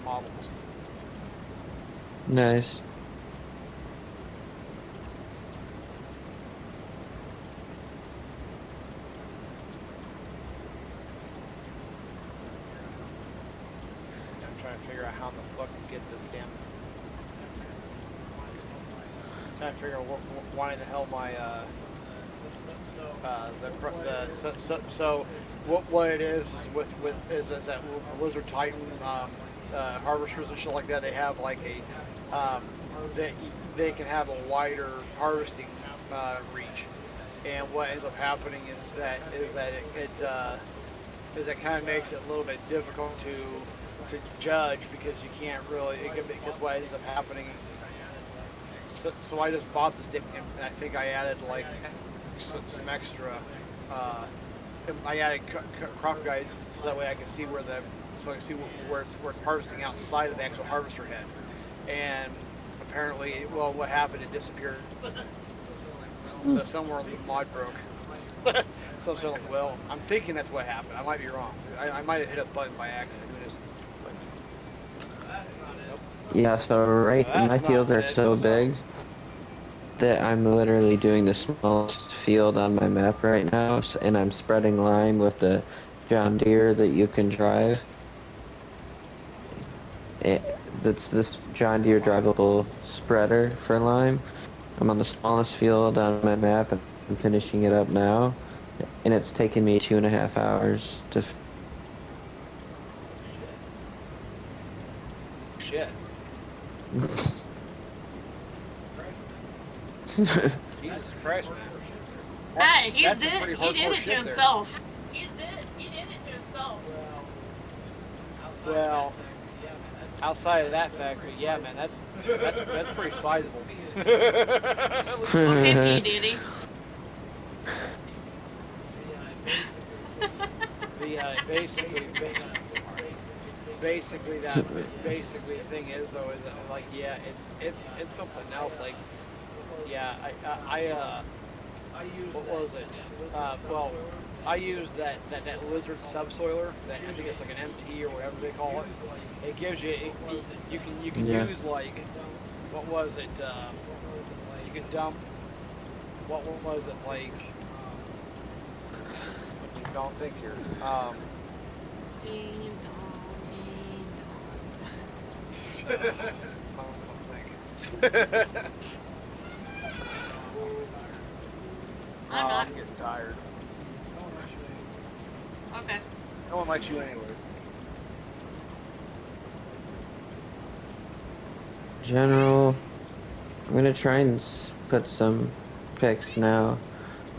models. Nice. I'm trying to figure out how the fuck to get this damn. trying to figure out why the hell my so what it is with is that Lizard Titan harvesters and shit like that, they have like a they can have a wider harvesting reach, and what ends up happening is that it kind of makes it a little bit difficult to judge, because you can't really, because what ends up happening. So I just bought this dip, and I think I added like some extra. I added crop guides so that way I can see where it's harvesting outside of the actual harvester head. And apparently, well, what happened? It disappeared. So somewhere the mod broke. So I'm like, well, I'm thinking that's what happened. I might be wrong. I might have hit a button by accident. Who knows? Yeah, so right, Well, my that's fields not are it. so big that I'm literally doing the smallest field on my map right now, and I'm spreading lime with the John Deere that you can drive. That's this John Deere drivable spreader for lime. I'm on the smallest field on my map, and I'm finishing it up now, and it's taken me 2.5 hours to. Shit. Jesus Christ, man. Hey, he That's some did pretty it hardcore to shit there. himself. He did it to himself. Well, outside of that fact, but yeah, man, that's pretty sizable. Okay, P. Diddy. Basically the thing is though is that, like, yeah, it's something else. Like, yeah, what was it? Well, I used that lizard subsoiler. That, I think it's like an MT or whatever they call it. It gives you you can Yeah. use, like, what was it? You can dump. What was it like? When you don't think you're Ding dong, ding I'm not. I'm getting tired. Okay. No one likes you anyway. General, I'm gonna try and put some pics now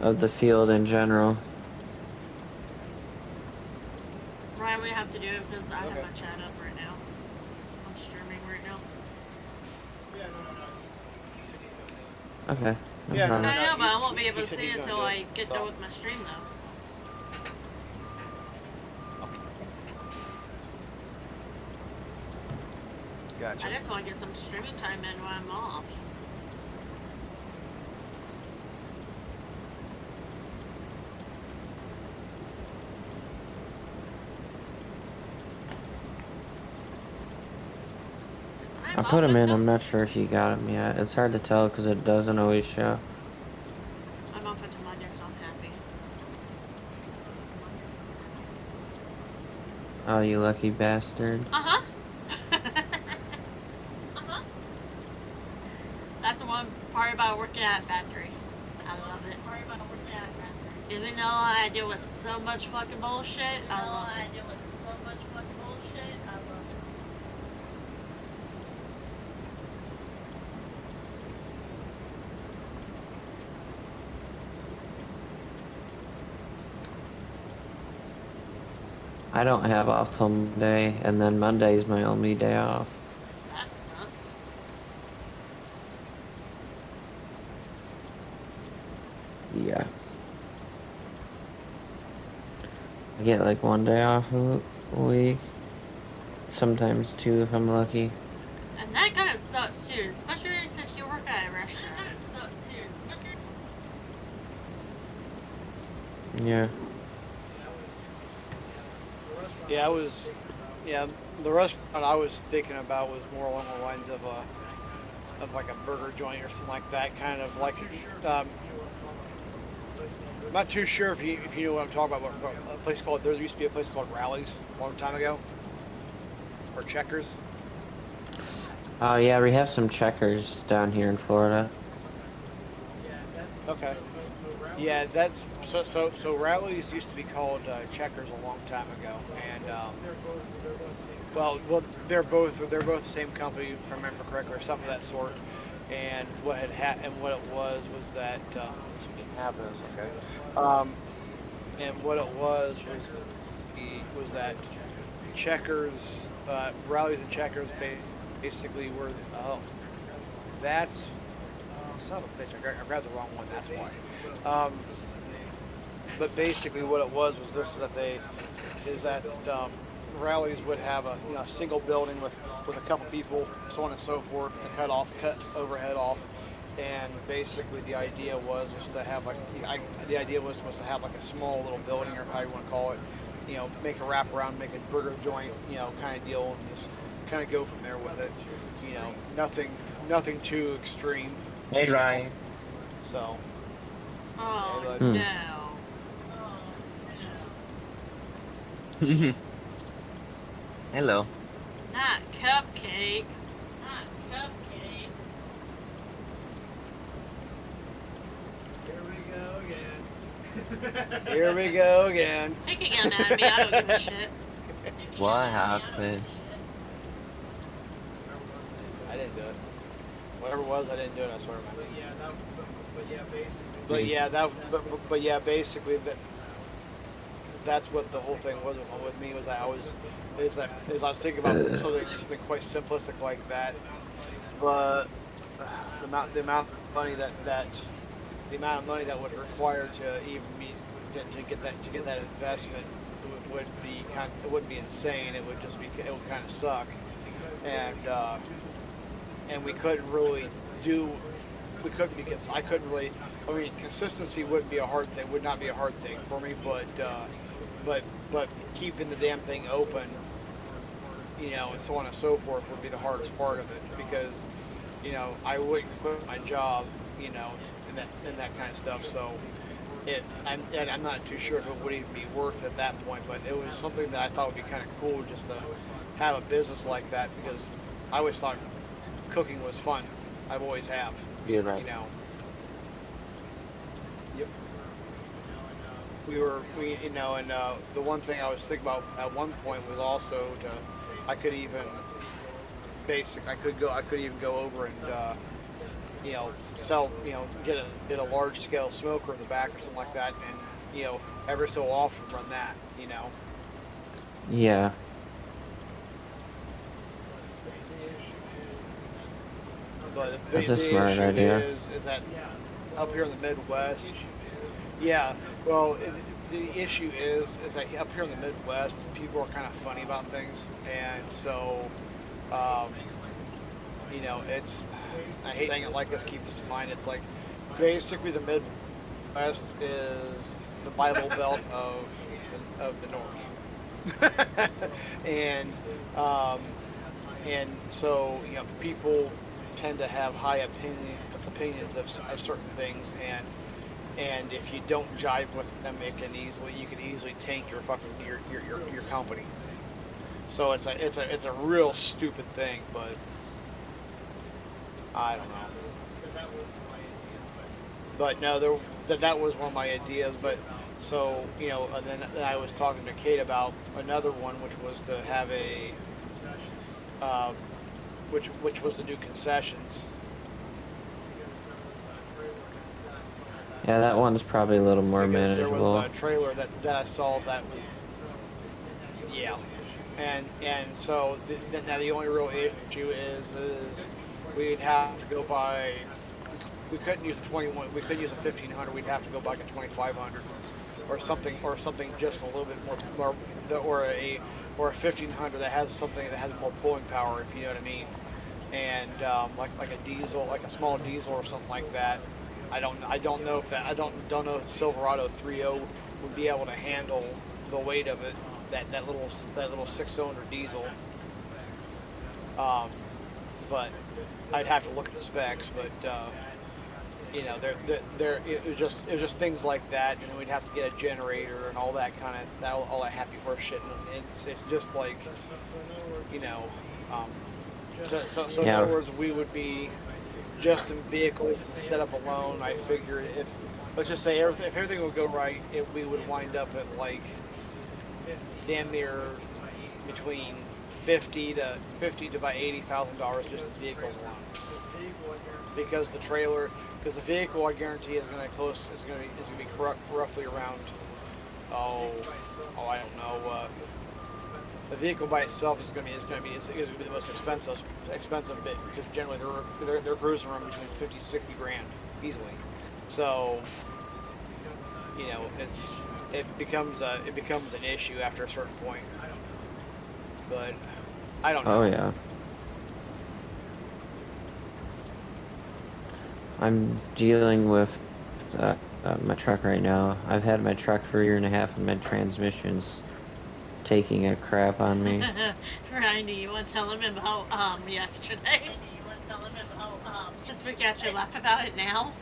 of the field in general. Ryan, we have to do it because I have my chat up right now. I'm streaming right now. Okay. no Yeah, problem. I know, but I won't be he able to said see he's it gonna till do it. I get done with my stream, though. Gotcha. I just want to get some streaming time in while I'm off. I put him in. I'm not sure if you got him yet. It's hard to tell because it doesn't always show. I'm off until Monday, so I'm happy. Oh, you lucky bastard. Uh-huh. Uh-huh. That's the one part about working at a factory. I love it. Even though I deal with so much fucking bullshit, I love it. I don't have off till Monday, and then Monday is my only day off. That sucks. Yeah. I get like 1 day off a week. Sometimes 2 if I'm lucky. And that kind of sucks too, especially since you work at a restaurant. Yeah. Yeah, the restaurant I was thinking about was more along the lines of like a burger joint or something like that, kind of like, I'm not too sure if you know what I'm talking about, but a place called, there used to be a place called Rallies a long time ago, or Checkers. Oh yeah, we have some Checkers down here in Florida. Okay. Yeah, that's so. Rallies used to be called checkers a long time ago, and well, they're both the same company, if I remember correctly, or something of that sort. And what it was that this didn't have this, okay. And what it was that checkers, rallies and checkers basically were. Oh, that's son of a bitch. I grabbed the wrong one. That's why. But basically, what it was this: is that rallies would have a single building with a couple people, so on and so forth, to cut overhead off, and basically the idea was to have the idea was to have like a small little building, or how you want to call it, make a wraparound, make a burger joint, kind of deal, and just kind of go from there with it. Nothing too extreme. Hey, Ryan. So. Oh Hmm. no. Hello. Not cupcake. Not cupcake. Here we go again. Here we go again. They can get mad at me. I don't give a shit. What happened? I didn't do it. Whatever it was, I didn't do it. I swear. But yeah, But yeah, basically that's what the whole thing was with me. Was I was thinking about something quite simplistic like that, but the amount of money that would require to even get that investment it wouldn't be insane. It would kind of suck, and we couldn't really I couldn't really. I mean, consistency would not be a hard thing for me, but keeping the damn thing open, and so on and so forth would be the hardest part of it, because, I wouldn't quit my job, and that kind of stuff. So I'm not too sure if it would even be worth it at that point, but it was something that I thought would be kind of cool just to have a business like that, because I always thought cooking was fun. I've always have. You're right. Yep. And the one thing I was thinking about at one point was also I could even go over and sell, get a large scale smoker in the back or something like that, and every so often run that, Yeah. But That's a smart issue idea. is that up here in the Midwest, yeah. Well, the issue is that up here in the Midwest, people are kind of funny about things, and so, it's. I hate saying it like this. Keep this in mind. It's like basically the Midwest is the Bible Belt of the North, and so people tend to have high opinions of certain things, and if you don't jive with them, you can easily tank your company. So it's a real stupid thing, but I don't know. But no, that was one of my ideas. But so and then I was talking to Kate about another one, which was to have a which was to do concessions. Yeah, that one's probably a little more Because there manageable. was a trailer that I saw that was, yeah, and so now the only real issue is we'd have to go by. We couldn't use a 21. We couldn't use a 1500. We'd have to go by a 2500 or something just a little bit more or a 1500 that has more pulling power, if you know what I mean. And like a diesel, like a small diesel or something like that. I don't know if the Silverado 3.0 would be able to handle the weight of it, that little 6-cylinder diesel. But I'd have to look at the specs. But it was just things like that, and we'd have to get a generator and all that all that happy horse shit. And it's just like, So in Yeah. other words, we would be just in vehicle setup alone, I figured if, let's just say, if everything would go right, we would wind up at like damn near between $50 to about $80,000 just in vehicles alone. Because the vehicle, I guarantee, is going to be roughly around, I don't know. The vehicle by itself is going to be the most expensive bit, because generally they're cruising around between 50, 60 grand easily. So, you know, it becomes an issue after a certain point. But I don't know. Oh yeah. I'm dealing with my truck right now. I've had my truck for a year and a half, and my transmission's taking a crap on me. Randy, you want to tell him about yesterday? Since we got you laugh about it now.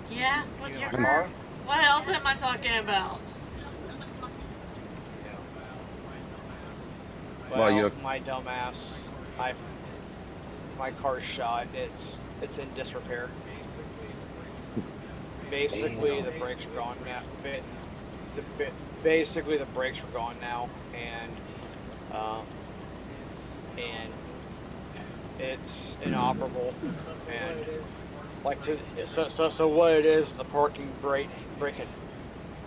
Yeah, with your car. What else am I talking about? Well, my dumbass, my car's shot. It's in disrepair. Basically, the brakes are gone now. Basically, the brakes are gone now, and it's inoperable. And like so what it is, the parking brake had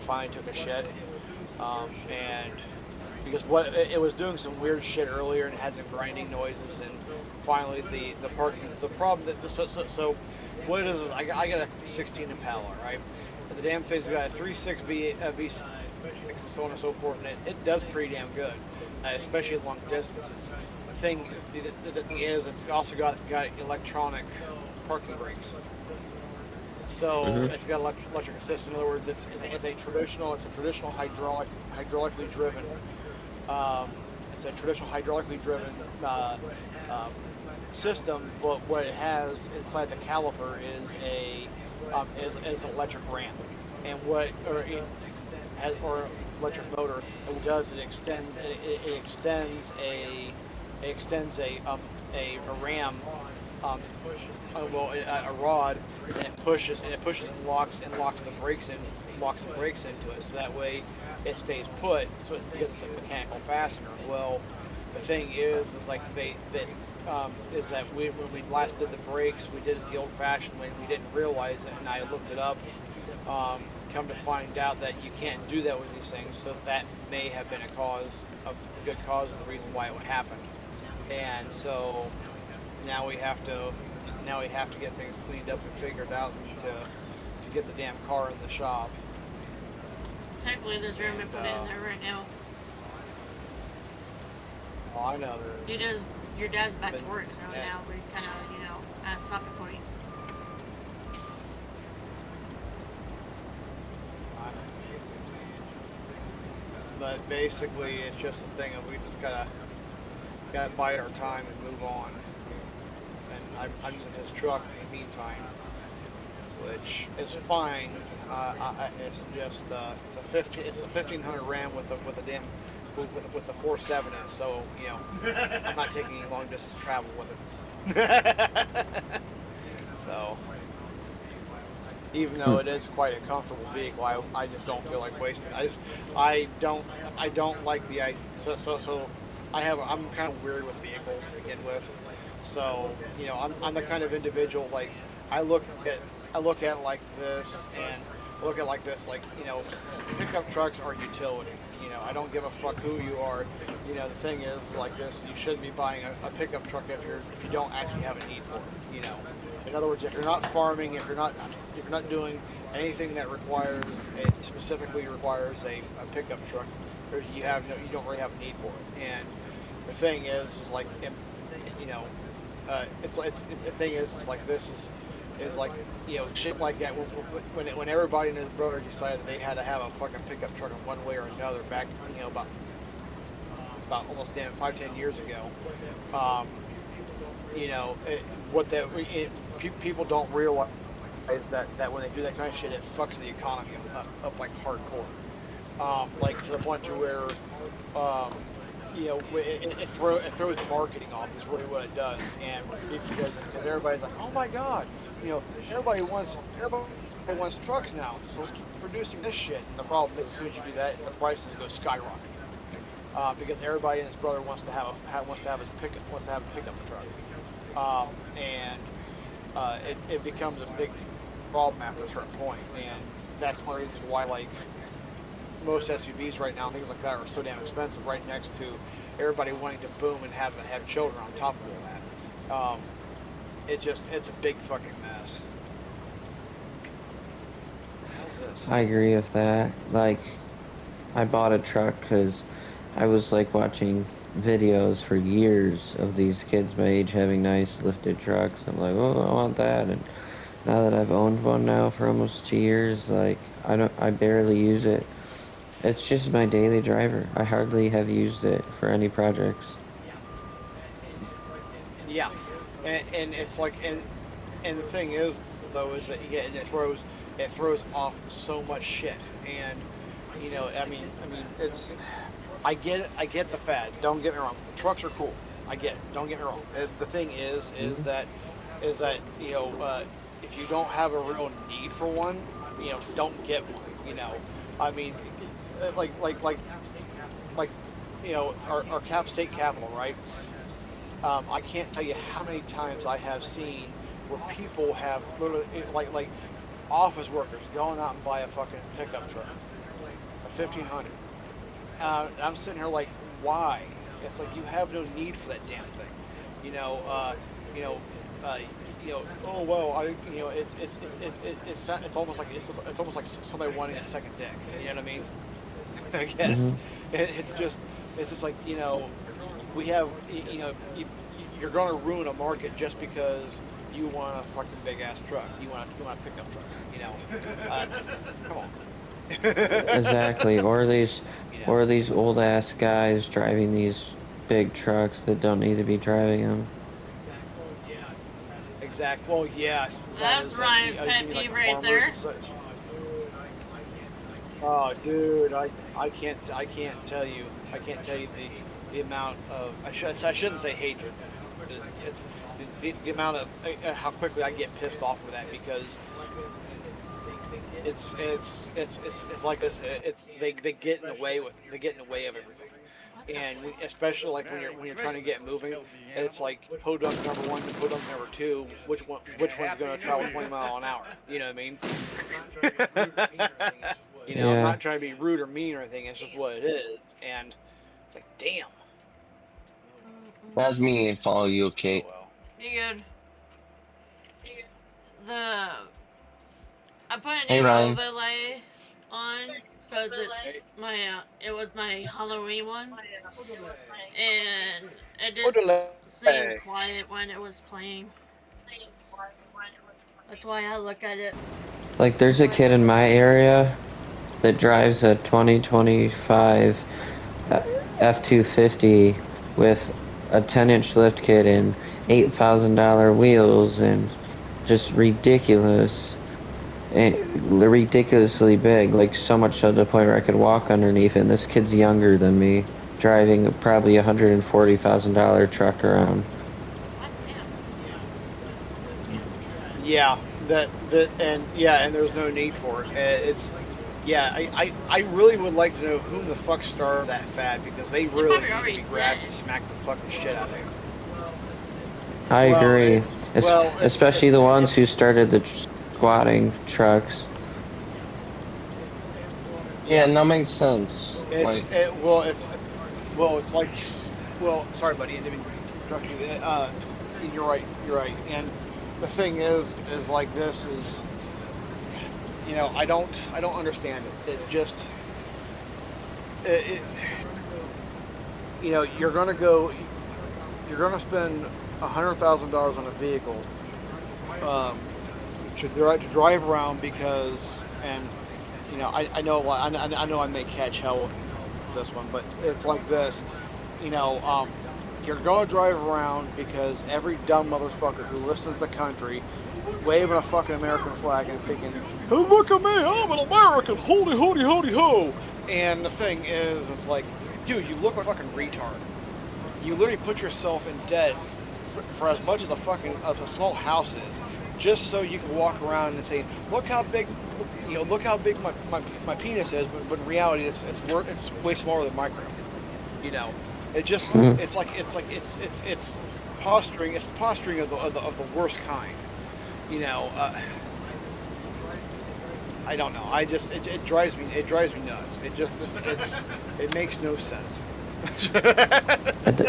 finally took a shit, and because it was doing some weird shit earlier and had some grinding noises, and finally the problem that so what it is I got a 16 Impala, right? And the damn thing's got a 3.6 V6 and so on and so forth, and it does pretty damn good, especially long distances. The thing is, it's also got electronic parking brakes. So it's got electric assist. In other words, it's a traditional hydraulically driven. It's a traditional hydraulically driven system, but what it has inside the caliper is an electric ramp, and or electric motor. And what it does, it extends a ram, a rod, and it pushes and locks the brakes into it, so that way it stays put, so it gets a mechanical fastener. Well, the thing is like is that when we last did the brakes, we did it the old-fashioned way. We didn't realize it, and I looked it up. Come to find out that you can't do that with these things, so that may have been a good cause of the reason why it happened. And so now we have to get things cleaned up and figured out to get the damn car in the shop. Thankfully, there's room to put it in there right now. Oh, I know there is. Your dad's back to work, so now we kind of, at a stopping point. But basically, it's just a thing of we just gotta bide our time and move on. And I'm using his truck in the meantime, which is fine. It's just it's a 1500 Ram with the damn with the 4.7 in, so I'm not taking any long distance travel with it. So even though it is quite a comfortable vehicle, I just don't feel like wasting it. I don't like the idea. So I'm kind of weird with vehicles to begin with. So I'm the kind of individual, like I look at it like this, and I look at it like this, like pickup trucks are utility. I don't give a fuck who you are. The thing is like this: you shouldn't be buying a pickup truck if you don't actually have a need for it. In other words, if you're not farming, if you're not doing anything that specifically requires a pickup truck, you don't really have a need for it. And the thing is like the thing is like this is like shit like that when everybody and his brother decided they had to have a fucking pickup truck in one way or another back about almost 5-10 years ago. People don't realize that when they do that kind of shit, it fucks the economy up like hardcore. Like to the point to where you know, it throws marketing off is really what it does, and because everybody's like, oh my god, you know, everybody wants trucks now, so let's keep producing this shit. And the problem is, as soon as you do that, the prices go skyrocket. Because everybody and his brother wants to have a pickup truck, it becomes a big problem after a certain point, and that's one reason why like most SUVs right now, things like that, are so damn expensive. Right next to everybody wanting to boom and have children on top of all that, it's a big fucking mess. How's this? I agree with that. Like, I bought a truck because I was like watching videos for years of these kids my age having nice lifted trucks. I'm like, oh, I want that. And now that I've owned one now for almost 2 years, like I barely use it. It's just my daily driver. I hardly have used it for any projects. Yeah, and it's like and the thing is though is that it throws off so much shit, and you know I mean it's I get the fad. Don't get me wrong. Trucks are cool. I get it. Don't get me wrong. The thing is that you know if you don't have a real need for one, you know, don't get one. You know, I mean, like you know our state capital, right? I can't tell you how many times I have seen where people have literally like office workers going out and buy a fucking pickup truck, a 1500. I'm sitting here like, why? It's like you have no need for that damn thing, you know. Oh well, it's almost like somebody wanting a second dick. You know what I mean? I guess it's just like, you know, we have, you know, you're going to ruin a market just because you want a fucking big ass truck. You want a pickup truck. You know, come on. Exactly. Or these old ass guys driving these big trucks that don't need to be driving them. Exactly. Well, yes. That's Ryan's pet peeve right there. Oh, dude, I can't tell you the amount of I shouldn't say hatred. It's the amount of how quickly I get pissed off with that, because it's like this. They get in the way of everything. And especially like when you're trying to get moving, it's like podunk number 1 to podunk number 2. Which one's going to travel 20 miles an hour? You know what I mean? You know, I'm not trying to be rude or mean or anything. It's just what it is, and it's like, damn. That's me. Follow you, Kate. Well, You good? I put an Hey, Ryan. overlay on because it was my Halloween one, and it didn't seem quiet when it was playing. That's why I look at it. Like, there's a kid in my area that drives a 2025 F-250 with a 10-inch lift kit and $8,000 wheels, and just ridiculously big, like so much so to the point where I could walk underneath it. And this kid's younger than me, driving a probably $140,000 truck around. yeah, and there's no need for it. I really would like to know whom the fuck started that fad, because they really need to be grabbed and smack the fucking shit out of it. I agree. Especially the ones who started the squatting trucks. Yeah, that makes sense. Sorry, buddy, I didn't mean to interrupt you. You're right. And the thing is like this is, you know, I don't understand it. It's just, you know, you're gonna spend $100,000 on a vehicle to drive around, because, and you know, I know I may catch hell with this one, but it's like this, you know, you're gonna drive around because every dumb motherfucker who listens to country waving a fucking American flag and thinking, hey, look at me, I'm an American, holy ho. And the thing is, it's like, dude, you look like a fucking retard. You literally put yourself in debt for as much as a small house is, just so you can walk around and say, look how big, look how big my penis is. But in reality, it's way smaller than micro. You know, it just it's posturing. It's posturing of the worst kind. You know, I don't know. It drives me nuts. It makes no sense.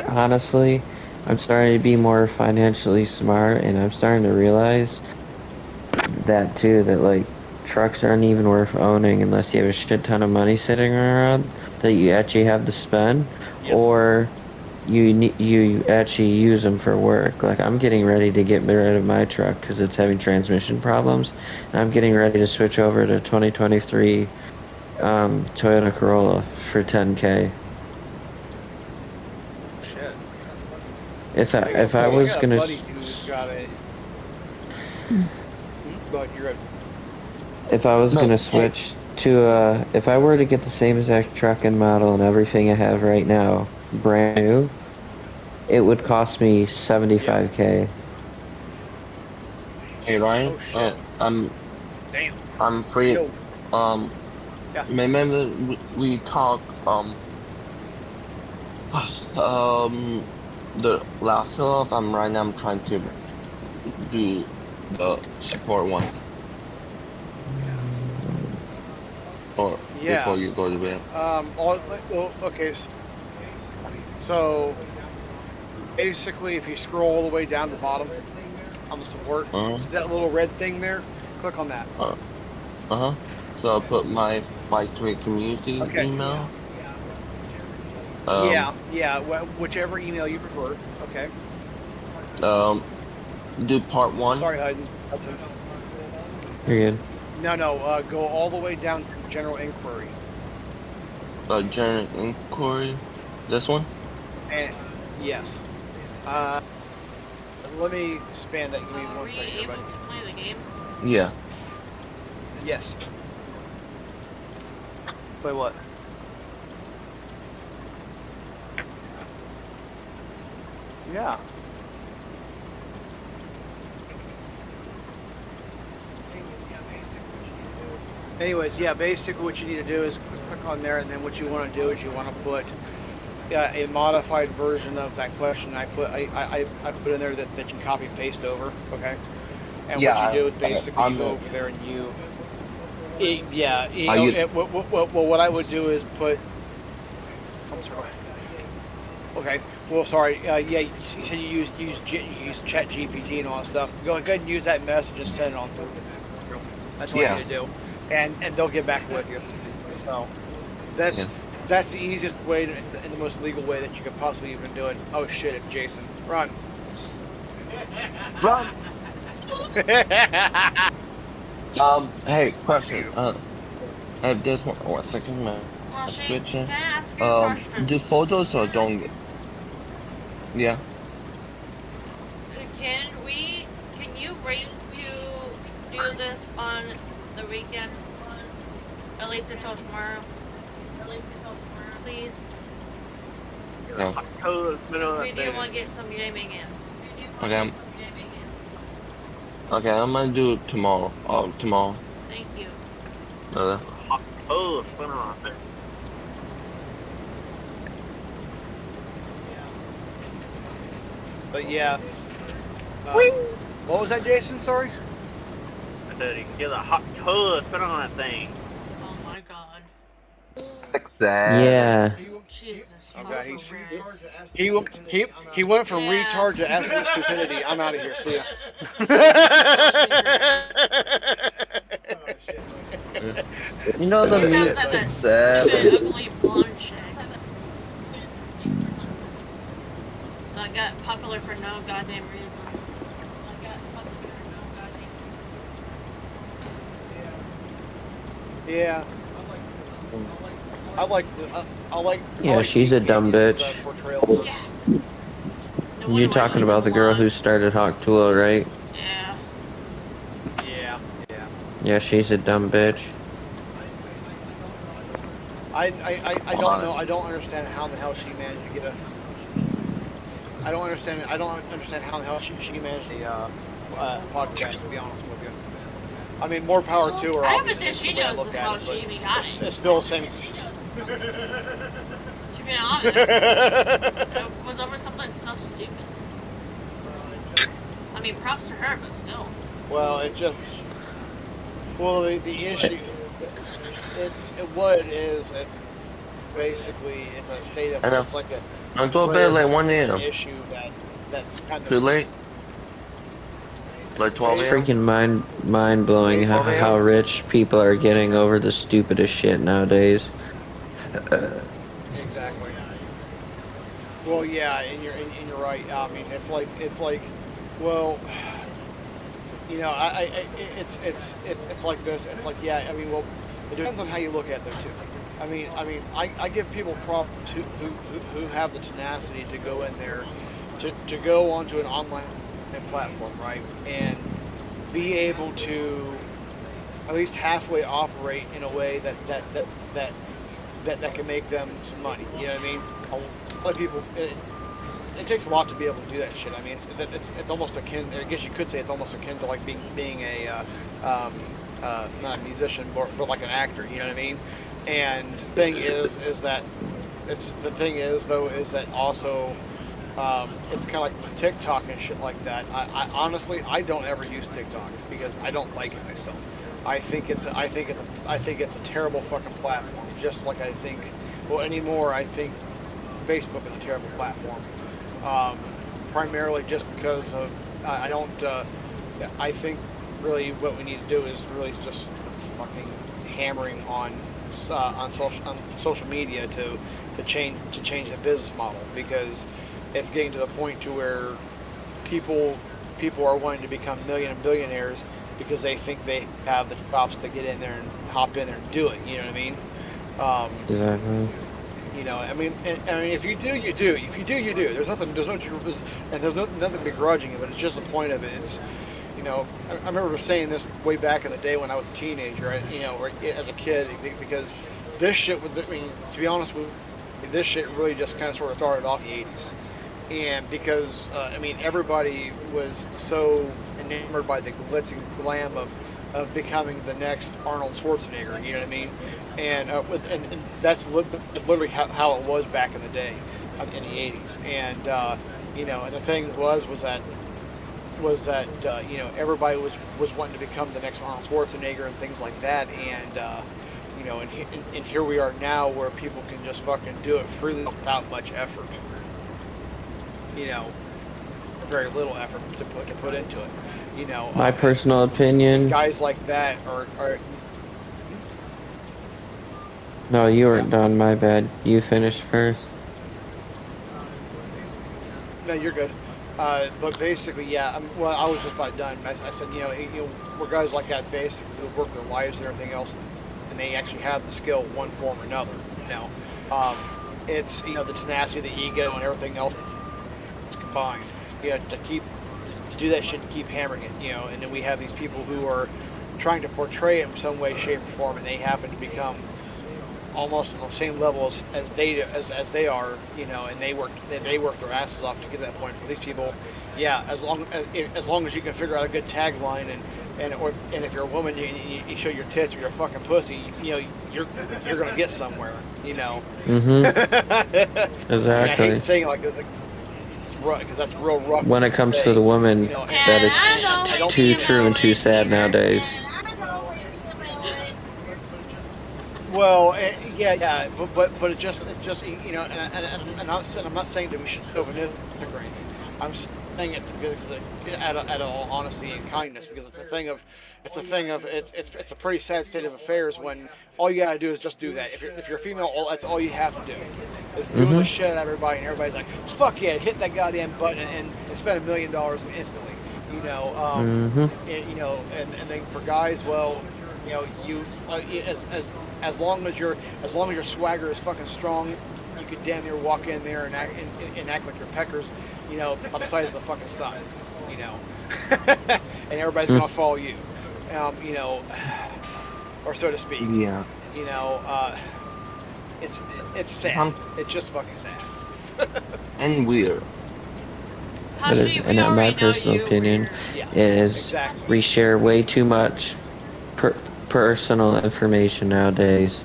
Honestly, I'm starting to be more financially smart, and I'm starting to realize that too, that like trucks aren't even worth owning unless you have a shit ton of money sitting around that you actually have to spend, Yes. or you actually use them for work. Like, I'm getting ready to get rid of my truck because it's having transmission problems, and I'm getting ready to switch over to 2023 Toyota Corolla for 10K. Shit. If I was got a gonna buddy who's got a. But you're right. If I was No, gonna hey. switch to, if I were to get the same exact truck and model and everything I have right now, brand new, it would cost me 75K. Hey Ryan, Oh, shit. Damn. I'm free. Yo. Yeah. Remember we talked the last off. Right now I'm trying to do the support one. Or Yeah. before you go to bed. Okay. So basically, if you scroll all the way down to the bottom on the support, see that little red thing there? Click on that. So I'll put my Fight to Win community Okay. email. Whichever email you prefer. Okay. Do part one. Sorry, Hayden. That's it. You're good. No. Go all the way down to general inquiry. General inquiry. This one. And yes. Let me expand that. Give me Are one we second, able everybody. to play the game? Yeah. Yes. Play what? Yeah. Anyways, yeah, basically what you need to do is click on there, and then what you want to do is you want to put a modified version of that question I put in there that you can copy and paste over, okay? And Yeah, what you do is basically I'm you go a- over there and you Are you- what I would do is put. I'm sorry. Okay. Well, sorry. You said you use Chat GPT and all that stuff. Go ahead and use that message and send it on through. That's what Yeah. you do, and they'll get back with you. So that's Yeah. that's the easiest way and the most legal way that you could possibly even do it. Oh shit! It's Jason. Run. Run. Hey, question. I just one second, man. Well, Shane, Switching. can I ask you a question? Do photos or don't? Yeah. Can you wait to do this on the weekend? At least until tomorrow. Please. No. Because we do want to get some gaming in. Okay. Okay, I'm gonna do it tomorrow. Tomorrow. Thank you. But yeah. What was that, Jason? Sorry. I said you can get a hot tub put on that thing. Oh my god. Exactly. Yeah. Jesus. Okay, fucking Christ. he went from Yeah. retard to absolute stupidity. I'm out of here. See ya. You know the He music. sounds like that shit, ugly blonde chick. That got popular for no goddamn reason. Yeah. I like. Yeah, she's a dumb bitch. Portrayals. Yeah. No wonder You're why talking she's about the girl who blonde. started Hawk Tuah, right? Yeah. Yeah. Yeah, she's a dumb bitch. I don't know. I don't understand how in the hell she managed to get a. I don't understand how in the hell she managed a podcast. To be honest with you. I mean, more power to her. I don't obviously, think she is the way I knows look at how it, she but even got it's, it. it's still the same. To be honest, it was over something so stupid. I mean, props to her, but still. Well, it just. Well, the issue. What it is. It's basically it's a state of. I know. It's like a. I'm going to bed like 1 an a.m. issue that's kind of. Too late? Like 12 It's a.m.? freaking mind blowing how rich people are getting over the stupidest shit nowadays. Exactly. Well, yeah, and you're right. I mean, it's like, well, you know, it's like this. It's like, yeah. I mean, well, it depends on how you look at it too. I mean, I give people props who have the tenacity to go in there, to go onto an online platform, right, and be able to at least halfway operate in a way that can make them some money. You know what I mean? A lot of people. It takes a lot to be able to do that shit. I mean, it's almost akin. I guess you could say it's almost akin to like being a not a musician, but like an actor. You know what I mean? And the thing is that also it's kind of like TikTok and shit like that. I honestly I don't ever use TikTok because I don't like it myself. I think it's a terrible fucking platform. Just like I think, well, anymore I think Facebook is a terrible platform. Primarily just because of I don't. I think really what we need to do is really just fucking hammering on social media to change the business model, because it's getting to the point to where people are wanting to become billionaires because they think they have the chops to get in there and hop in there and do it. You know what I mean? Exactly. You know, I mean, if you do, you do. If you do, you do. There's nothing begrudging it, but it's just the point of it. It's, you know, I remember saying this way back in the day when I was a teenager, you know, or as a kid, because this shit would, I mean, to be honest with you, this shit really just kind of sort of started off in the 80s. And because, I mean, everybody was so enamored by the glitz and glam of becoming the next Arnold Schwarzenegger, you know what I mean? And that's literally how it was back in the day, in the 80s. And, you know, and the thing was that you know, everybody was wanting to become the next Arnold Schwarzenegger and things like that. And, you know, and here we are now where people can just fucking do it freely without much effort. You know, very little effort to put into it. You know, My personal opinion. guys like that are No, you weren't done. My bad. You finished first. no, you're good. But basically, yeah. Well, I was just about done. I said, you know, we're guys like that basically who work their lives and everything else, and they actually have the skill, one form or another. You know, it's, you know, the tenacity, the ego, and everything else combined. You know, to do that shit, and keep hammering it. You know, and then we have these people who are trying to portray it in some way, shape, or form, and they happen to become almost on the same level as they are, you know, and they work their asses off to get to that point. For these people, yeah, as long as you can figure out a good tagline, and if you're a woman, you show your tits or you're a fucking pussy, you know, you're gonna get somewhere, you know. Mm-hmm. Exactly. I hate saying it like this, because that's real rough. When it comes to the woman, you know, that is too true and too sad nowadays. Well, yeah, but it just you know, and I'm not saying that we should chauvinistic or anything. I'm saying it because out of all honesty and kindness, because it's a thing of it's a pretty sad state of affairs when all you gotta do is just do that. If you're female, that's all you have to do is do the shit out of everybody, and everybody's like, fuck yeah, hit that goddamn button and spend $1 million instantly. You know, and, you know, and then for guys, well, you know, you as long as your swagger is fucking strong, you could damn near walk in there and act like your peckers, you know, about the size of the fucking sun, you know, and everybody's gonna follow you, you know, or so to speak. Yeah. You know, it's sad. Um, It's just fucking sad. And weird. That is, Hashi, in we my already know personal you opinion, weird. Yeah, is exactly. we share way too much personal information nowadays.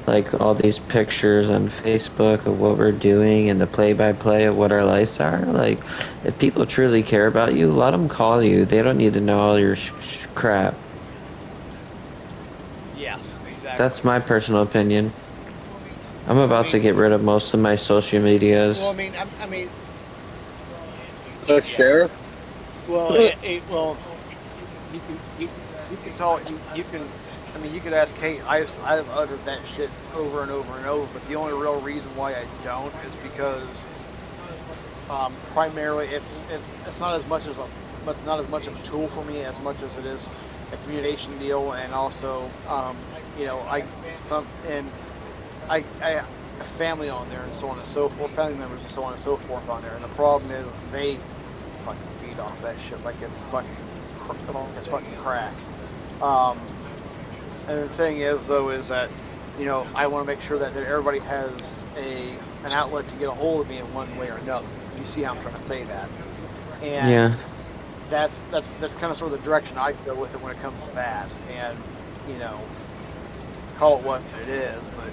Like all these pictures on Facebook of what we're doing and the play-by-play of what our lives are. Like, if people truly care about you, let them call you. They don't need to know all your crap. Yes, exactly. That's my personal opinion. I'm about to get rid of most of my social medias. Well, I mean, The sheriff? well, well, you can tell you can. I mean, you could ask Kate. I've uttered that shit over and over and over, but the only real reason why I don't is because primarily it's not as much as not as much of a tool for me as much as it is a communication deal, and also you know I have family on there and so on and so forth, family members and so on and so forth on there, and the problem is they fucking feed off that shit like it's fucking crack. And the thing is, though, is that, you know, I want to make sure that everybody has an outlet to get a hold of me in one way or another. You see how I'm trying to say that? And Yeah. that's kind of sort of the direction I go with it when it comes to that. And, you know, call it what it is, but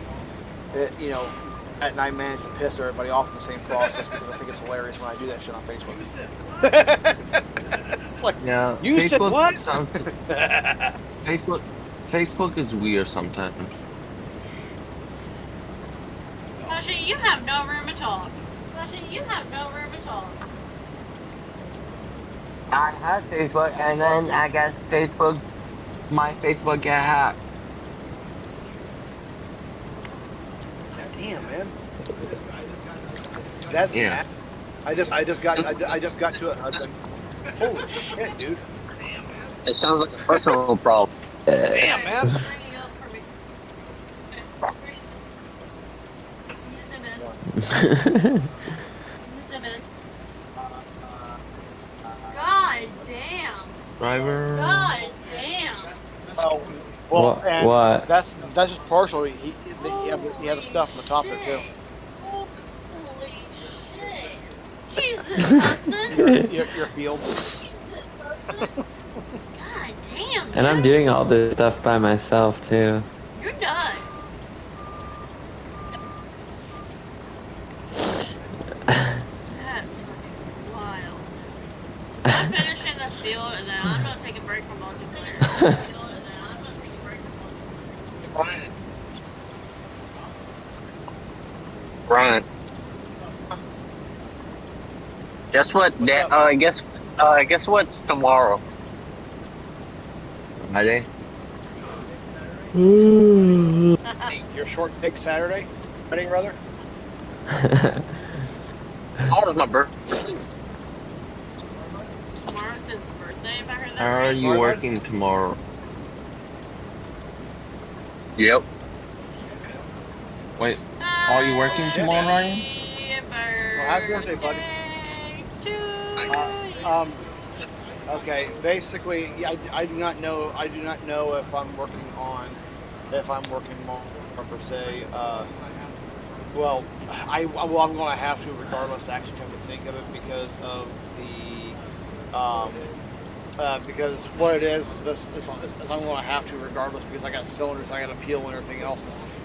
it, you know, and I manage to piss everybody off in the same process because I think it's hilarious when I do that shit on Facebook. Like, Yeah. you Facebook said what? Facebook is weird sometimes. Hashi, you have no room to talk. Hashi, you have no room to talk. I had Facebook, and then I guess my Facebook got hacked. Damn, man. That's Yeah. I just got to it. Husband. Holy shit, dude. It sounds like a personal problem. Damn, man. Bring it up for me. Use him in. Use him in. God damn. Driver. God damn. Oh, well, What- and what? that's just partially. He had the stuff on the top there too. Holy shit. Jesus, Hudson. Your field. God damn, And I'm man. doing all this stuff by myself, too. You're nuts. That's fucking wild. I'm finishing this field and then I'm gonna take a break from multiplayer. Brian. Guess what? Guess what's tomorrow? Friday. Your short take Saturday, wedding brother. Tomorrow's my birthday. Tomorrow's his birthday, if I heard that Are right. you working tomorrow? Yep. Wait, are you working tomorrow, Ryan? Well, happy birthday, buddy. Okay. Basically, yeah, I do not know. I do not know if I'm working more per se. Well, I'm going to have to, regardless. Actually, come to think of it, because of the because what it is I'm going to have to, regardless, because I got cylinders, I got to peel and everything else,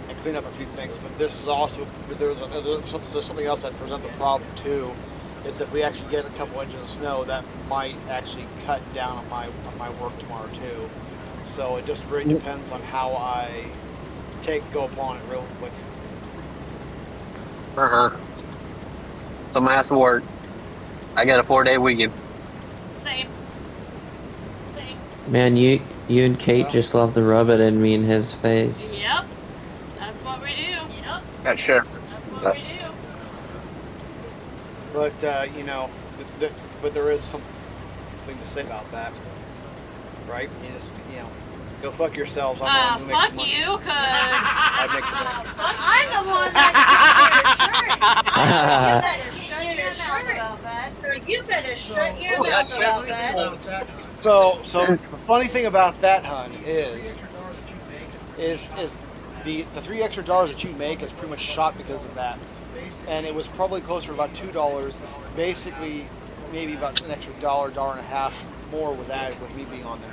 and clean up a few things. But this is also there's something else that presents a problem too. Is if we actually get a couple inches of snow, that might actually cut down on my work tomorrow too. So it just really depends on how I go upon it real quick. Some ass work. I got a 4-day weekend. Same. Same. Man, you and Kate just love to rub it in me in his face. Yep. That's what we do. Yep. Got sure. That's what we do. But you know, but there is something to say about that, right? You just go fuck yourselves. I'm the one who makes Fuck money. you, cause I make the money. I'm the one that's your insurance. You better shut your mouth about that. So the funny thing about that, hun, is the $3 extra that you make is pretty much shot because of that. And it was probably closer to about $2. Basically, maybe about an extra $1, $1.50 more with that, with me being on there.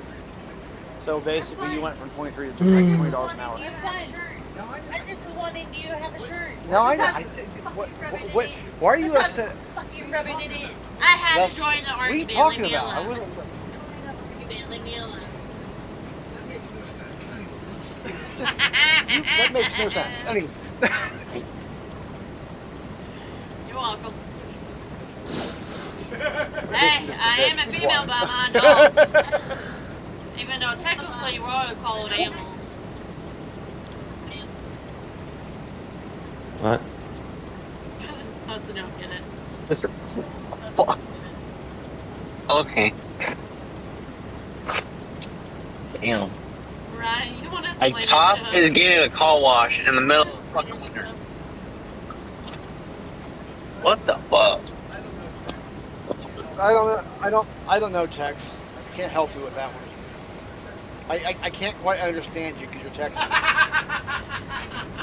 So basically, you went from 23 to $20 an hour. You have a shirt. I just wanted you to have a shirt. No, I know. What? Why are you upset? Fucking rubbing it in. I had That's- to join the What are you argument. talking Leave me about? I alone. wasn't. Leave me alone. That makes no sense. That makes no sense. Anyways. You're welcome. Hey, I am a female by my dog. Even though technically we're all called animals. What? That's a no, get it. Mr. Fuck. Okay. Damn. Ryan, you want to A explain cop it to is him? getting a car wash in the middle of fucking winter. What the fuck? I don't know, Tex. I can't help you with that one. I can't quite understand you because you're Texas.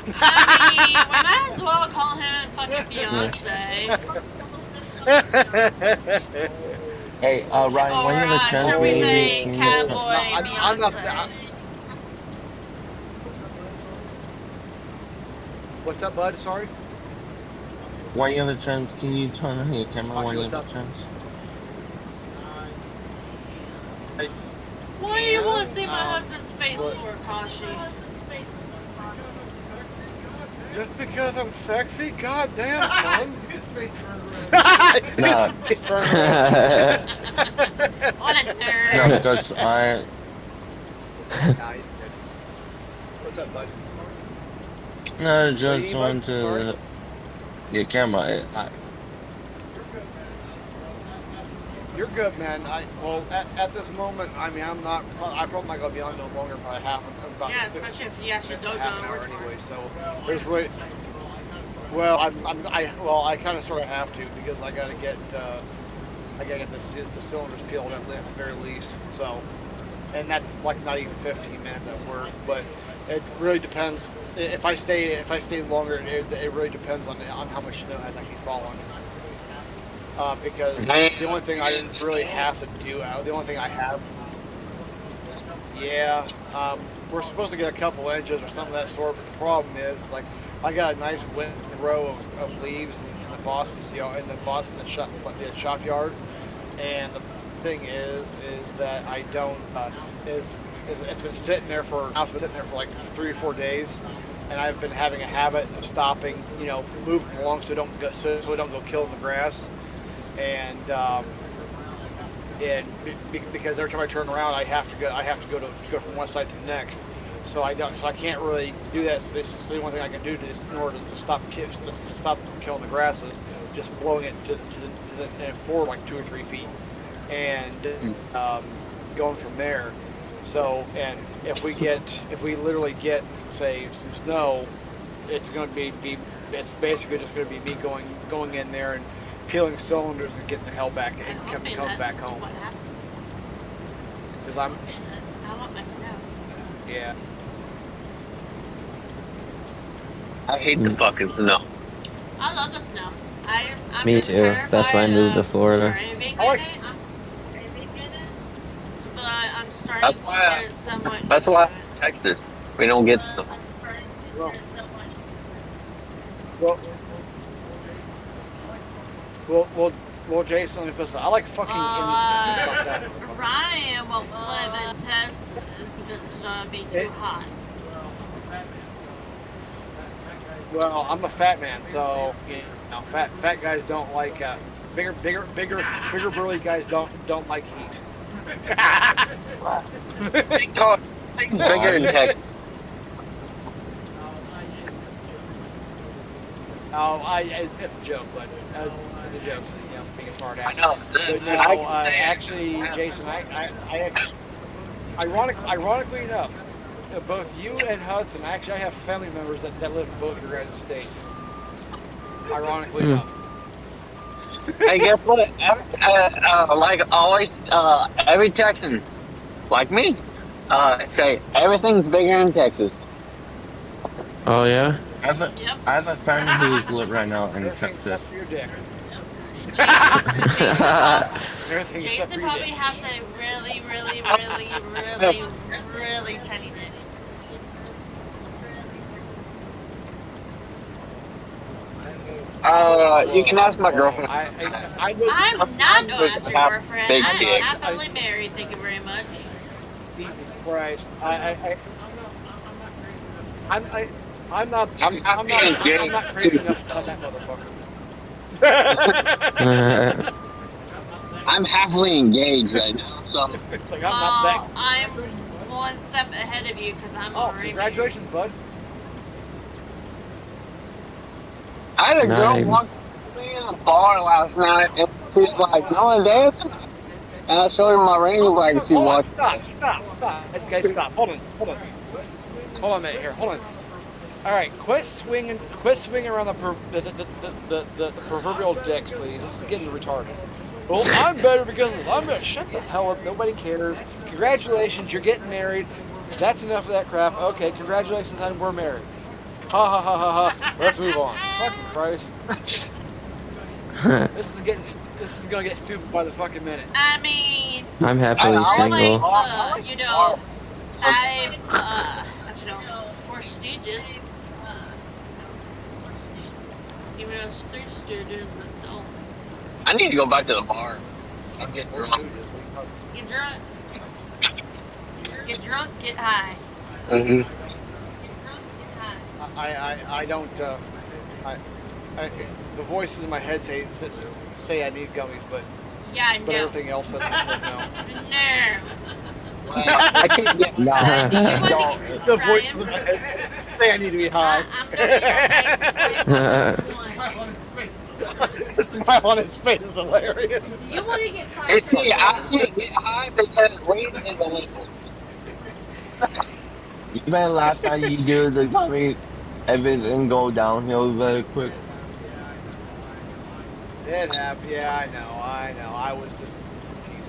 I mean, we might as well call him fucking Beyonce. Hey, Ryan, Or, when you're the should channel, we say maybe Cowboy I'm not. Beyonce? What's up, bud? Sorry. when you have a chance, can you turn on your camera when you what's have up? a chance? Why do you want to see my husband's face for, Kashi? Just because I'm sexy? God damn, son. His face turned red. No. What a nerd. No, because I. Nah, he's good. What's up, bud? No, just you, want bud? Sorry. to. Your camera. You're good, man. Well, at this moment, I mean, I'm not. I'm probably not gonna be on no longer. Probably about Yeah, especially if you actually don't half an go to hour work. anyway. So there's really. Well, I kind of sort of have to because I gotta get the cylinders peeled at the very least. So, and that's like not even 15 minutes at work. But it really depends. If I stay longer, it really depends on how much snow has actually fallen. Because the only thing I really have to do, the only thing I have, yeah, we're supposed to get a couple inches or something of that sort. But the problem is like I got a nice row of leaves in the boss's yard, in the shop yard, and the thing is that I don't it's been sitting there for like 3 or 4 days. And I've been having a habit of stopping, moving along so we don't go kill in the grass. And because every time I turn around, I have to go from one side to the next. So I can't really do that. So the only thing I can do is, in order to stop killing the grass, is just blowing it forward like 2 or 3 feet, and going from there. So, and if we literally get, say, some snow, it's basically just going to be me going in there and peeling cylinders and getting the hell back and coming back home. What happens? Because I want my snow. yeah. I hate the fucking snow. I love the snow. I'm Me just too. That's why I moved to terrified of Florida. driving I like- in it. But I'm starting That's to why get somewhat That's used why to it. Texas, we don't get snow. Well, Jason, listen, I like fucking fuck that. Ryan won't live in Texas because it's gonna be too hot. Well, I'm a fat man, so fat guys don't like bigger burly guys don't like heat. Bigger in Texas. Oh, it's a joke, but it's a joke. Being a smart ass. I know. But no, actually, Jason, ironically enough, both you and Hudson, actually, I have family members that live in both your guys' states. Ironically enough. Hey, guess what? Like always, every Texan, like me, say everything's bigger in Texas. Oh yeah. Yep. I have a friend who's lit right now in Everything except Texas. for your dick. Everything except Jason for your probably dick. has a really, really, really, really, really tiny dick. You can ask my girlfriend. I know I'm not gonna ask your girlfriend. Big I'm dick. happily married, thank you very much. Jesus Christ. I'm not I'm not crazy enough to touch that motherfucker. I'm happily engaged right now, so It's like, I'm not that. Well, I'm one step ahead of you because I'm Oh, already married. congratulations, bud. I had a girl Nice. walk me in a bar last night, and she's like, "You want to dance?" And I showed her my ring, like she Hold on, watched. stop. Okay, stop. Hold on. Hold on a minute here. Hold on. All right, quit swinging around the proverbial dicks, please. This is getting retarded. Well, I'm better because I'm gonna shut the hell up. Nobody cares. Congratulations, you're getting married. That's enough of that crap. Okay, congratulations, honey, we're married. Ha ha ha ha ha. Let's move on. Fucking Christ. This is gonna get stupid by the fucking minute. I mean, I'm happily I you're single. like the, you know, Four Stooges. Even though it's Three Stooges, but still. I need to go back to the bar. I'm getting drunk. Get drunk. Get drunk, get high. Mm-hmm. I don't. The voices in my head say I need gummies, but Yeah, I know. everything else says no. No. I can't get No. The voices in my head say I need to be high. I'm gonna be your nicest The smile on his face is hilarious. You want to get Hey, fired from see, I can't get high because weed is illegal. You bet last time you do the gummy, everything go downhill very quick. It happened. Yeah, I know. I was just teasing.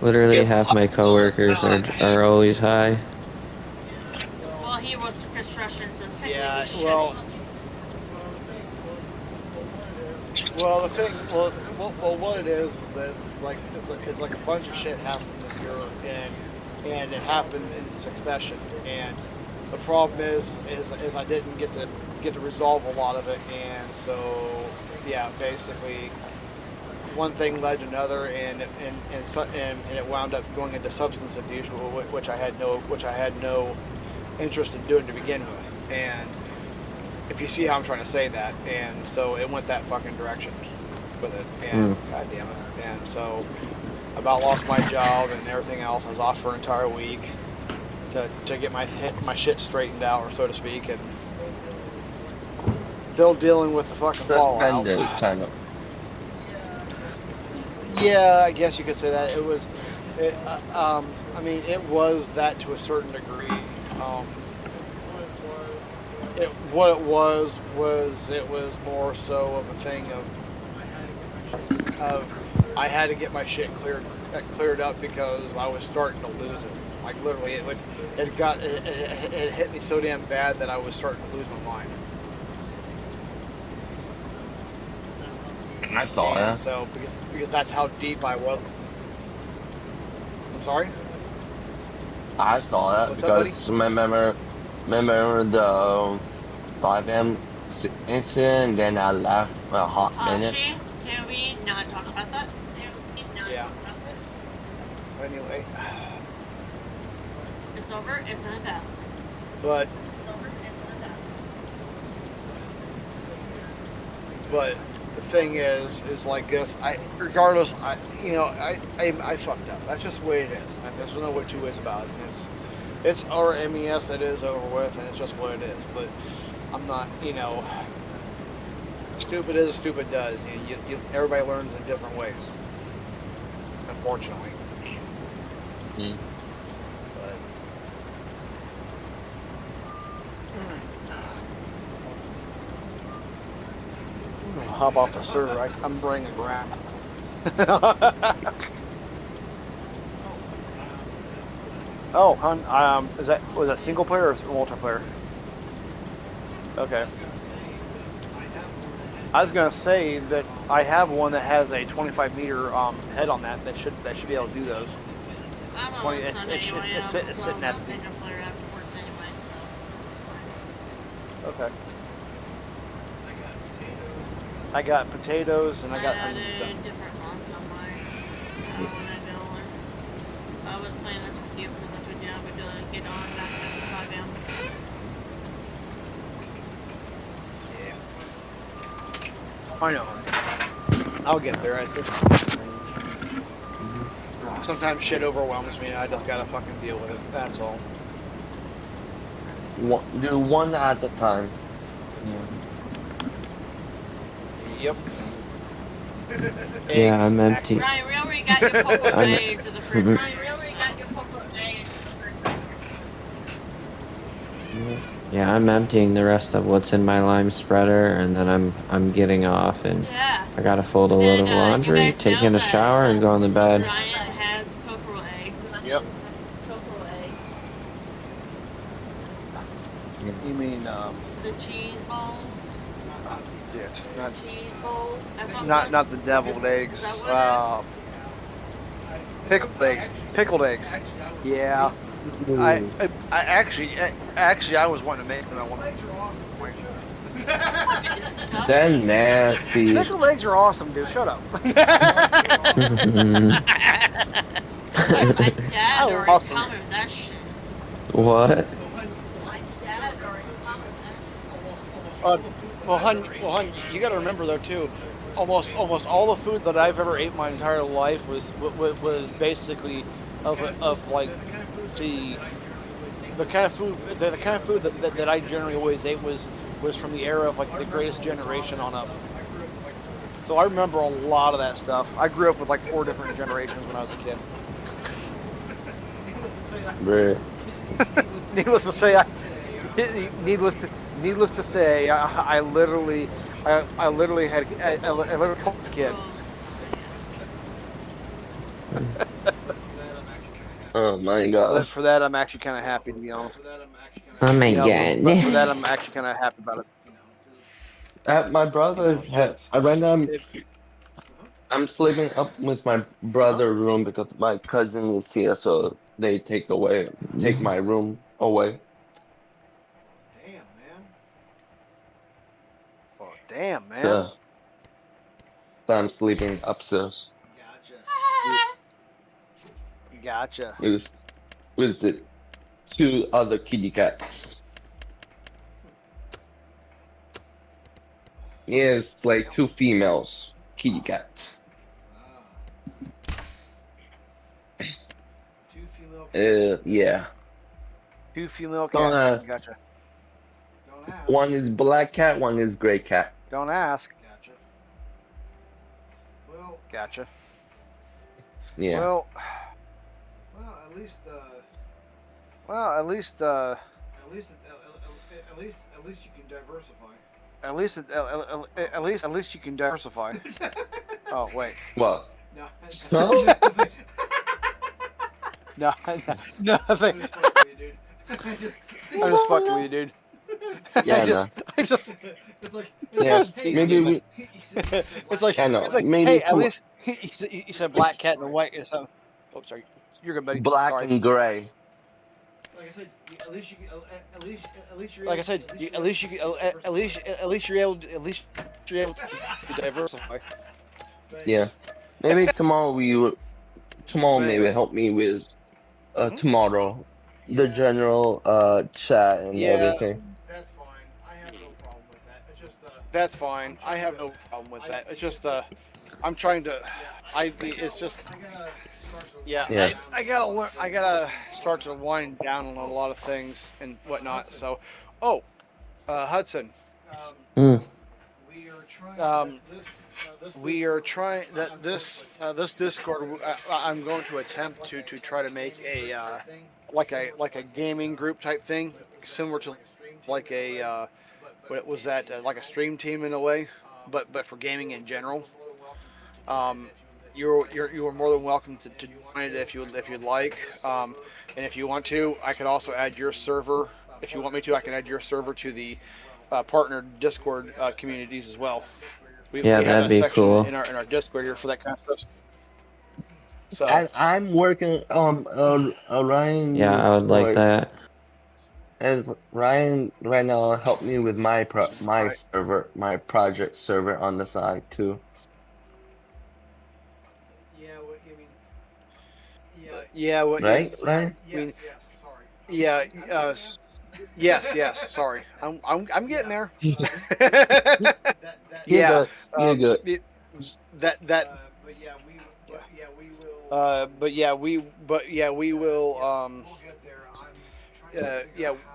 Literally half my coworkers are always high. Well, he was construction, so technically Yeah, he well, the thing, what it is this it's like a bunch of shit happens in Europe, and it happened in succession. And the problem is I didn't get to resolve a lot of it, and so yeah, basically one thing led to another, and it wound up going into substance abuse, which I had no interest in doing to begin with. And if you see how I'm trying to say that, and so it went that fucking direction with it, and god damn it, and so I about lost my job and everything else. I was off for an entire week to get my shit straightened out, or so to speak, and still dealing with the fucking fallout. Suspended, kind of. Yeah, I guess you could say that. I mean, it was that to a certain degree. What it was more so of a thing of I had to get my shit cleared up because I was starting to lose it. Like literally, it hit me so damn bad that I was starting to lose my mind. I saw And that. so because that's how deep I was. I'm sorry. I saw that What's up, because remember the 5M incident, then I left for a hot minute. Ashi, can we not talk about that? Yeah. Anyway, It's over. It's in the past. but the thing is like this. Regardless, I fucked up. That's just the way it is. There's no two ways about it. It's MES. It is over with, and it's just what it is. But I'm not, stupid is stupid does. Everybody learns in different ways. Unfortunately. Mm. Hop off the server. I'm bringing ground. Oh, was that single player or multiplayer? Okay. I was gonna say that I have one that has a 25-meter head on that should be able to do those. I'm 20 almost done it's anyway. sitting I'm at single player afterwards anyway, so it's fine. okay. I got potatoes and I got added different mods on my when I build one. I was playing this with you because I told you I would get on back at 5 a.m. I know. I'll get there. Sometimes shit overwhelms me and I just gotta fucking deal with it. That's all. Do one at a time. Yep. Yeah, I'm empty. Ryan, we already got your purple blades in the fridge. Ryan, we already got your purple blades in the fridge. Yeah, I'm emptying the rest of what's in my lime spreader, and then I'm getting off, and Yeah. I gotta fold a load of And, laundry, you guys take know in a that, shower, and go in the bed. Ryan has purple eggs. Yep. Purple eggs. You mean The cheese balls. not Cheese balls. That's what I'm not talking- not the deviled eggs. Is that what Pickled eggs. Pickled eggs. Yeah. I actually I was wanting to make them at one point. Fucking disgusting. That's nasty. Pickled eggs are awesome, dude. Shut up. My dad already Awesome. commented that shit. What? My dad already commented that. Well, hun, you got to remember though too. Almost all the food that I've ever ate my entire life was basically of like the kind of food that I generally always ate was from the era of like the Greatest Generation on up. So I remember a lot of that stuff. I grew up with like 4 different generations when I was a kid. Bruh. Needless to say, I literally had a little kid. Oh my But god. for that, I'm actually kind of happy, to be honest. Oh my Yeah, but for god. that, I'm actually kind of happy about it. At my brother's right now I'm sleeping up with my brother's room because my cousin is here, so they take my room away. Oh, damn, man. So I'm sleeping upstairs Gotcha. with the 2 other kitty cats. Yeah, it's like 2 females kitty cats. Yeah. 2 female Don't cats. ask. Gotcha. One is black cat, one is gray cat. Don't ask. Gotcha. Gotcha. Yeah. Well, at least at least you can diversify. at least you can diversify. Oh wait. What? No. Huh? No, I'm nothing. just fucking with you, dude. I'm just fucking with you, dude. Yeah, I just, It's like, Yeah, hey, maybe we. it's like, I know, it's like, maybe hey, at come- least you said black cat and white. So, oh, sorry, you're good, buddy. Black Sorry. and gray. like I said, at least you can, at least you're Like I able- said, at least you're able to diversify. Yeah. Maybe tomorrow maybe help me with tomorrow the general chat and Yeah. everything. That's fine. I have no problem with that. It's just, That's fine. I have no problem with that. It's just, I'm trying to. It's just. I gotta start to. Yeah, Yeah. I gotta learn. I gotta start to wind down on a lot of things and whatnot. So, Hudson, Mm. We are trying. This we are trying that this Discord. I'm going to attempt to try to make a like a gaming group type thing, similar to like a what was that like a stream team in a way, but for gaming in general. You are more than welcome to join it if you'd like. And if you want to, I could also add your server. If you want me to, I can add your server to the partner Discord communities as well. Yeah, we have that'd a be section cool. in our Discord here for that kind of stuff. So I'm working Ryan. Yeah, I would like that. And Ryan right now helped me with my server, my project server on the side too. Yeah, what you mean? Yeah. yeah, well, Right, Ryan? Yes. Sorry. Yeah. Yes. Sorry, I'm getting there. You're good. That. But yeah, we will.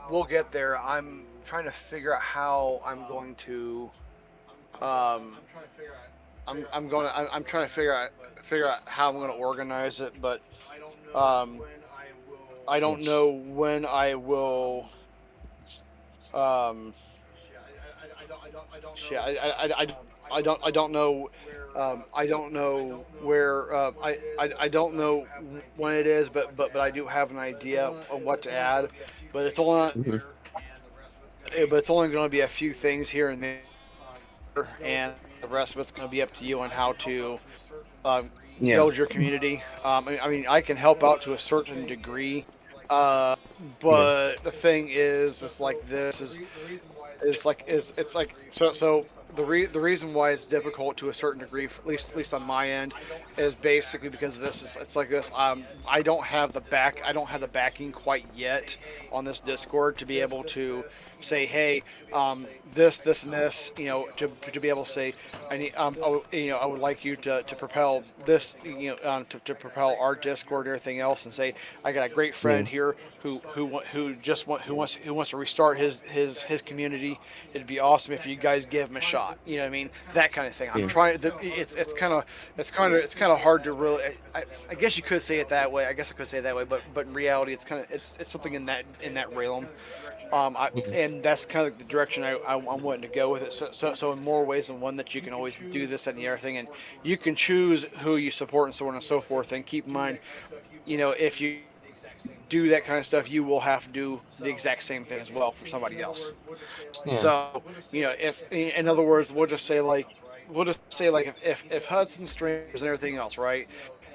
We'll get there. I'm trying to figure out how I'm going to. I'm trying to figure out how I'm going to organize it, but I don't know when I will. I don't know. I don't know where. I don't know when it is, but I do have an idea of what to add. But it's only. But it's only going to be a few things here and there, and the rest of it's going to be up to you on how to build your community. I mean, I can help out to a certain degree, but the thing is, it's like this is. It's like so the reason why it's difficult to a certain degree, at least on my end, is basically because this is it's like this. I don't have the backing quite yet on this Discord to be able to say, hey, this and this, to be able to say, I need, I would like you to propel this, to propel our Discord and everything else, and say, I got a great friend here who wants to restart his community. It'd be awesome if you guys give him a shot. You know what I mean? That kind of thing. I'm trying. It's kind of hard to really. I guess you could say it that way. I guess I could say it that way, but in reality, it's something in that realm. And that's kind of the direction I'm wanting to go with it. So in more ways than one, that you can always do this and the other thing, and you can choose who you support and so on and so forth. And keep in mind, if you do that kind of stuff, you will have to do the exact same thing as well for somebody else. Yeah. So, if in other words, we'll just say like if Hudson streams and everything else, right?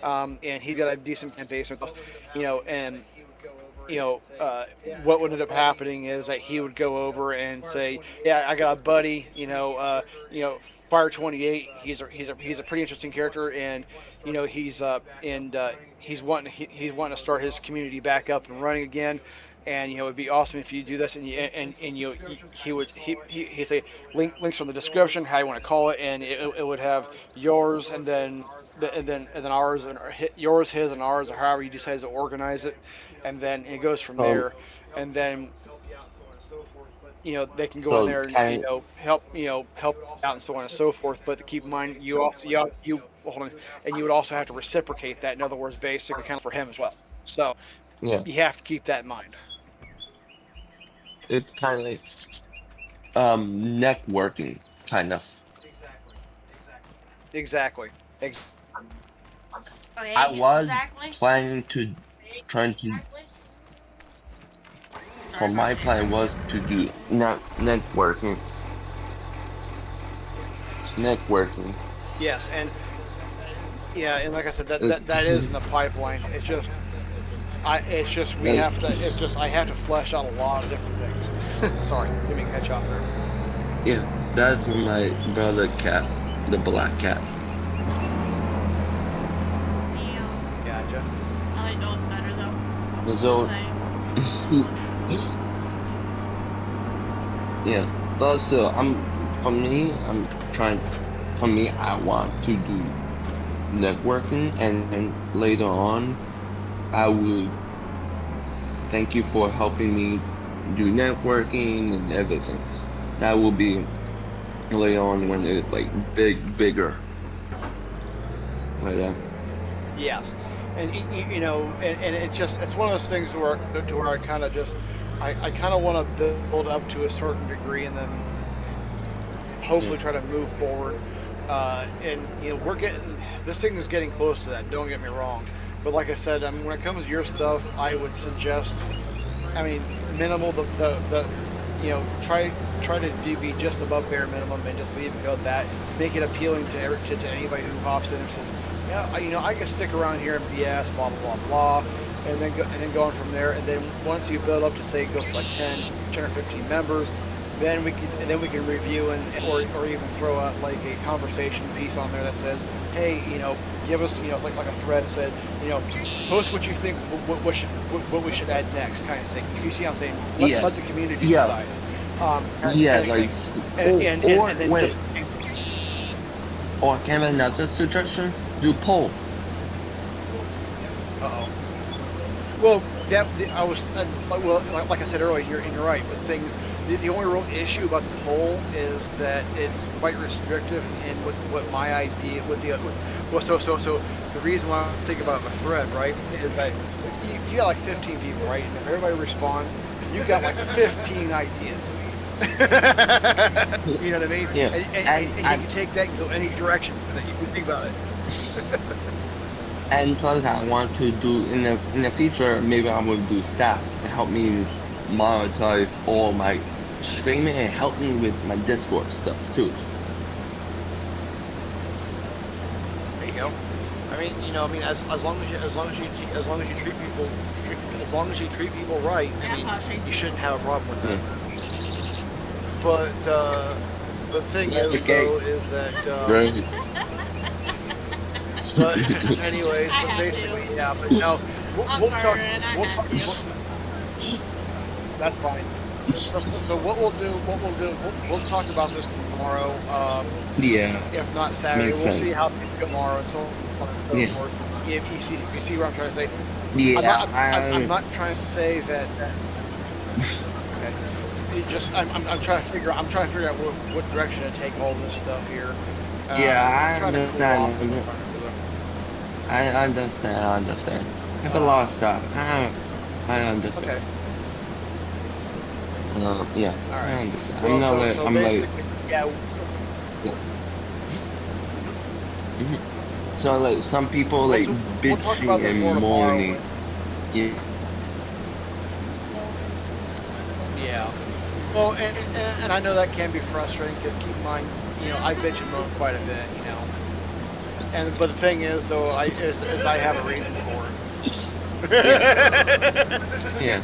And he's got a decent fan base with us, and what would end up happening is that he would go over and say, yeah, I got a buddy, Fire 28. He's a pretty interesting character, and he's wanting to start his community back up and running again. And it'd be awesome if you do this, and he'd say links from the description, how you want to call it, and it would have yours and then ours, and yours, his, and ours, or however you decide to organize it, and then it goes from there, and then they can go in there and help out and so on and so forth. But to keep in mind, you hold on, and you would also have to reciprocate that. In other words, basically kind of for him as well. So you have to keep that in mind. It's kind of like networking, kind of. Exactly. Okay, I was exactly. planning to for my plan was to do networking. Yes, and like I said, that is in the pipeline. It's just I have to flesh out a lot of different things. Sorry, didn't mean to cut you off there. Yeah, that's my brother cat, the black cat. Gotcha. I know it's better though. So, yeah. Also, I want to do networking, and later on, I would thank you for helping me do networking and everything. That will be later on when it's like bigger. Like that. Yes, and and it's one of those things where I kind of just I kind of want to build up to a certain degree, and then hopefully try to move forward. And this thing is getting close to that. Don't get me wrong, but like I said, when it comes to your stuff, I would suggest, minimal the try to be just above bare minimum and just leave it go at that. Make it appealing to anybody who hops in and says, yeah, I can stick around here and BS, blah blah blah blah, and then going from there. And then once you build up to say go for like 10 or 15 members, then we can review or even throw out like a conversation piece on there that says, hey, give us like a thread that said, post what you think what we should add next, kind of thing. If you see what I'm saying, let the community decide. Or can I have another suggestion? Do poll. Uh-oh. Well, like I said earlier, you're right. But the only real issue about the poll is that it's quite restrictive in what my idea, so the reason why I think about a thread, right, is that you got like 15 people, right, and if everybody responds, you've got like 15 ideas. You know what I mean? Yeah. And you can take that and go any direction that you can think about it. And plus, I want to do in the future. Maybe I will do staff to help me monetize all my streaming and help me with my Discord stuff too. There you go. I mean, as long as you treat people right, I mean, you shouldn't have a problem with that. Yeah. But the thing is, though, is that. But anyways, but basically, yeah. But no, we'll talk. That's fine. So what we'll do, we'll talk about this tomorrow. Yeah. If not Saturday, Makes we'll sense. see how things go tomorrow. So Yeah. if you see what I'm trying to say. Yeah. I'm not trying to say that. Okay. I'm trying to figure out what direction to take all this stuff here. Yeah, I I'm trying to cool off. understand. I understand. There's a lot of stuff. I understand. Okay. Yeah, All right. I understand. Well, I'm not like, so I'm like, basically, yeah. so like some people like We'll talk about bitching that more and tomorrow. moaning. Yeah. Yeah. Well, and I know that can be frustrating because keep in mind, I bitch and moan quite a bit, but the thing is, though, I have a reason for it. Yeah.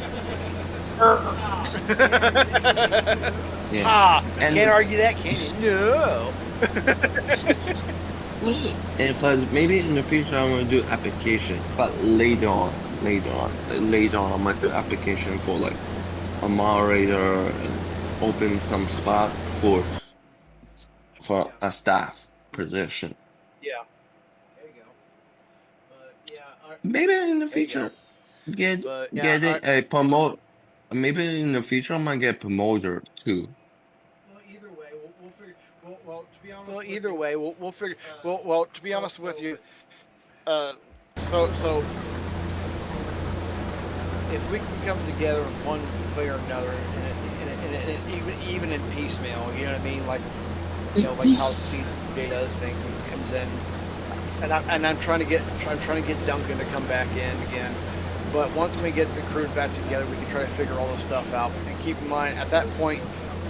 Ah, And can't argue that, can you? No. and plus maybe in the future I'm gonna do application, but later on, I'm gonna do application for like a moderator and open some spot for a staff position. Yeah. There you go. But yeah. Maybe in the There you future go. get But yeah, it a promote. Maybe in the future I might get promoter too. Well, either way, we'll figure. Well, to be honest. Well, with either you, way, we'll figure. Well, to be honest with you, so if we can come together in one way or another, and even in piecemeal, you know what I mean? Like, like how CJ does things and comes in, and I'm trying to get Duncan to come back in again. But once we get the crew back together, we can try to figure all this stuff out. And keep in mind, at that point,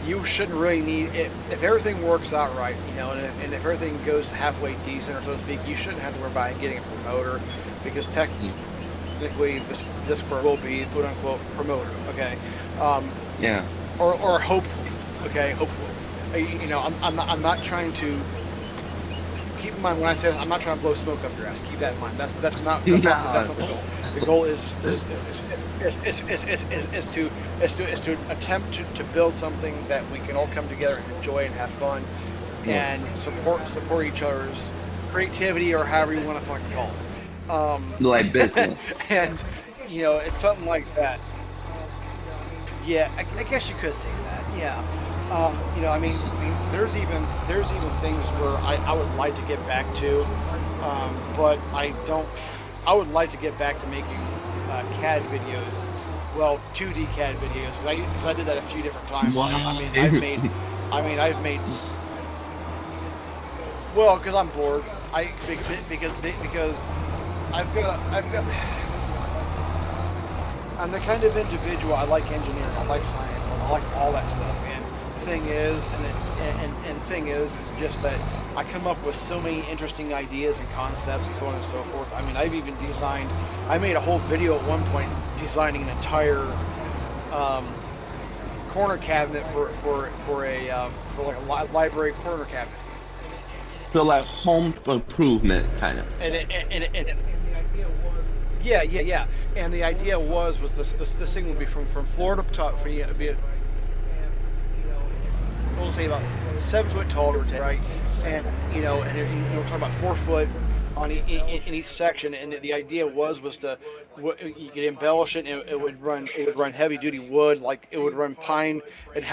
you shouldn't really need it. If everything works out right, and if everything goes halfway decent, or so to speak, you shouldn't have to worry about getting a promoter, because technically this will be quote unquote promoter. Okay. Yeah. Or hopefully. Okay. Hopefully. I'm not trying to. Keep in mind when I say I'm not trying to blow smoke up your ass. Keep that in mind. That's not the goal. The goal is to attempt to build something that we can all come together and enjoy and have fun, and support each other's creativity, or however you want to fucking call it. Like business. And it's something like that. Yeah, I guess you could say that. Yeah. I mean, there's even things where I would like to get back to, but I would like to get back to making CAD videos, well, 2D CAD videos, because I did that a few different times. Wow. I've made. Well, because I'm bored. Because I've got. I'm the kind of individual, I like engineering, I like science, I like all that stuff. And thing is, is just that I come up with so many interesting ideas and concepts and so on and so forth. I mean, I've even designed, I made a whole video at one point designing an entire corner cabinet for like a library corner cabinet. So like home improvement kind of. Yeah. And the idea was this thing would be from floor to top. We'll say about 7 foot tall, right? And we're talking about 4 foot on in each section. And the idea was to you could embellish it. And it would run heavy duty wood, like it would run pine. It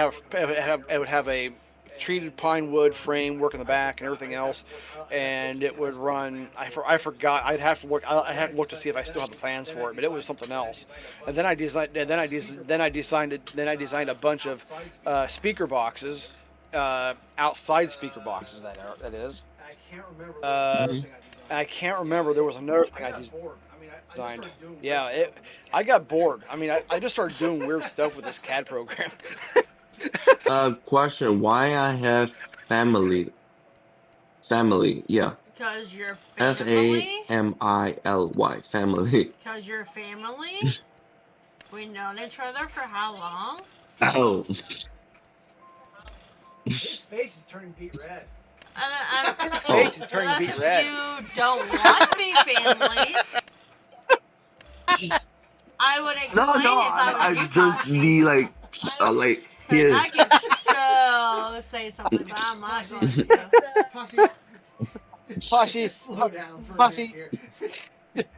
would have a treated pine wood framework in the back and everything else, and it would run. I forgot. I'd have to look. I had to look to see if I still have the plans for it, but it was something else. And then I designed. Then I designed a bunch of speaker boxes, outside speaker boxes. That is. I can't remember. There was another thing I designed. Yeah, I got bored. I mean, I just started doing weird stuff with this CAD program. Question, why I have family, yeah. Because you're family? Family, family. Because you're family? We've known each other for how long? Oh. His face is turning beet red. His face is turning beet red. You don't want to be family. I would explain No, if I was you, just Kashi. be like here. I can so say something, but I'm not going to. Posse, Slow down for a Posse. minute here.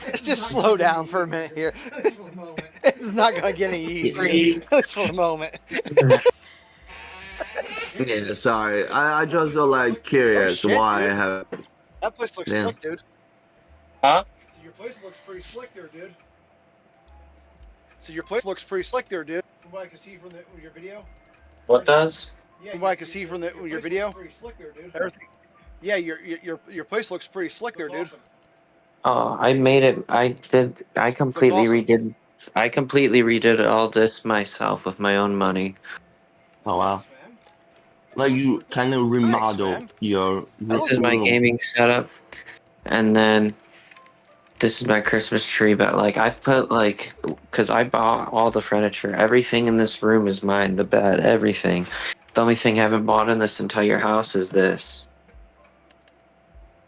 Let's just slow down for a minute here. Just for a moment. It's not gonna get any easier. Just for a moment. Yeah, sorry. I just like curious Oh, shit, why dude. I have. That place looks Yeah. slick, dude. Huh? So your place looks pretty slick there, dude. So your place looks pretty slick there, dude. From what I can see from your video. What does? Yeah, From what I can see from your place video. looks pretty slick there, dude. Everything. Yeah, your place looks pretty slick there, That's dude. awesome. Oh, I made it. I completely awesome. redid all this myself with my own money. Oh wow. Thanks, man. Like you kind of remodel man. your This is my room. gaming setup, and then this is my Christmas tree. But like I've put cause I bought all the furniture. Everything in this room is mine. The bed, everything. The only thing I haven't bought in this entire house is this.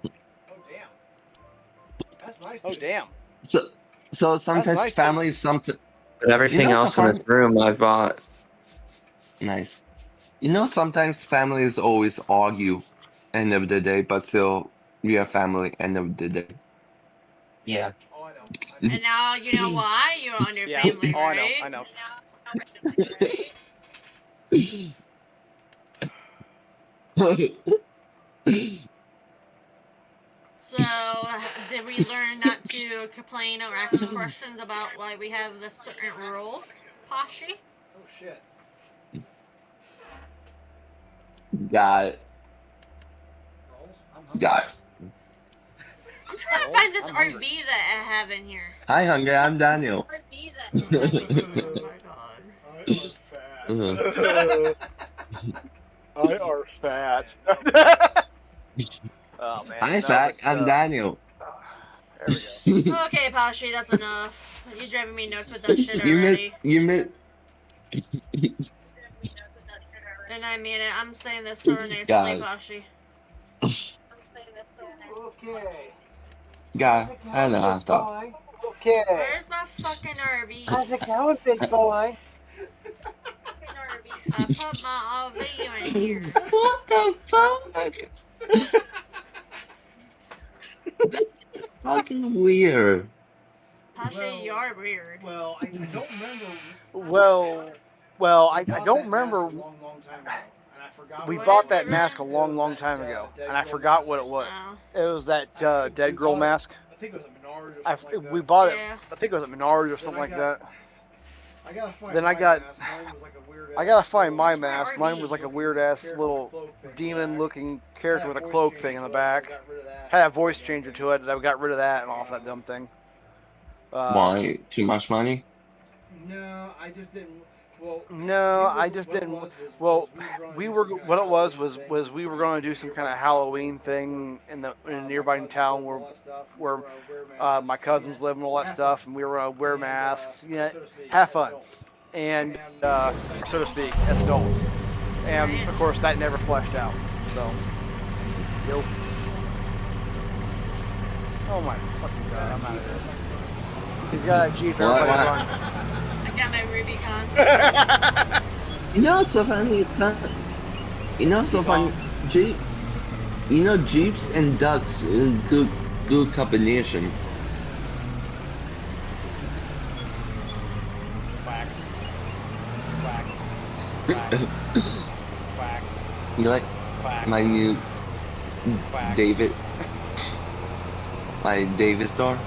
Oh damn. That's nice. Oh dude. damn. So sometimes nice, families sometimes But everything know, else in this room I've bought. nice. You know, sometimes families always argue end of the day, but still we are family end of the day. Yeah. Oh, I know. And now you know why you're on your Yeah. family, Oh, right? I know. So, did we learn not to complain or ask questions about why we have this certain rule, Pashi? Oh shit. Got it. Rolls? I'm hungry. Got it. I'm trying to find this RV that I have in here. Hi, Hungry. I'm Daniel. Oh my god. I I are fat. are fat. Oh man. Hi, no, Fat. but, I'm Daniel. There we go. Okay, Pashi, that's enough. You're driving me nuts with that shit You already. missed. And I mean it. I'm saying this so nicely, God. Pashi. Okay. God, I know how to stop. Okay. Where's my fucking RV? How's it going, big boy? I put my RV in here. What the fuck? That's fucking weird. Pashi, you're weird. Well, I don't remember. Well, I bought don't that remember. mask a long, long time ago, and I forgot. We What bought is that it, mask a man? long, long time ago, and I forgot what it was. Oh. It was that dead girl mask. I think it was a Menards or something like that. We bought it. Yeah. I think it was at Menards or Then something I like got- that. I gotta find. Then I my got- mask. Mine was like a weird I gotta ass find my little mask. Mine was like a weird ass character little with a cloak thing in the back. demon-looking character with a Had cloak voice thing in the changer to it, I back. got rid of that. Had a voice changer to it, and I got rid of that and off that dumb thing. Why? Too much money? No, I just didn't. Well, No, I just didn't. Well, we were. What it was we were going to do some kind of Halloween thing in a nearby town where my cousins live and all that stuff, and we were going to wear masks, have fun, and so to speak, as adults. And of course, that never fleshed out. So, yo. Oh my fucking god, I'm out of here. He's got that Jeep. Everybody's run. I got my Rubicon. You know what's so funny? It's not. You know what's so funny? Jeeps and ducks is good combination. Quack. Quack. Quack. Quack. You like Quack. my new Quack. David? My David store?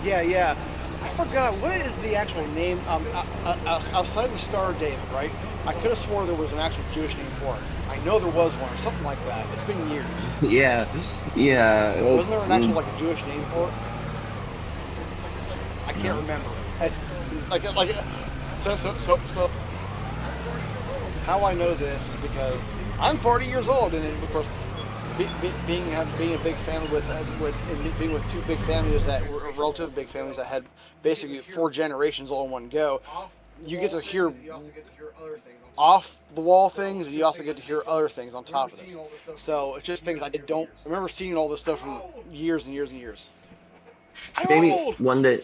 Yeah. I forgot, what is the actual name? Outside of the Star of David, right? I could have sworn there was an actual Jewish name for it. I know there was one, or something like that. It's been years. Yeah. Wasn't there an actual, like, a Jewish name for it? I can't remember. So, how I know this is because I'm 40 years old, and of course, being a big family being with two big families that were relative big families that had basically 4 generations all in one go, you get to hear off the wall things, and you also get to hear other things on top of it. So it's just things I remember seeing all this stuff from years and years and years. Maybe one day.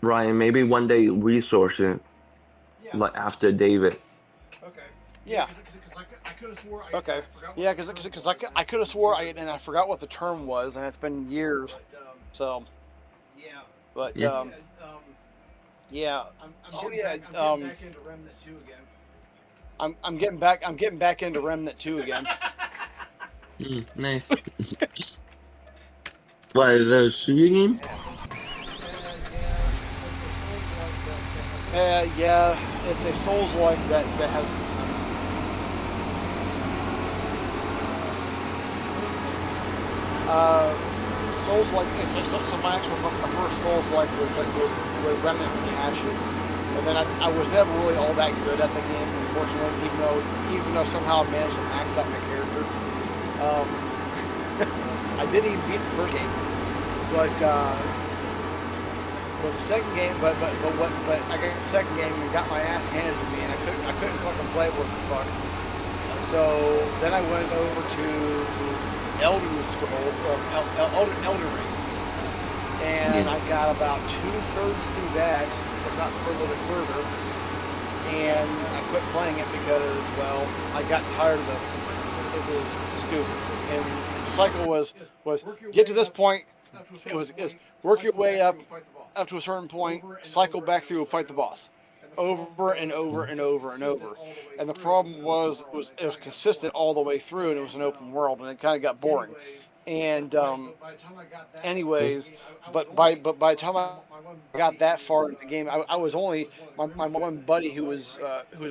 Ryan, maybe one day resource it, like after David. Okay. Yeah. I could have swore. Okay. Yeah, because I could have swore and I forgot what the term was, and it's been years. So. Yeah. But Yeah. yeah. I'm Oh, getting yeah, back into Remnant 2 again. I'm getting back into Remnant 2 again. Nice. What, the shooting game? Yeah, it's a Souls-like that has. Souls-like. So my first Souls-like was Remnant from the Ashes, and then I was never really all that good at the game, unfortunately. Even though somehow I managed to max out my character. I didn't even beat the first game, but the second game, but I got the second game and got my ass handed to me, and I couldn't fucking play it worth the fuck. So then I went over to Elden Ring, and I got about 2/3 through that, if not a little bit further, and I quit playing it because, well, I got tired of it. It was stupid, and the cycle was get to this point. It was work your way up to a certain point, cycle back through and fight the boss, over and over and over and over. And the problem was it was consistent all the way through, and it was an open world, and it kind of got boring. And anyways, but by the time I got that far in the game, I was only my one buddy who was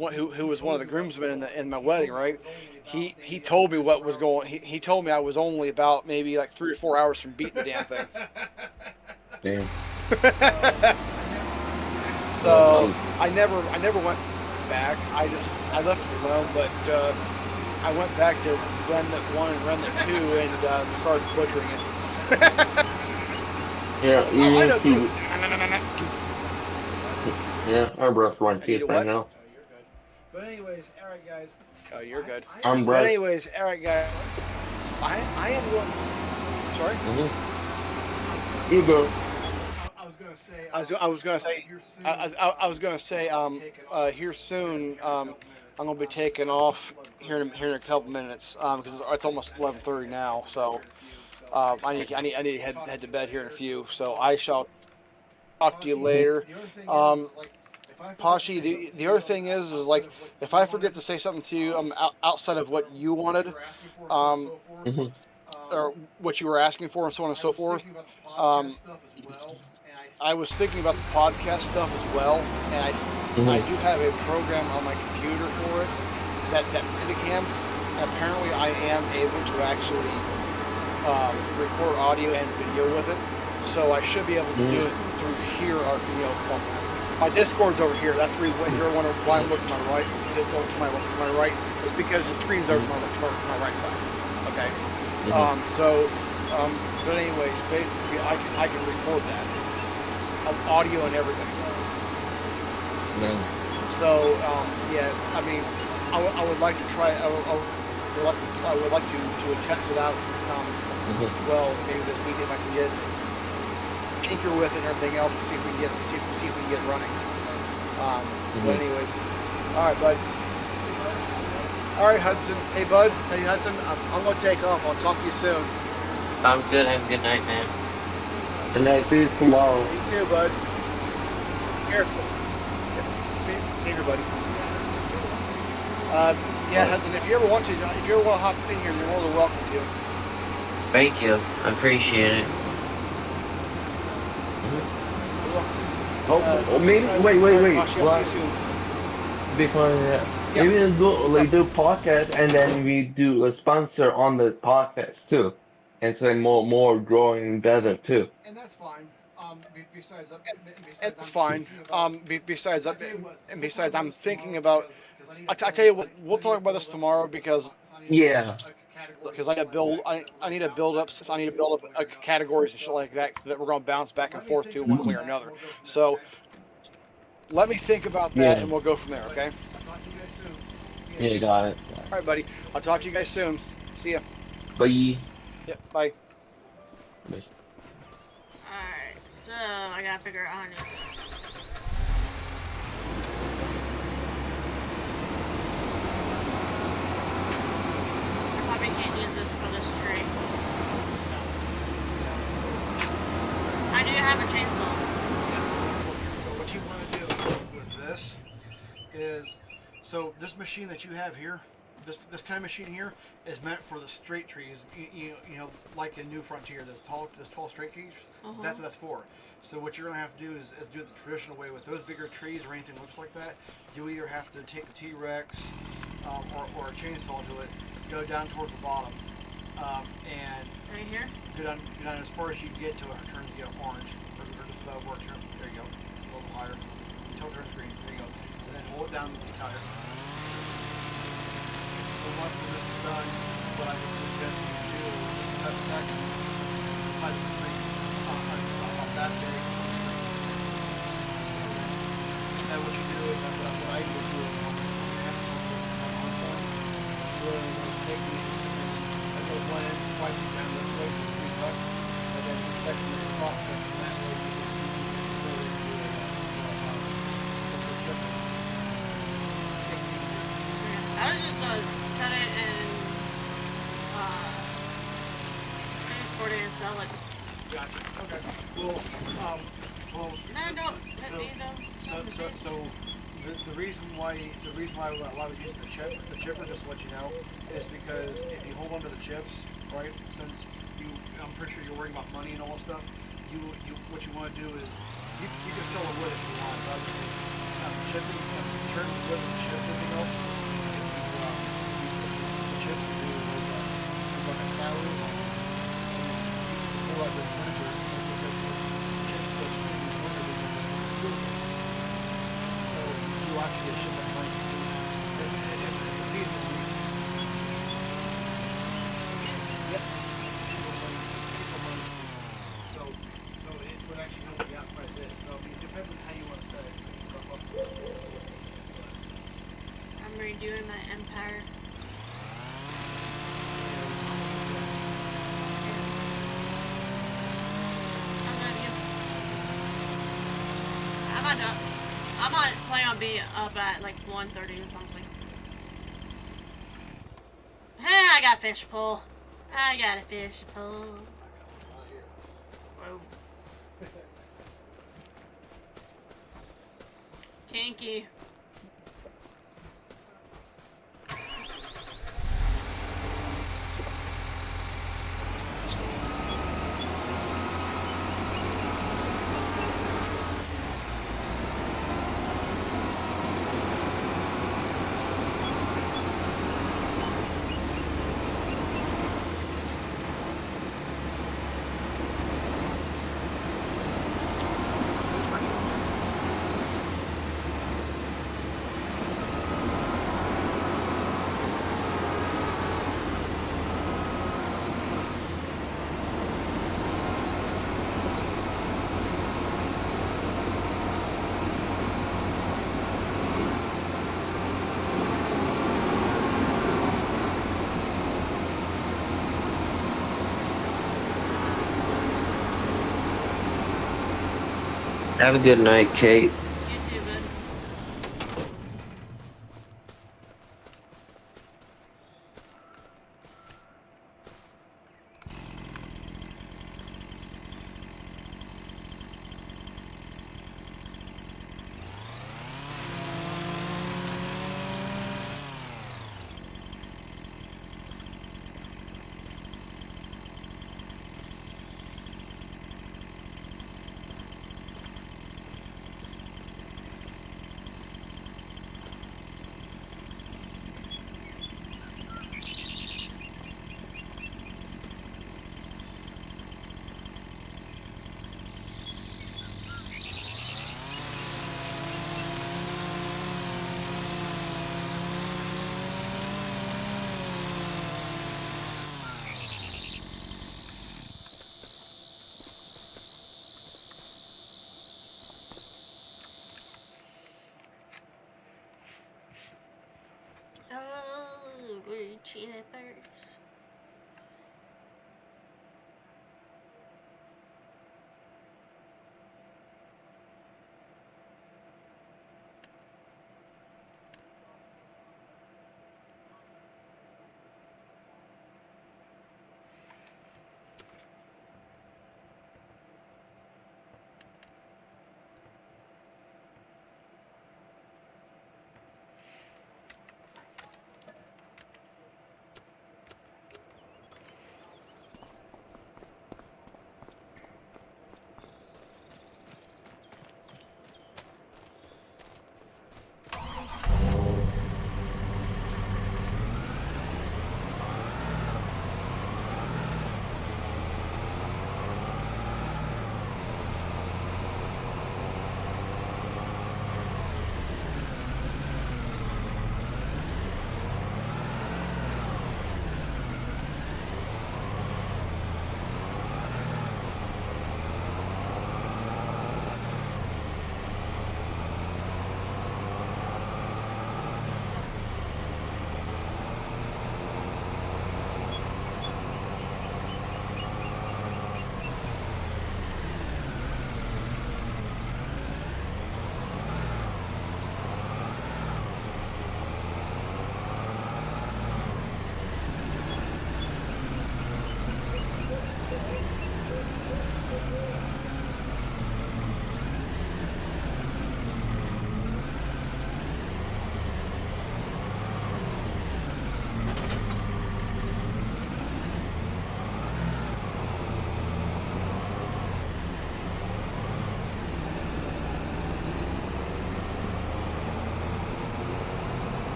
one of the groomsmen in my wedding, right? He told me what was going. He told me I was only about maybe like 3 or 4 hours from beating the damn thing. Damn. So I never went back. I left it alone, but I went back to Remnant 1 and Remnant 2 and started butchering it. Yeah, I know you. Yeah, our breath run You teeth what? right now. But anyways, alright guys. Oh, you're good. I'm But breath. anyways, Eric, guys, I am going. Sorry. You go. I was gonna say. I was gonna say. Here soon. I was gonna say. Here soon. I'm gonna be taking off here in a couple minutes. Because it's almost 11:30 now. So. I need to head to bed here in a few. So I shall talk to you later. Pashi, the other thing is like if I forget to say something to you outside of what you wanted, or what you were asking for, and so on and so forth. I was thinking about the podcast stuff as well, and I do have a program on my computer for it that Bandicam. Apparently, I am able to actually record audio and video with it. So I should be able to do it through here, or well, my Discord's over here. That's the reason why I'm looking to my right. To my right is because the screen's over my right side. Okay. But anyways, basically, I can record that, audio and everything. So yeah, I mean, I would like to try. I would like to test it out. Well, maybe this week if I can get tinker with it and everything else, see if we can get it running. But anyways, all right, bud. All right, Hudson. Hey, bud. Hey, Hudson. I'm gonna take off. I'll talk to you soon. Sounds good. Have a good night, man. And I see you tomorrow. You too, bud. Careful. See you, buddy. Yeah, Hudson. If you ever want to hop in here, you're more than welcome to. Thank you. I appreciate it. Maybe wait. I'll see you soon. Before maybe we'll do podcast and then we do a sponsor on the podcast too, and so more growing better too. And that's fine. Besides, It's fine. Besides, I'm thinking about. I tell you what, we'll talk about this tomorrow because Yeah. I need to build up categories and shit like that we're gonna bounce back and forth to one way or another. So let me think about that and we'll go from there. Okay. Yeah, got it. All right, buddy. I'll talk to you guys soon. See ya. Bye. Yeah. Bye. Alright, so I gotta figure out how to use this. I probably can't use this for this tree. I do have a chainsaw. So what you want to do with this is, so this machine that you have here, this kind of machine here is meant for the straight trees. You know, like in New Frontier, this tall straight trees. That's what that's for. So what you're gonna have to do is do it the traditional way. With those bigger trees or anything that looks like that, you either have to take the T-Rex or a chainsaw to it, go down towards the bottom, and Right here? go down as far as you can get till it turns orange, or just about where it turns. There you go, a little higher until it turns green. There you go, and then hold it down the entire. So once this is done, what I would suggest you do is cut sections to the side of the screen on that big on the screen. And then what you do is what I would do is take these and go blend, slice it down this way for 3 cuts, and then section it across cuts, and that way you can throw it into a chipper. Makes it easier. I was just cut it and transport it and sell it. Gotcha. Okay. Well. So the reason why a lot of use the chipper, just to let you know, is because if you hold onto the chips, right? Since I'm pretty sure you're worried about money and all that stuff. What you want to do is you can sell the wood if you want, but obviously chipping, turn the wood and chips, everything else. The chips you do like a salad. Pull out the furniture because the chips go smooth and wonderful. So you actually get shit that money. It's a seasonal reason. Yep. It's seasonal money. So it would actually help you out quite a bit. So it depends on how you want to set it. I'm redoing my empire. I might plan on being up at like 1:30 or something. Hey, I got a fish pull. I got a fish pull. Whoa. Kinky. Have a good night, Kate. You too, bud.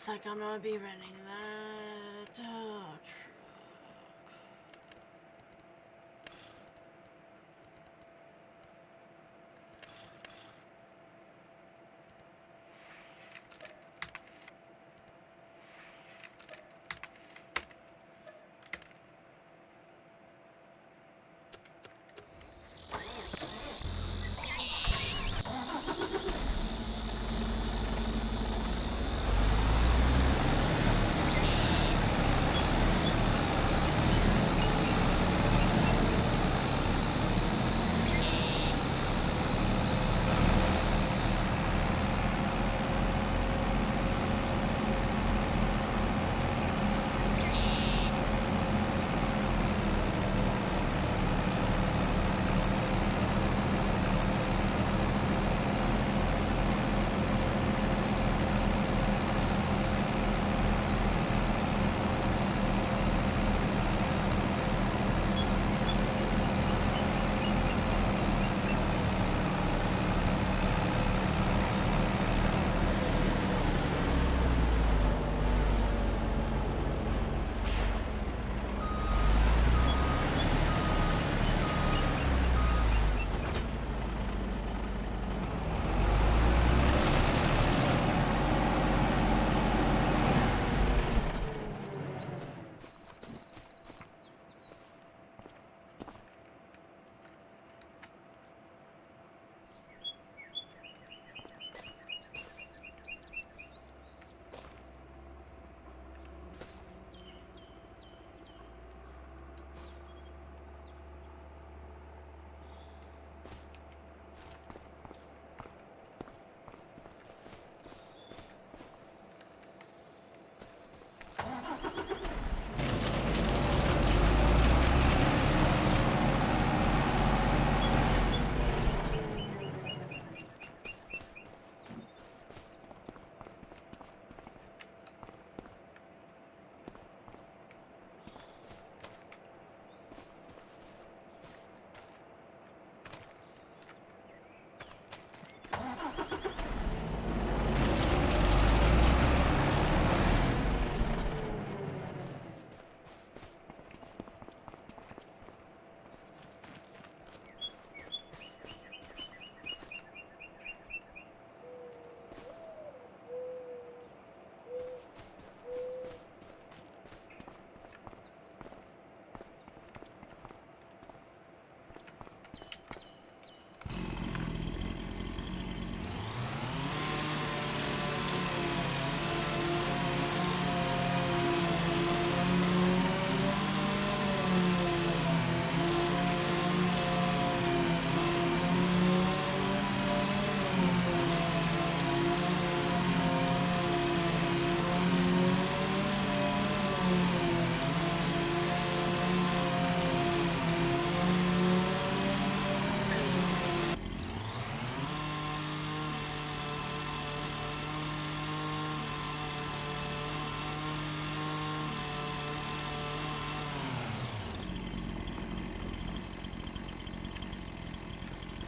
Looks like I'm gonna be renting that truck.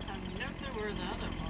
I have no clue where the other